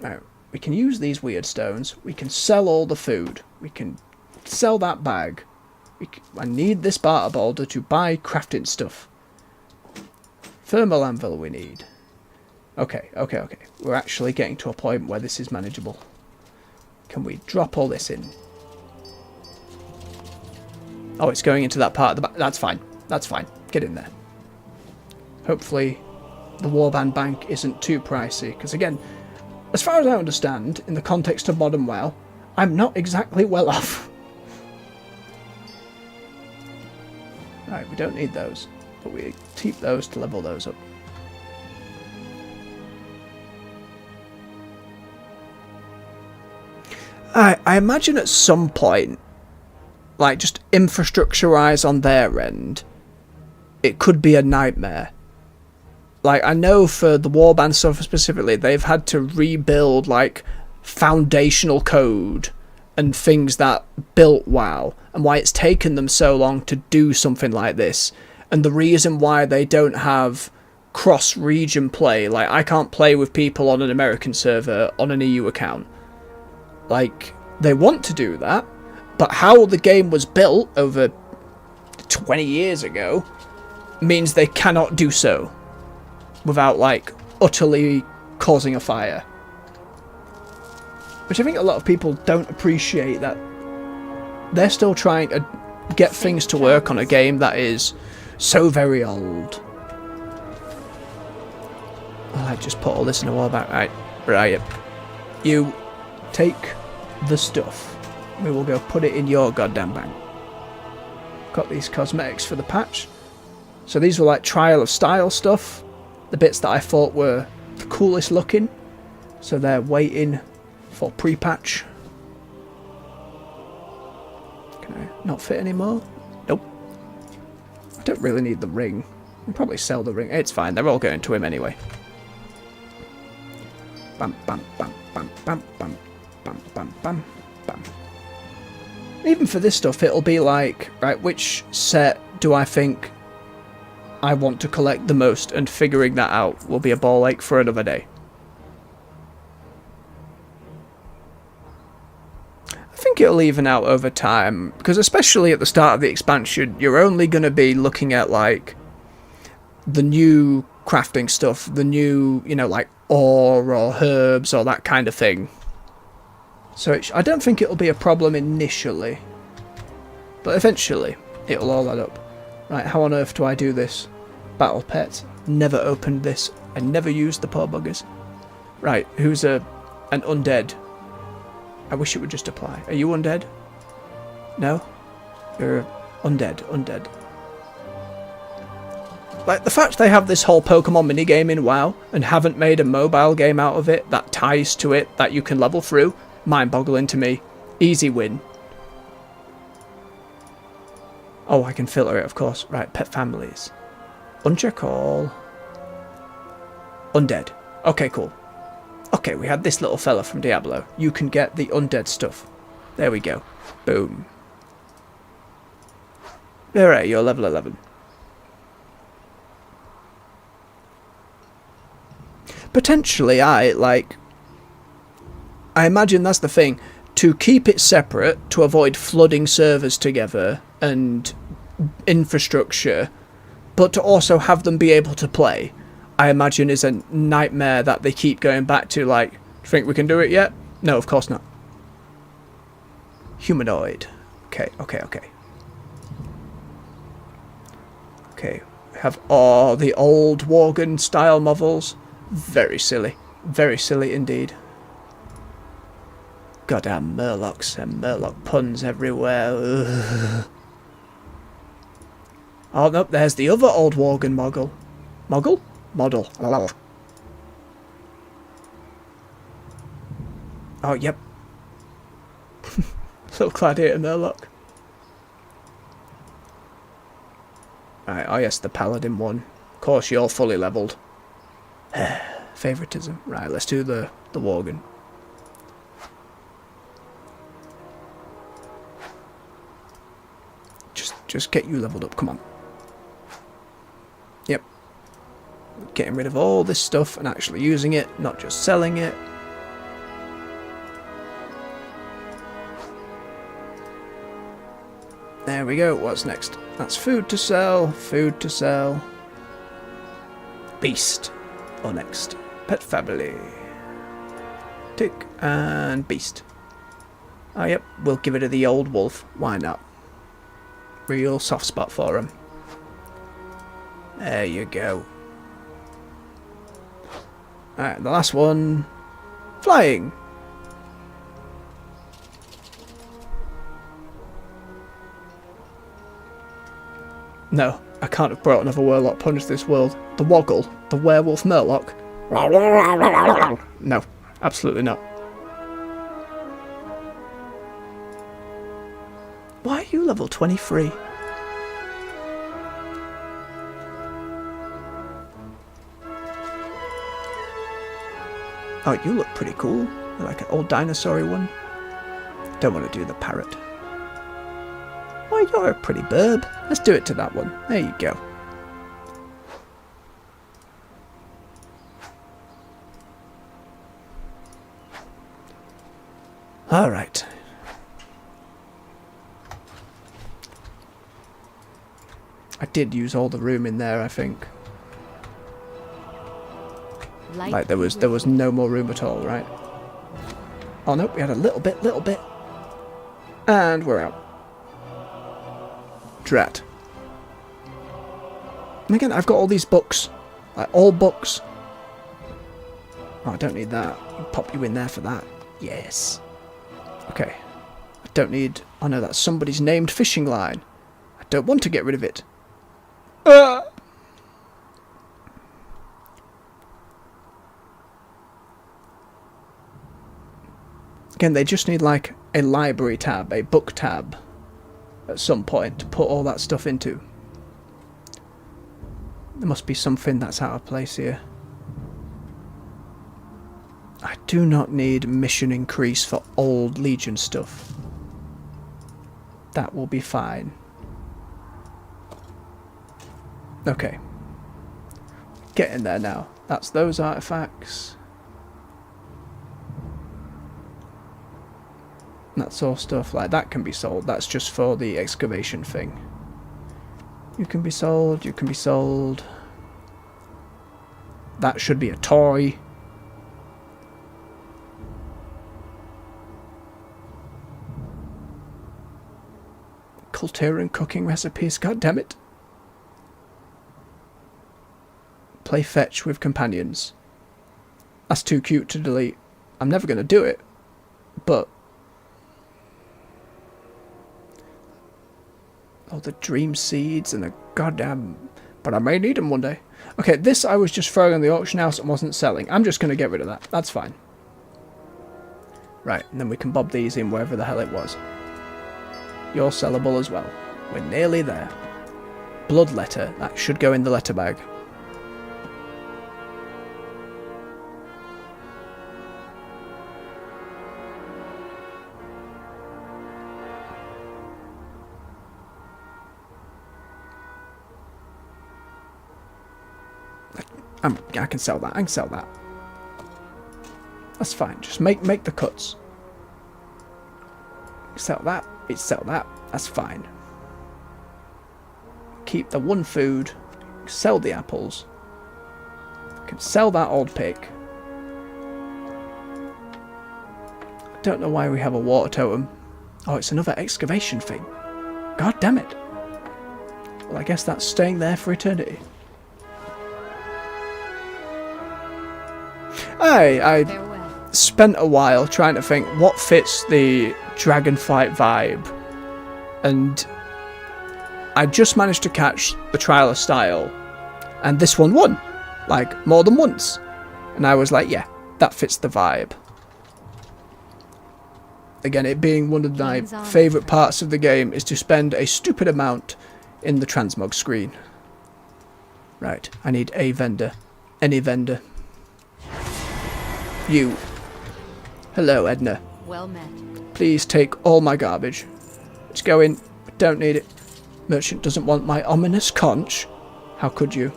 Now, we can use these weird stones. We can sell all the food. We can sell that bag. I need this barter boulder to buy crafting stuff. Thermal anvil we need. Okay. We're actually getting to a point where this is manageable. Can we drop all this in? Oh, it's going into that part of the back. That's fine. That's fine. Get in there. Hopefully the Warband Bank isn't too pricey. Because again, as far as I understand, in the context of Modern WoW, I'm not exactly well off. Right, we don't need those. But we keep those to level those up. I imagine at some point, like just infrastructure-wise on their end, it could be a nightmare. Like, I know for the Warband stuff specifically, they've had to rebuild, like, foundational code and things that built WoW, and why it's taken them so long to do something like this. and the reason why they don't have cross-region play, like I can't play with people on an American server on an EU account. Like, they want to do that, but how the game was built over 20 years ago means they cannot do so without, like, utterly causing a fire. Which I think a lot of people don't appreciate, that they're still trying to get things to work on a game that is so very old. Oh, I just put all this in a wall back. Right. You take the stuff. We will go put it in your goddamn bank. Got these cosmetics for the patch. So these were like trial of style stuff. The bits that I thought were the coolest looking. So they're waiting for pre-patch. Can I not fit anymore? Nope. I don't really need the ring. I'll probably sell the ring. It's fine. They're all going to him anyway. Bam, bam, bam, bam, bam, bam, bam, bam, bam, bam. Even for this stuff, it'll be like, right, which set do I think I want to collect the most, and figuring that out will be a ball ache for another day. I think it'll even out over time, because especially at the start of the expansion, you're only going to be looking at, like, the new crafting stuff, the new, you know, like ore or herbs or that kind of thing. So I don't think it'll be a problem initially, but eventually it'll all add up. Right, how on earth do I do this? Battle pet. Never opened this. I never used the poor buggers. Right, who's an undead? I wish it would just apply. Are you undead? No? You're undead. Like, the fact they have this whole Pokemon minigame in WoW and haven't made a mobile game out of it that ties to it, that you can level through, mind-boggling to me. Easy win. Oh, I can filter it, of course. Right, pet families. Uncheck all. Undead. Okay, cool. Okay, we had this little fella from Diablo. You can get the undead stuff. There we go. Boom. Alright, you're level 11. Potentially, I imagine that's the thing. To keep it separate, to avoid flooding servers together and infrastructure, but to also have them be able to play, I imagine is a nightmare that they keep going back to, like, think we can do it yet? No, of course not. Humanoid. Okay. Okay, we have all the old Worgen style models. Very silly indeed. Goddamn Murlocs and Murloc puns everywhere. Ugh. Oh no, there's the other old Worgen model. Model? Oh, yep. Little gladiator Murloc. Right, oh yes, the paladin one. Of course, you're fully leveled. Favoritism. Right, let's do the Worgen. Just get you leveled up, come on. Yep. Getting rid of all this stuff and actually using it, not just selling it. There we go, what's next? That's food to sell, Beast. Or next. Pet family. Tick and beast. Oh yep, we'll give it to the old wolf. Why not? Real soft spot for him. There you go. Alright, the last one. Flying. No, I can't have brought another Warlock punch to this world. The Woggle, the werewolf Murloc. No, absolutely not. Why are you level 23? Oh, you look pretty cool. You're like an old dinosaur-y one. Don't want to do the parrot. Why, you're a pretty burb. Let's do it to that one. There you go. Alright. I did use all the room in there, I think. Like there was no more room at all, right? Oh no, we had a little bit. And we're out. Drat. And again, I've got all these books. Like, all books. Oh, I don't need that. I'll pop you in there for that. Yes. Okay. I don't need... Oh no, that's somebody's named fishing line. I don't want to get rid of it. Again, they just need like a library tab, a book tab at some point to put all that stuff into. There must be something that's out of place here. I do not need mission increase for old Legion stuff. That will be fine. Okay. Get in there now. That's those artifacts. That's all stuff like that can be sold. That's just for the excavation thing. You can be sold, you can be sold. That should be a toy. Culturian cooking recipes, god damn it. Play fetch with companions. That's too cute to delete. I'm never going to do it, but... Oh, the dream seeds and the goddamn... But I may need them one day. Okay, this I was just throwing on the auction house and wasn't selling. I'm just going to get rid of that. That's fine. Right, and then we can bob these in wherever the hell it was. You're sellable as well. We're nearly there. Blood letter. That should go in the letter bag. I can sell that. I can sell that. That's fine. Just make the cuts. Sell that. Sell that. That's fine. Keep the one food. Sell the apples. Can sell that old pig. I don't know why we have a water totem. Oh, it's another excavation thing. God damn it. Well, I guess that's staying there for eternity. I spent a while trying to think what fits the Dragonflight vibe, and I just managed to catch the Trial of Style, and this one won, like, more than once, and I was like, yeah, that fits the vibe. Again, it being one of my favourite parts of the game is to spend a stupid amount in the transmog screen. Right, I need a vendor. Any vendor. You. Hello, Edna. Well met. Please take all my garbage. Let's go in. Don't need it. Merchant doesn't want my ominous conch. How could you?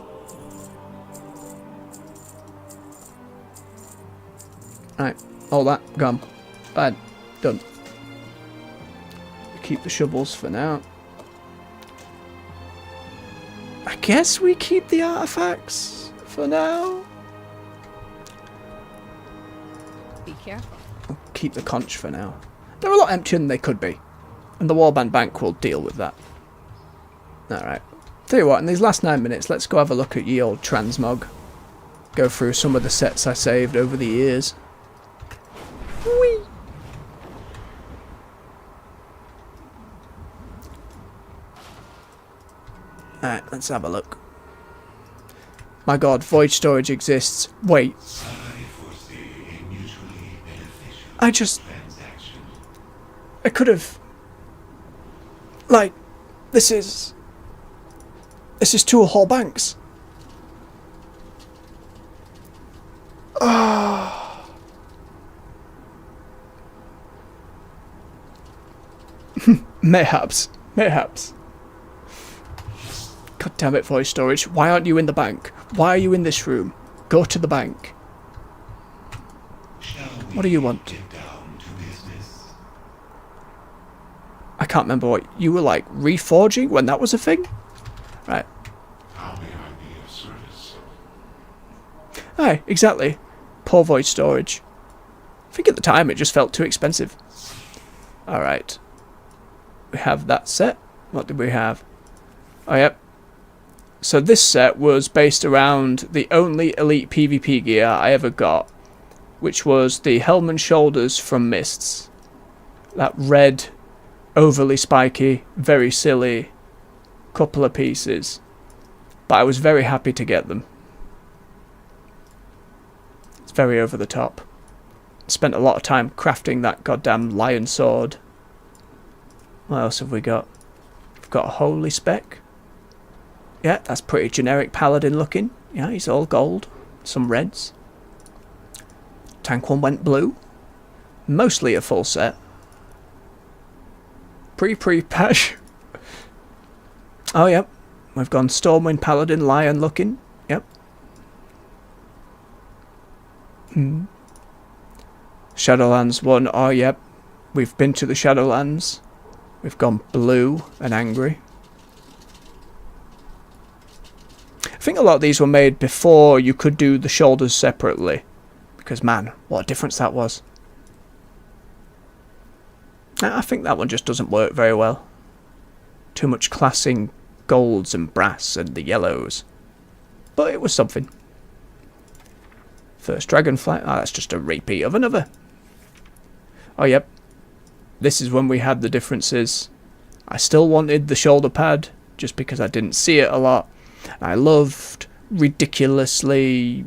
Right, all that gone. Bad. Done. Keep the shovels for now. I guess we keep the artifacts for now. Be careful. We'll keep the conch for now. They're a lot emptier than they could be. And the Warband Bank will deal with that. Alright. Tell you what, in these last 9 minutes, let's go have a look at ye old transmog. Go through some of the sets I saved over the years. Whee! Alright, let's have a look. My god, void storage exists. Wait. I could have... Like, this is 2 whole banks. Oh. Mayhaps. God damn it, voice storage. Why aren't you in the bank? Why are you in this room? Go to the bank. What do you want? can't remember what you were like reforging when that was a thing. Right. How may I be of service? Aye, exactly. Poor void storage. I think at the time it just felt too expensive. Alright. We have that set. What did we have? Oh, yep. So this set was based around the only elite PvP gear I ever got, which was the helm and shoulders from Mists. That red, overly spiky, very silly couple of pieces. But I was very happy to get them. It's very over the top. Spent a lot of time crafting that goddamn lion sword. What else have we got? We've got a holy spec. Yeah, that's pretty generic paladin looking. Yeah, he's all gold. Some reds. Tank one went blue. Mostly a full set. Pre-patch. Oh, yep. We've gone Stormwind Paladin Lion looking. Yep. Shadowlands 1. Oh, yep. We've been to the Shadowlands. We've gone blue and angry. I think a lot of these were made before you could do the shoulders separately. Because, man, what a difference that was. I think that one just doesn't work very well. Too much classing golds and brass and the yellows. But it was something. First Dragonfly. Oh, that's just a repeat of another. Oh, yep. This is when we had the differences. I still wanted the shoulder pad, just because I didn't see it a lot. I loved ridiculously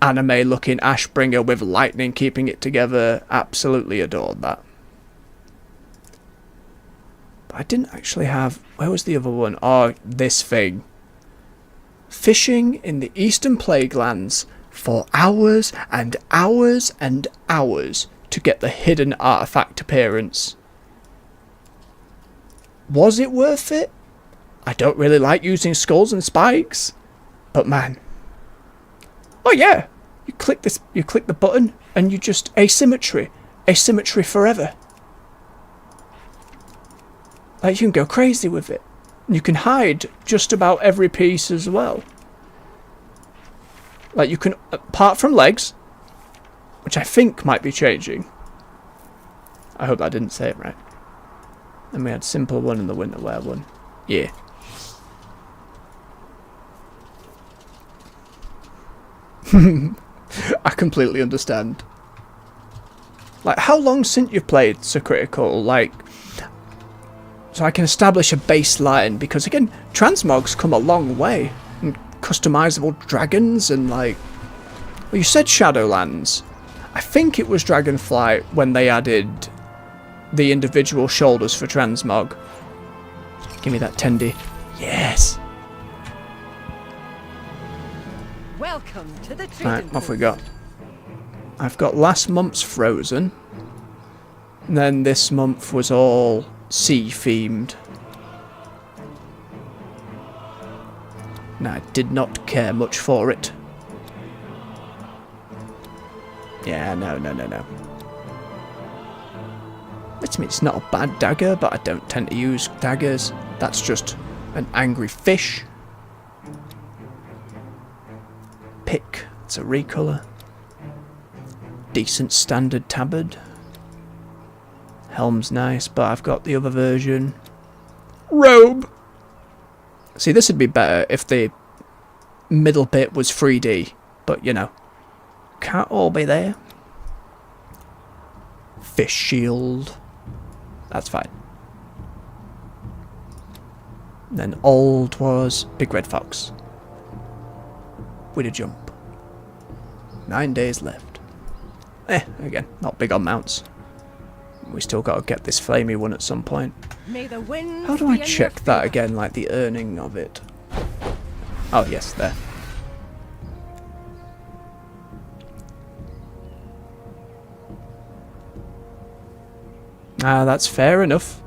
anime-looking Ashbringer with lightning keeping it together. Absolutely adored that. But I didn't actually have... Where was the other one? Oh, this thing. Fishing in the Eastern Plaguelands for hours and hours and hours to get the hidden artifact appearance. Was it worth it? I don't really like using skulls and spikes, but man. Oh yeah, you click the button and you just asymmetry forever. Like, you can go crazy with it. You can hide just about every piece as well. Like, you can, apart from legs, which I think might be changing. I hope I didn't say it right. And we had simple one and the winter wear one. Yeah. I completely understand. Like, how long since you've played So Critical? Like, so I can establish a baseline, because again, transmogs come a long way. And customizable dragons and like... Well, you said Shadowlands. I think it was Dragonflight when they added the individual shoulders for transmog. Give me that tendy. Yes! Welcome to the Right, off we go. I've got last month's Frozen. And then this month was all sea themed. And I did not care much for it. Yeah, no. I mean, it's not a bad dagger, but I don't tend to use daggers. That's just an angry fish. Pick, it's a recolor. Decent standard tabard. Helm's nice, but I've got the other version. Robe! See, this would be better if the middle bit was 3D, but you know, can't all be there. Fish shield. That's fine. Then old was Big Red Fox. With a jump. 9 days left. Again, not big on mounts. We still got to get this flamey one at some point. How do I check that again, like the earning of it? Oh, yes, there. Ah, that's fair enough.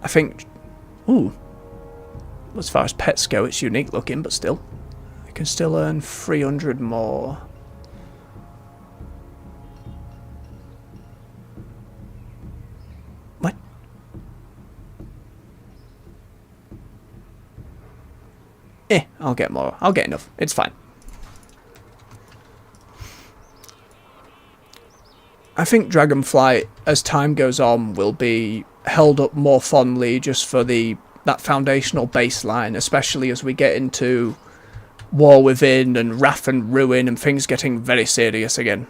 I think... Ooh. As far as pets go, it's unique looking, but still. I can still earn 300 more. I'll get more. I'll get enough. It's fine. I think Dragonflight, as time goes on, will be held up more fondly just for that foundational baseline, especially as we get into War Within and Wrath and Ruin and things getting very serious again.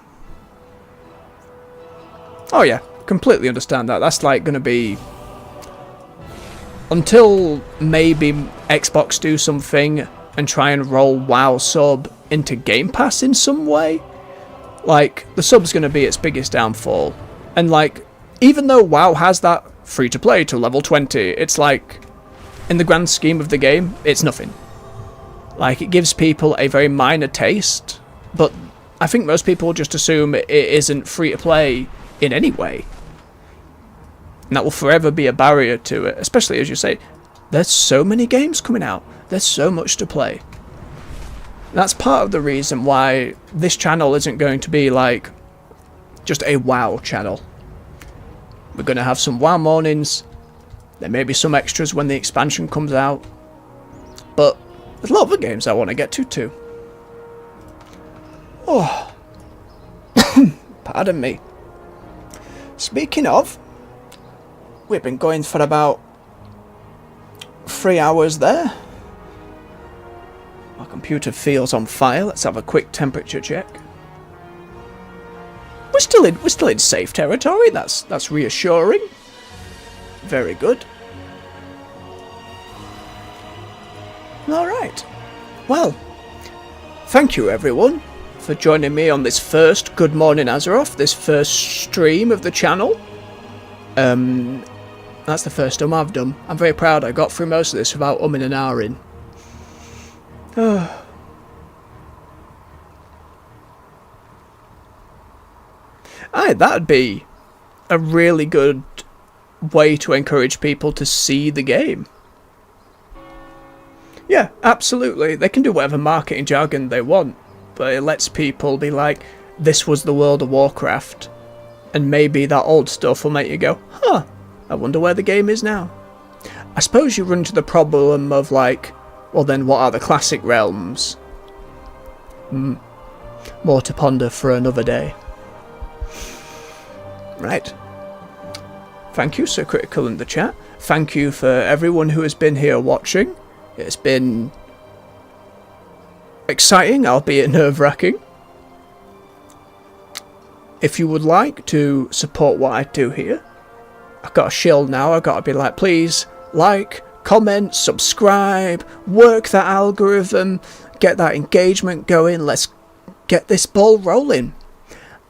Oh yeah, completely understand that. That's like going to be... Until maybe Xbox do something and try and roll WoW sub into Game Pass in some way, like, the sub's going to be its biggest downfall. And like, even though WoW has that free to play to level 20, it's like, in the grand scheme of the game, it's nothing. Like, it gives people a very minor taste, but I think most people just assume it isn't free to play in any way. And that will forever be a barrier to it, especially as you say, there's so many games coming out, there's so much to play. That's part of the reason why this channel isn't going to be like just a WoW channel. We're going to have some WoW mornings, there may be some extras when the expansion comes out, but there's a lot of other games I want to get to too. Oh, pardon me. Speaking of, we've been going for about 3 hours there. My computer feels on fire. Let's have a quick temperature check. We're still in safe territory. That's reassuring. Very good. All right. Well, thank you everyone for joining me on this first Good Morning Azeroth, this first stream of the channel. That's the first I've done. I'm very proud I got through most of this without umming and ahhing. That'd be a really good way to encourage people to see the game. Yeah, absolutely. They can do whatever marketing jargon they want, but it lets people be like, this was the World of Warcraft. And maybe that old stuff will make you go, huh, I wonder where the game is now. I suppose you run into the problem of like, well then what are the classic realms? More to ponder for another day. Right. Thank you, Sir Critical in the chat. Thank you for everyone who has been here watching. It's been exciting, albeit nerve-wracking. If you would like to support what I do here, I've got a shield now. I've got to be like, please like, comment, subscribe, work that algorithm, get that engagement going. Let's get this ball rolling.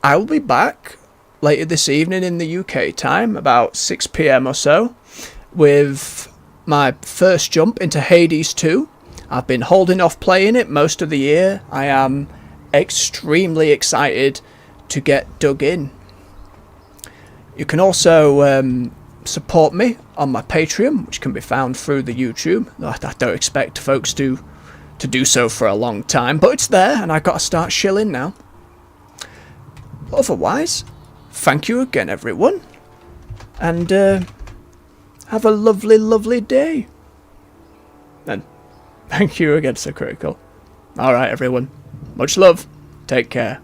I will be back later this evening in the UK time, about 6 PM or so, with my first jump into Hades 2. I've been holding off playing it most of the year. I am extremely excited to get dug in. You can also support me on my Patreon, which can be found through the YouTube. I don't expect folks to do so for a long time, but it's there and I've got to start shilling now. Otherwise, thank you again everyone, and have a lovely, lovely day. And thank you again, Sir Critical. Alright everyone, much love, take care.